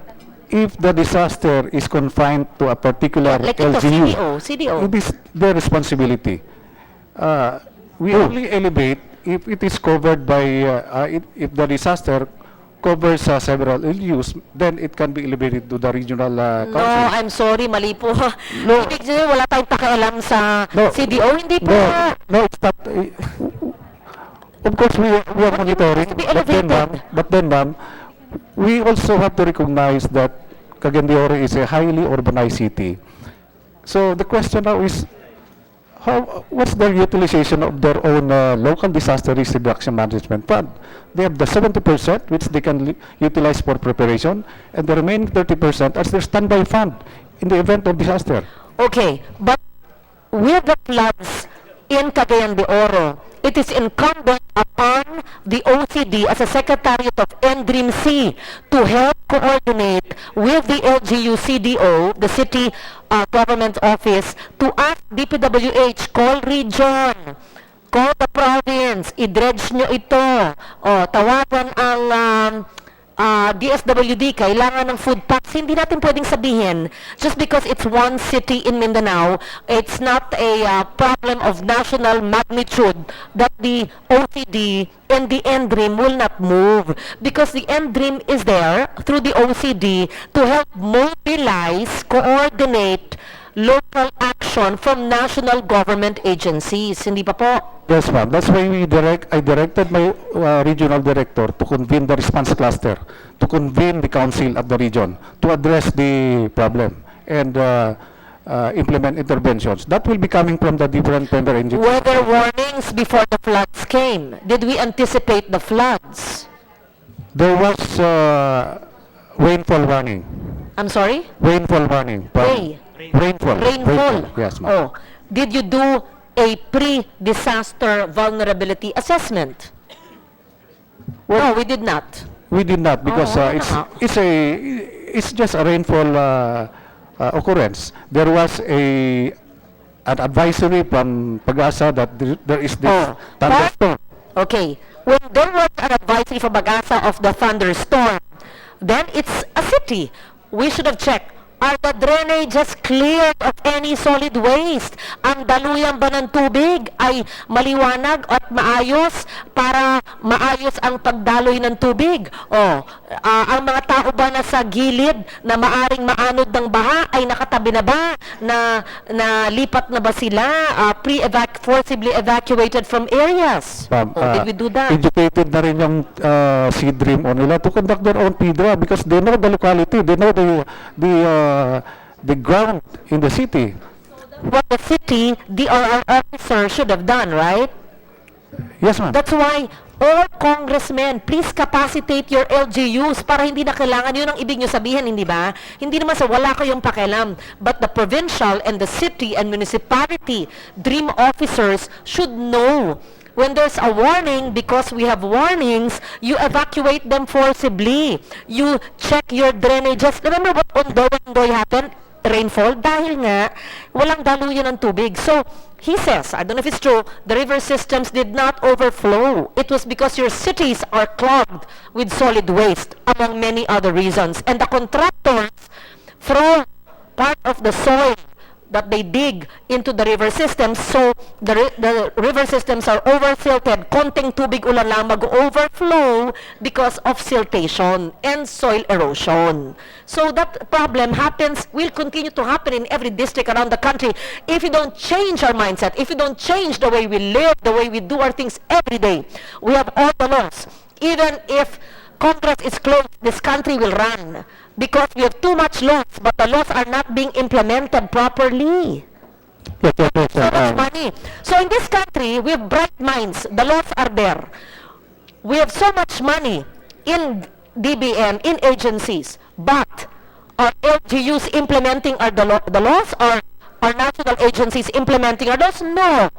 if the disaster is confined to a particular Like ito, LGU, CDO. it is their responsibility. We only elevate if it is covered by, if the disaster covers several LGUs, then it can be elevated to the regional No, council. I'm sorry, mali po. No. Ibig sabihin, wala tayong pakialam sa No. CDO, hindi po. No, it's not. Of course, we are monitoring, to be but then, ma'am, we also have to recognize that Cagayan de Oro is a highly urbanized city. So the question now is, what's their utilization of their own local disaster risk reduction management fund? They have the 70%, which they can utilize for preparation, and the remaining 30% as their standby fund in the event of disaster. Okay, but with the floods in Cagayan de Oro. It is incumbent upon the OCD as a Secretariat of NDRIMC to help coordinate with the LGU CDO, the City Government Office, to ask DPWH, call region, call the province, i-dredge nyo ito, tawagan ang DSWD, kailangan ng food packs. Hindi natin pwedeng sabihin, just because it's one city in Mindanao, it's not a problem of national magnitude that the OCD and the NDRIM will not move. Because the NDRIM is there through the OCD to help mobilize, coordinate local action from national government agencies. Hindi pa po? Yes, ma'am. That's why I directed my regional director to convene the response cluster, to convene the council at the region, to address the problem and implement interventions. That will be coming from the different member agencies. Were there warnings before the floods came? Did we anticipate the floods? There was rainfall warning. I'm sorry? Rainfall warning. Rainfall. Yes, ma'am. Oh, did you do a pre-disaster vulnerability assessment? No, we did not. We did not because it's just a rainfall occurrence. There was an advisory from Pag-asa that there is this thunderstorm. Okay, when there was an advisory from Pag-asa of the thunderstorm, then it's a city. We should have checked. Are the drainages cleared of any solid waste? Ang daluyan ba ng tubig ay maliwanag at maayos para maayos ang pagdaloy ng tubig? Ang mga tao ba na sa gilid na maaring maanod ng baha ay nakatabi na ba? Na lipat na ba sila? Forcibly evacuated from areas? Did we do that? Educated na rin yung CDRIM o nila to conduct their own PDRA because they know the locality, they know the ground in the city. What the city, the DRR officer should have done, right? Yes, ma'am. That's why all congressmen, please capacitate your LGUs para hindi na kailangan. Yun ang ibig nyo sabihin, hindi ba? Hindi naman sa wala kayong pakialam. But the provincial and the city and municipality DRIM officers should know when there's a warning, because we have warnings, you evacuate them forcibly. You check your drainages. Remember what Ondoy happened? Rainfall. Dahil nga, walang daluyan ng tubig. So, he says, I don't know if it's true, the river systems did not overflow. It was because your cities are clogged with solid waste, among many other reasons. And the contractors throw part of the soil that they dig into the river systems, so the river systems are oversilted. Konting tubig ulan lang mag-overflow because of siltation and soil erosion. So that problem happens, will continue to happen in every district around the country if you don't change our mindset, if you don't change the way we live, the way we do our things every day. We have all the laws. Even if Congress is closed, this country will run. Because we have too much laws, but the laws are not being implemented properly. So much money. So in this country, we have bright minds. The laws are there. We have so much money in DBM, in agencies, but are LGUs implementing the laws, or are national agencies implementing our laws? No.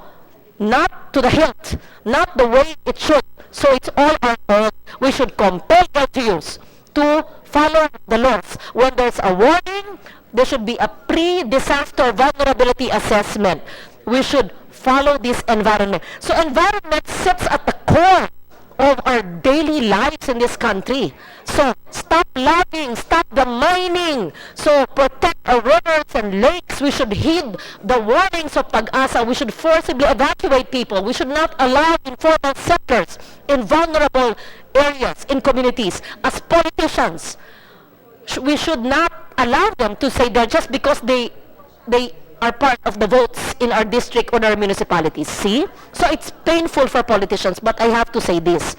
Not to the hilt. Not the way it should. So it's all our fault. We should compel LGUs to follow the laws. When there's a warning, there should be a pre-disaster vulnerability assessment. We should follow this environment. So environment sits at the core of our daily lives in this country. So stop logging, stop the mining. So protect our rivers and lakes. We should heed the warnings of Pag-asa. We should forcibly evacuate people. We should not allow informal sectors in vulnerable areas, in communities. As politicians, we should not allow them to say that just because they are part of the votes in our district or our municipalities. See? So it's painful for politicians, but I have to say this.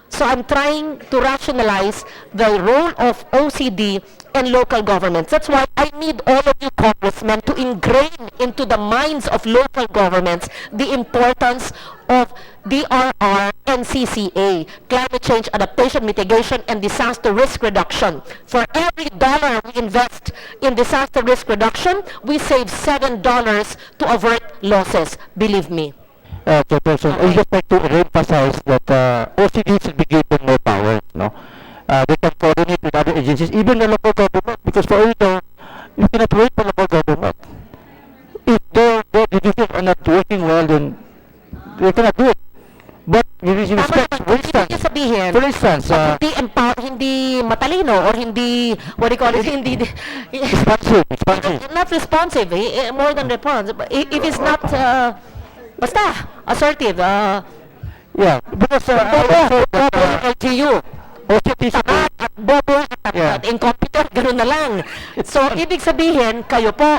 So I'm trying to rationalize the role of OCD and local governments. That's why I need all of you congressmen to ingrain into the minds of local governments the importance of DRR and CCA, climate change adaptation, mitigation, and disaster risk reduction. For every dollar we invest in disaster risk reduction, we save $7 to avert losses. Believe me. Chairperson, I would just like to emphasize that OCD should be given more power, no? They can coordinate with other agencies, even the local government, because for all you know, you cannot wait for local government. If their divisions are not working well, then they cannot do it. But with respect, for instance, Ibig sabihin, pag hindi matalino or hindi, what do you call it, hindi, responsive. not responsive, more than responsive. If it's not, basta, assertive, Yeah, because I would say that LGU, OCT should be, at bobo, Yeah. at incompetent, gano'n na lang. So, ibig sabihin, kayo po,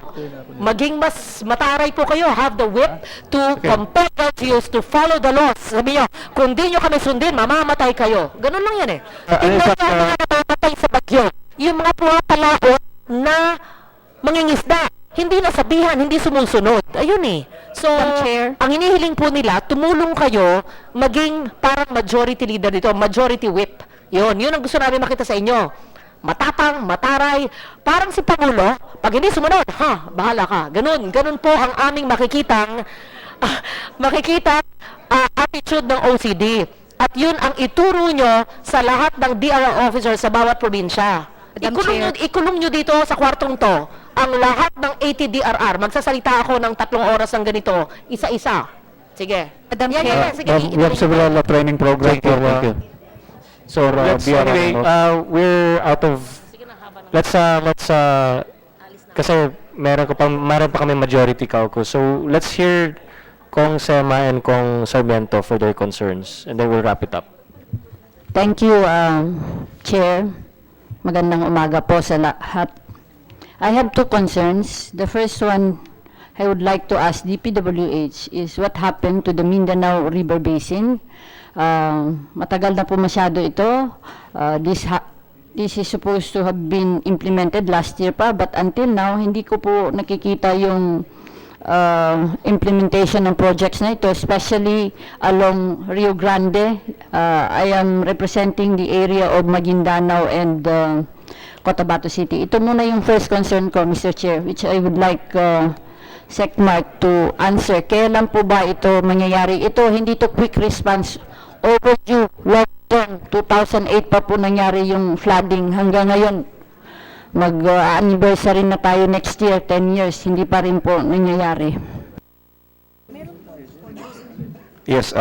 maging mas mataray po kayo, have the wit to compel LGUs to follow the laws. Sabi nyo, kung di nyo kami sundin, mamamatay kayo. Ganun lang yan eh. Tingnan nyo ang mga namamatay sa bagyo. Yung mga pumapalaot na mangingisda. Hindi nasabihan, hindi sumusunod. Ayun eh. So, ang hinihiling po nila, tumulong kayo maging parang majority leader dito, majority whip. Yun ang gusto namin makita sa inyo. Matapang, mataray, parang si Pangulo, pag hindi sumunod, bahala ka. Ganun po ang aming makikitang attitude ng OCD. At yun ang ituro nyo sa lahat ng DRR officers sa bawat probinsya. Ikulong nyo dito sa kwartong to ang lahat ng 80 DRR. Magsasalita ako ng 3 oras ng ganito, isa-isa. Sige. Madam Yan, Chair. yan, sige. We have several training programs for Let's anyway, we're out of. Let's kasi meron pa kami majority caucus. So let's hear Kong Sema and Kong Sarmiento for their concerns, and then we'll wrap it up. Thank you, Chair. Magandang umaga po sa lahat. I have 2 concerns. The first one, I would like to ask DPWH is what happened to the Mindanao River Basin. Matagal na po masyado ito. This is supposed to have been implemented last year pa, but until now, hindi ko po nakikita yung implementation ng projects na ito, especially along Rio Grande. I am representing the area of Maguindanao and Cotabato City. Ito muna yung first concern ko, Mr. Chair, which I would like SecMark to answer. Kailan po ba ito mangyayari? Ito, hindi to quick response. Overdue, long term, 2008 pa po nangyari yung flooding. Hanggang ngayon, mag-anniversary na tayo next year, 10 years, hindi pa rin po nangyayari. Yes,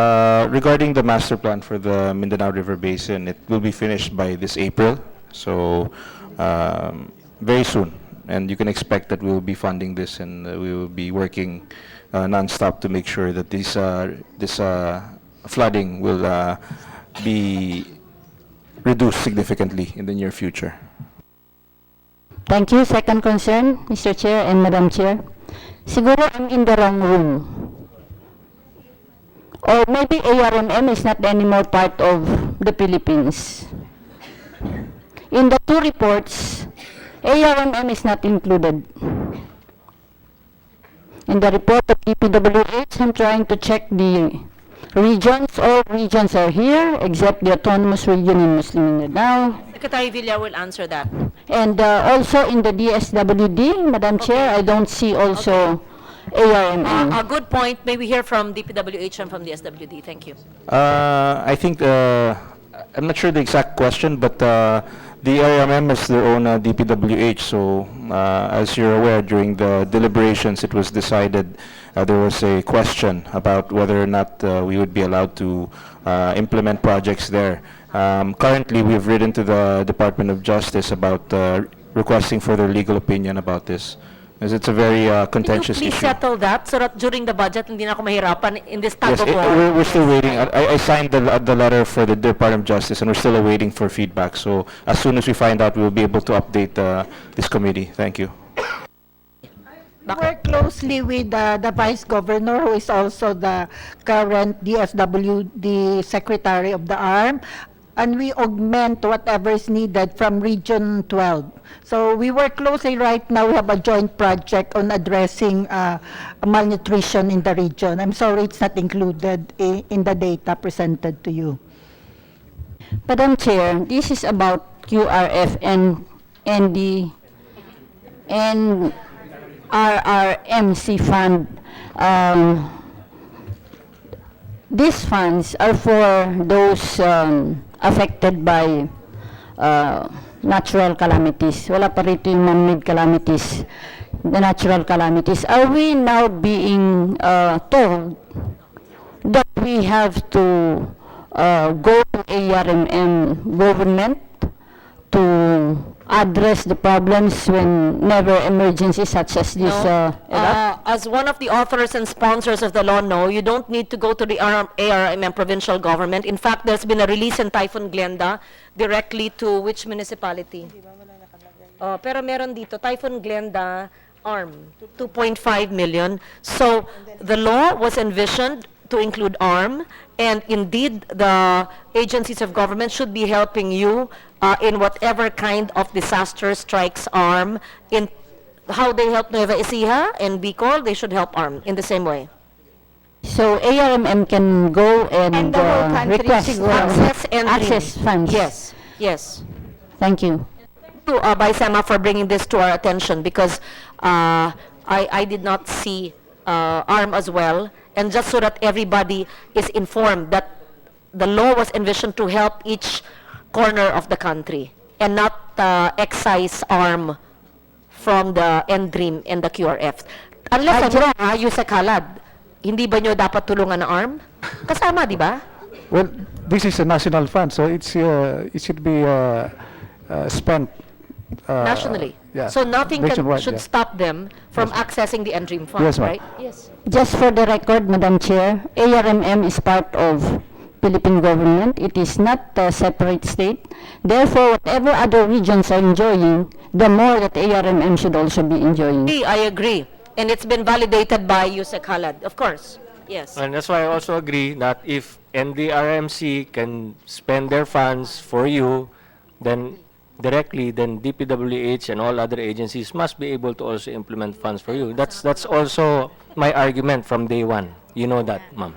regarding the master plan for the Mindanao River Basin, it will be finished by this April, so very soon. And you can expect that we will be funding this, and we will be working non-stop to make sure that this flooding will be reduced significantly in the near future. Thank you. Second concern, Mr. Chair and Madam Chair. Siguro I'm in the wrong room. Or maybe ARMM is not anymore part of the Philippines. In the 2 reports, ARMM is not included. In the report of DPWH, I'm trying to check the regions. All regions are here except the autonomous region in Muslim Mindanao. Secretary Villar will answer that. And also in the DSWD, Madam Chair, I don't see also ARMM. A good point. May we hear from DPWH and from the SWD. Thank you. I think, I'm not sure the exact question, but the RMM is their own DPWH, so as you're aware, during the deliberations it was decided there was a question about whether or not we would be allowed to implement projects there. Currently, we've written to the Department of Justice about requesting further legal opinion about this, as it's a very contentious Can you please issue. settle that so that during the budget hindi na ako mahirapan in this tug Yes, of war? we're still waiting. I signed the letter for the Department of Justice, and we're still awaiting for feedback. So as soon as we find out, we'll be able to update this committee. Thank you. We work closely with the Vice Governor, who is also the current DSWD Secretary of the ARM, and we augment whatever is needed from Region 12. So we work closely right now. We have a joint project on addressing malnutrition in the region. I'm sorry it's not included in the data presented to you. Madam Chair, this is about QRF and the RRMC fund. these funds are for those affected by natural calamities. Wala pa rito yung man-made calamities, the natural calamities. Are we now being told that we have to go to ARMM government to address the problems whenever emergencies such as this erupt? As one of the authors and sponsors of the law, no, you don't need to go to the ARMM provincial government. In fact, there's been a release in Typhoon Glenda directly to which municipality? Pero meron dito, Typhoon Glenda, ARM, 2.5 million. So the law was envisioned to include ARM, and indeed the agencies of government should be helping you in whatever kind of disaster strikes ARM. In how they help Nueva Ecija and Bicol, they should help ARM in the same way. So ARMM can go and the whole country request siguro. access funds. Yes, yes. Thank you. To Vice Emma for bringing this to our attention, because I did not see ARM as well, and just so that everybody is informed that the law was envisioned to help each corner of the country and not excise ARM from the NDREAM and the QRF. Unless I'm wrong, Yusek Halad, hindi ba nyo dapat tulungan na ARM? Kasama, di ba? Well, this is a national fund, so it should be spent Nationally. yeah, So nothing nationwide, should yeah. stop them from accessing the NDREAM fund, Yes, ma'am. right? Yes. Just for the record, Madam Chair, ARMM is part of Philippine government. It is not a separate state. Therefore, whatever other regions are enjoying, the more that ARMM should also be enjoying. I agree. And it's been validated by Yusek Halad, of course. Yes. And that's why I also agree that if NDRMC can spend their funds for you, then directly, then DPWH and all other agencies must be able to also implement funds for you. That's also my argument from day one. You know that, ma'am.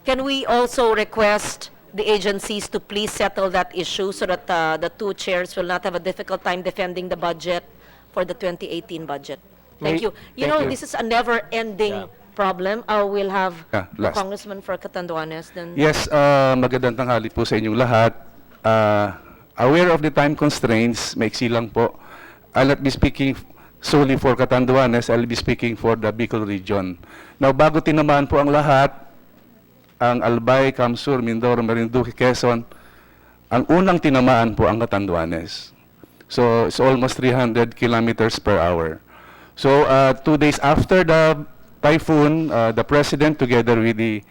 Can we also request the agencies to please settle that issue so that the two chairs will not have a difficult time defending the budget for the 2018 budget? Thank you. You know, this is a never-ending problem. We'll have the last. Congressman for Catanduanes. Then. Yes, magandang tanghali po sa inyong lahat. Aware of the time constraints, maiksi lang po. I'll not be speaking solely for Catanduanes, I'll be speaking for the Bicol region. Now, bago tinamaan po ang lahat, ang Albay, Camsur, Mindoro, Marinduque, Quezon, ang unang tinamaan po ang Catanduanes. So, it's almost 300 kilometers per hour. So, 2 days after the typhoon, the President, together with the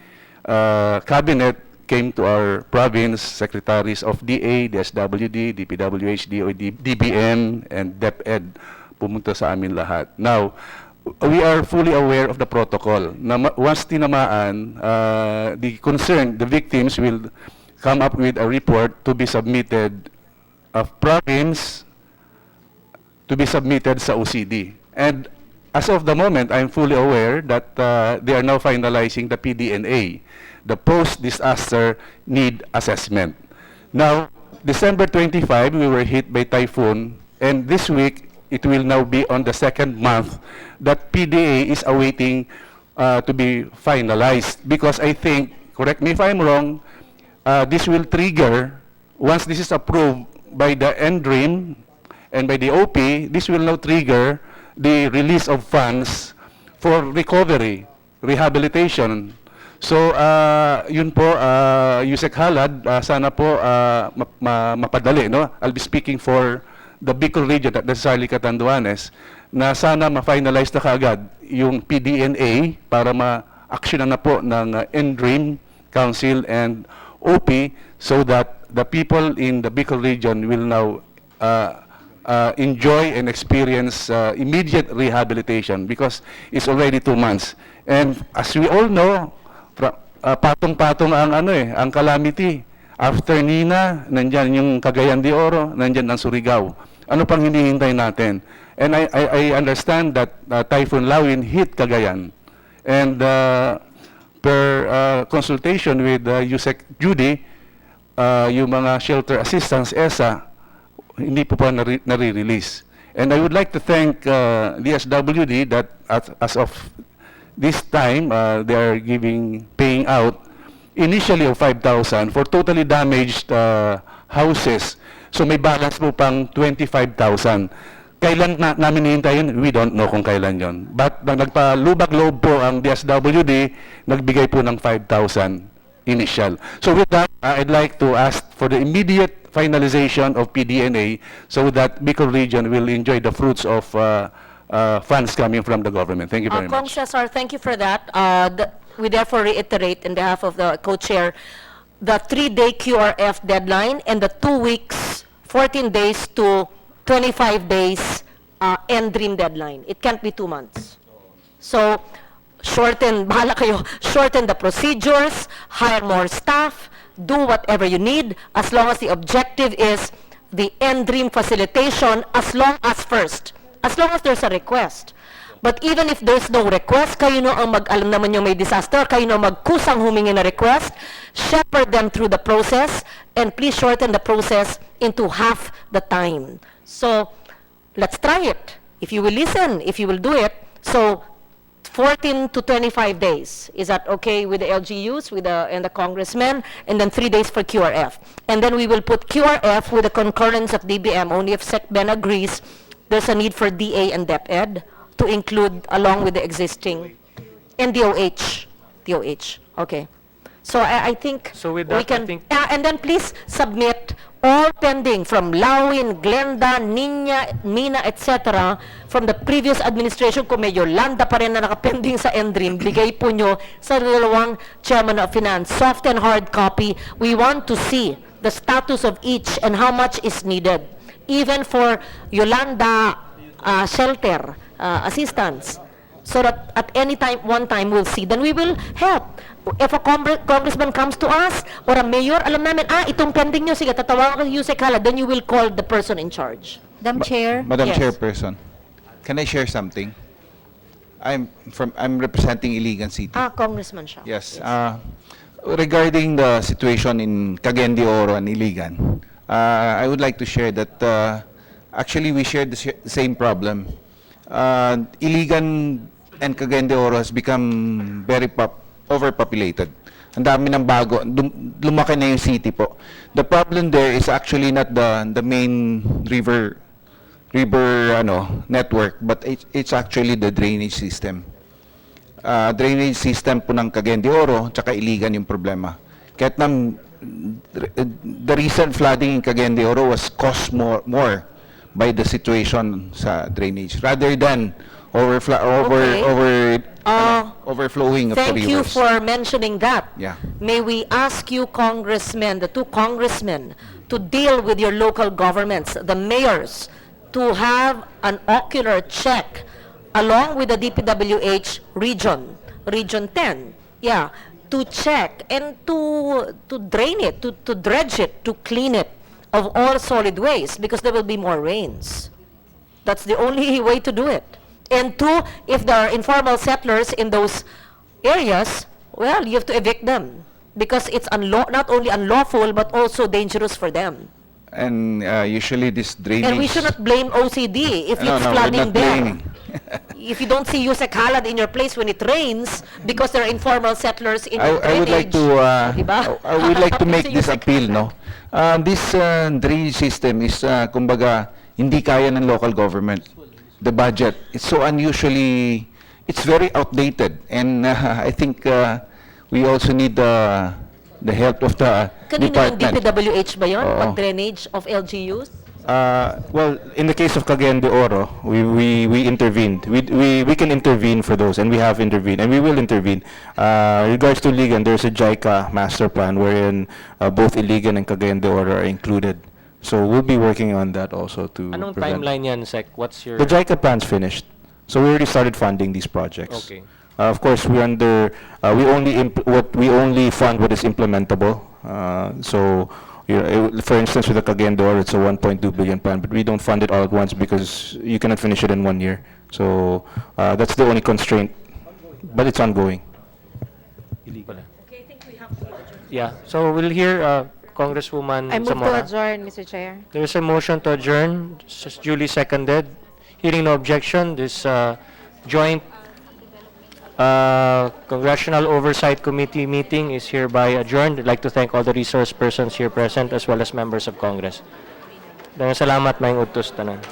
Cabinet, came to our province, secretaries of DA, DSWD, DPWH, DOD, DBM, and DepEd, pumunta sa amin lahat. Now, we are fully aware of the protocol. Na once tinamaan, the victims will come up with a report to be submitted of province, to be submitted sa OCD. And as of the moment, I'm fully aware that they are now finalizing the PDNA, the post-disaster need assessment. Now, December 25, we were hit by typhoon, and this week, it will now be on the second month that PDA is awaiting to be finalized. Because I think, correct me if I'm wrong, this will trigger, once this is approved by the NDREAM and by the OP, this will now trigger the release of funds for recovery, rehabilitation. So, yun po, Yusek Halad, sana po mapadali, no? I'll be speaking for the Bicol region, not necessarily Catanduanes, na sana ma-finalize na kaagad yung PDNA para ma-actionan na po ng NDREAM, Council, and OP so that the people in the Bicol region will now enjoy and experience immediate rehabilitation because it's already 2 months. And as we all know, patong-patong ang calamity. After Nina, nandyan yung Cagayan de Oro, nandyan ang Surigao. Ano pang hinihintay natin? And I understand that Typhoon Lawin hit Cagayan. And per consultation with Yusek Judy, yung mga shelter assistance, ESA, hindi po pa nare-release. And I would like to thank DSWD that as of this time, they are paying out initially of 5,000 for totally damaged houses. So may balance po pang 25,000. Kailan namin hihintay yun? We don't know kung kailan yon. But nagpalubag-loob po ang DSWD, nagbigay po ng 5,000 initial. So with that, I'd like to ask for the immediate finalization of PDNA so that Bicol region will enjoy the fruits of funds coming from the government. Thank you very Kong much. Cesar, thank you for that. We therefore reiterate in behalf of the co-chair the 3-day QRF deadline and the 2 weeks, 14 days to 25 days end-dream deadline. It can't be 2 months. So, bahala kayo, shorten the procedures, hire more staff, do whatever you need, as long as the objective is the end-dream facilitation, as long as there's a request. But even if there's no request, kayo no ang alam naman yung may disaster, kayo no magkusang humingi na request, shepherd them through the process, and please shorten the process into half the time. So, let's try it. If you will listen, if you will do it, so 14 to 25 days. Is that okay with the LGUs and the congressmen? And then 3 days for QRF. And then we will put QRF with the concurrence of DBM. Only if SecBen agrees, there's a need for DA and DepEd to include along with the existing and DOH. Okay. So I think So with we that, can, I think and then please submit all pending from Lawin, Glenda, Niña, Mina, etc. from the previous administration. Kung may Yolanda pa rin na nakapending sa NDREAM, bigay po nyo sa dalawang chairman of finance. Soft and hard copy. We want to see the status of each and how much is needed. Even for Yolanda shelter assistance. So that at any time, one time, we'll see. Then we will help. If a congressman comes to us, or a mayor, alam namin, itong pending nyo, sige, tatawagan ko si Yusek Hala, then you will call the person in charge. Madam Chair. Madam Yes. Chairperson, can I share something? I'm representing Iligan City. Congressman siya. Yes. Regarding the situation in Cagayan de Oro and Iligan, I would like to share that actually we share the same problem. Iligan and Cagayan de Oro has become very overpopulated. Ang dami ng bago, lumaki na yung city po. The problem there is actually not the main river network, but it's actually the drainage system. Drainage system po ng Cagayan de Oro tsaka Iligan yung problema. Kahit the recent flooding in Cagayan de Oro was caused more by the situation sa drainage rather than overflowing of the Thank you rivers. for mentioning that. Yeah. May we ask you, congressmen, the two congressmen, to deal with your local governments, the mayors, to have an ocular check along with the DPWH region 10, to check and to drain it, to dredge it, to clean it of all solid waste, because there will be more rains. That's the only way to do it. And two, if there are informal settlers in those areas, well, you have to evict them, because it's not only unlawful but also dangerous for them. And usually this drainage... And we should not blame OCD if it's we're flooding not there. blaming. If you don't see Yusek Halad in your place when it rains because there are informal settlers in your I would like drainage. to Diba? I would like to make Si this Yusek appeal, no. This drainage system is kumbaga hindi kaya ng local government. The budget, it's so unusually, it's very outdated, and I think we also need the help of the Kanino yung department. DPWH ba yun? Oo. Pag-drainage of LGUs? Well, in the case of Cagayan de Oro, we intervened. We can intervene for those, and we have intervened, and we will intervene. Regards to Iligan, there's a JICA master plan wherein both Iligan and Cagayan de Oro are included. So we'll be working on that also to Anong prevent. timeline yan, Sec? What's your... The JICA plan's finished. So we already started funding these projects. Okay. Of course, we only fund what is implementable. So, for instance, with the Cagayan de Oro, it's a 1.2 billion plan, but we don't fund it all at once because you cannot finish it in 1 year. So that's the only constraint, but it's ongoing. Yeah. So we'll hear Congresswoman I move to Zamora. adjourn, Mr. Chair. There is a motion to adjourn, duly seconded. Hearing no objection, this joint Congressional Oversight Committee meeting is hereby adjourned. I'd like to thank all the resource persons here present as well as members of Congress. Salamat, maayong utos tanan.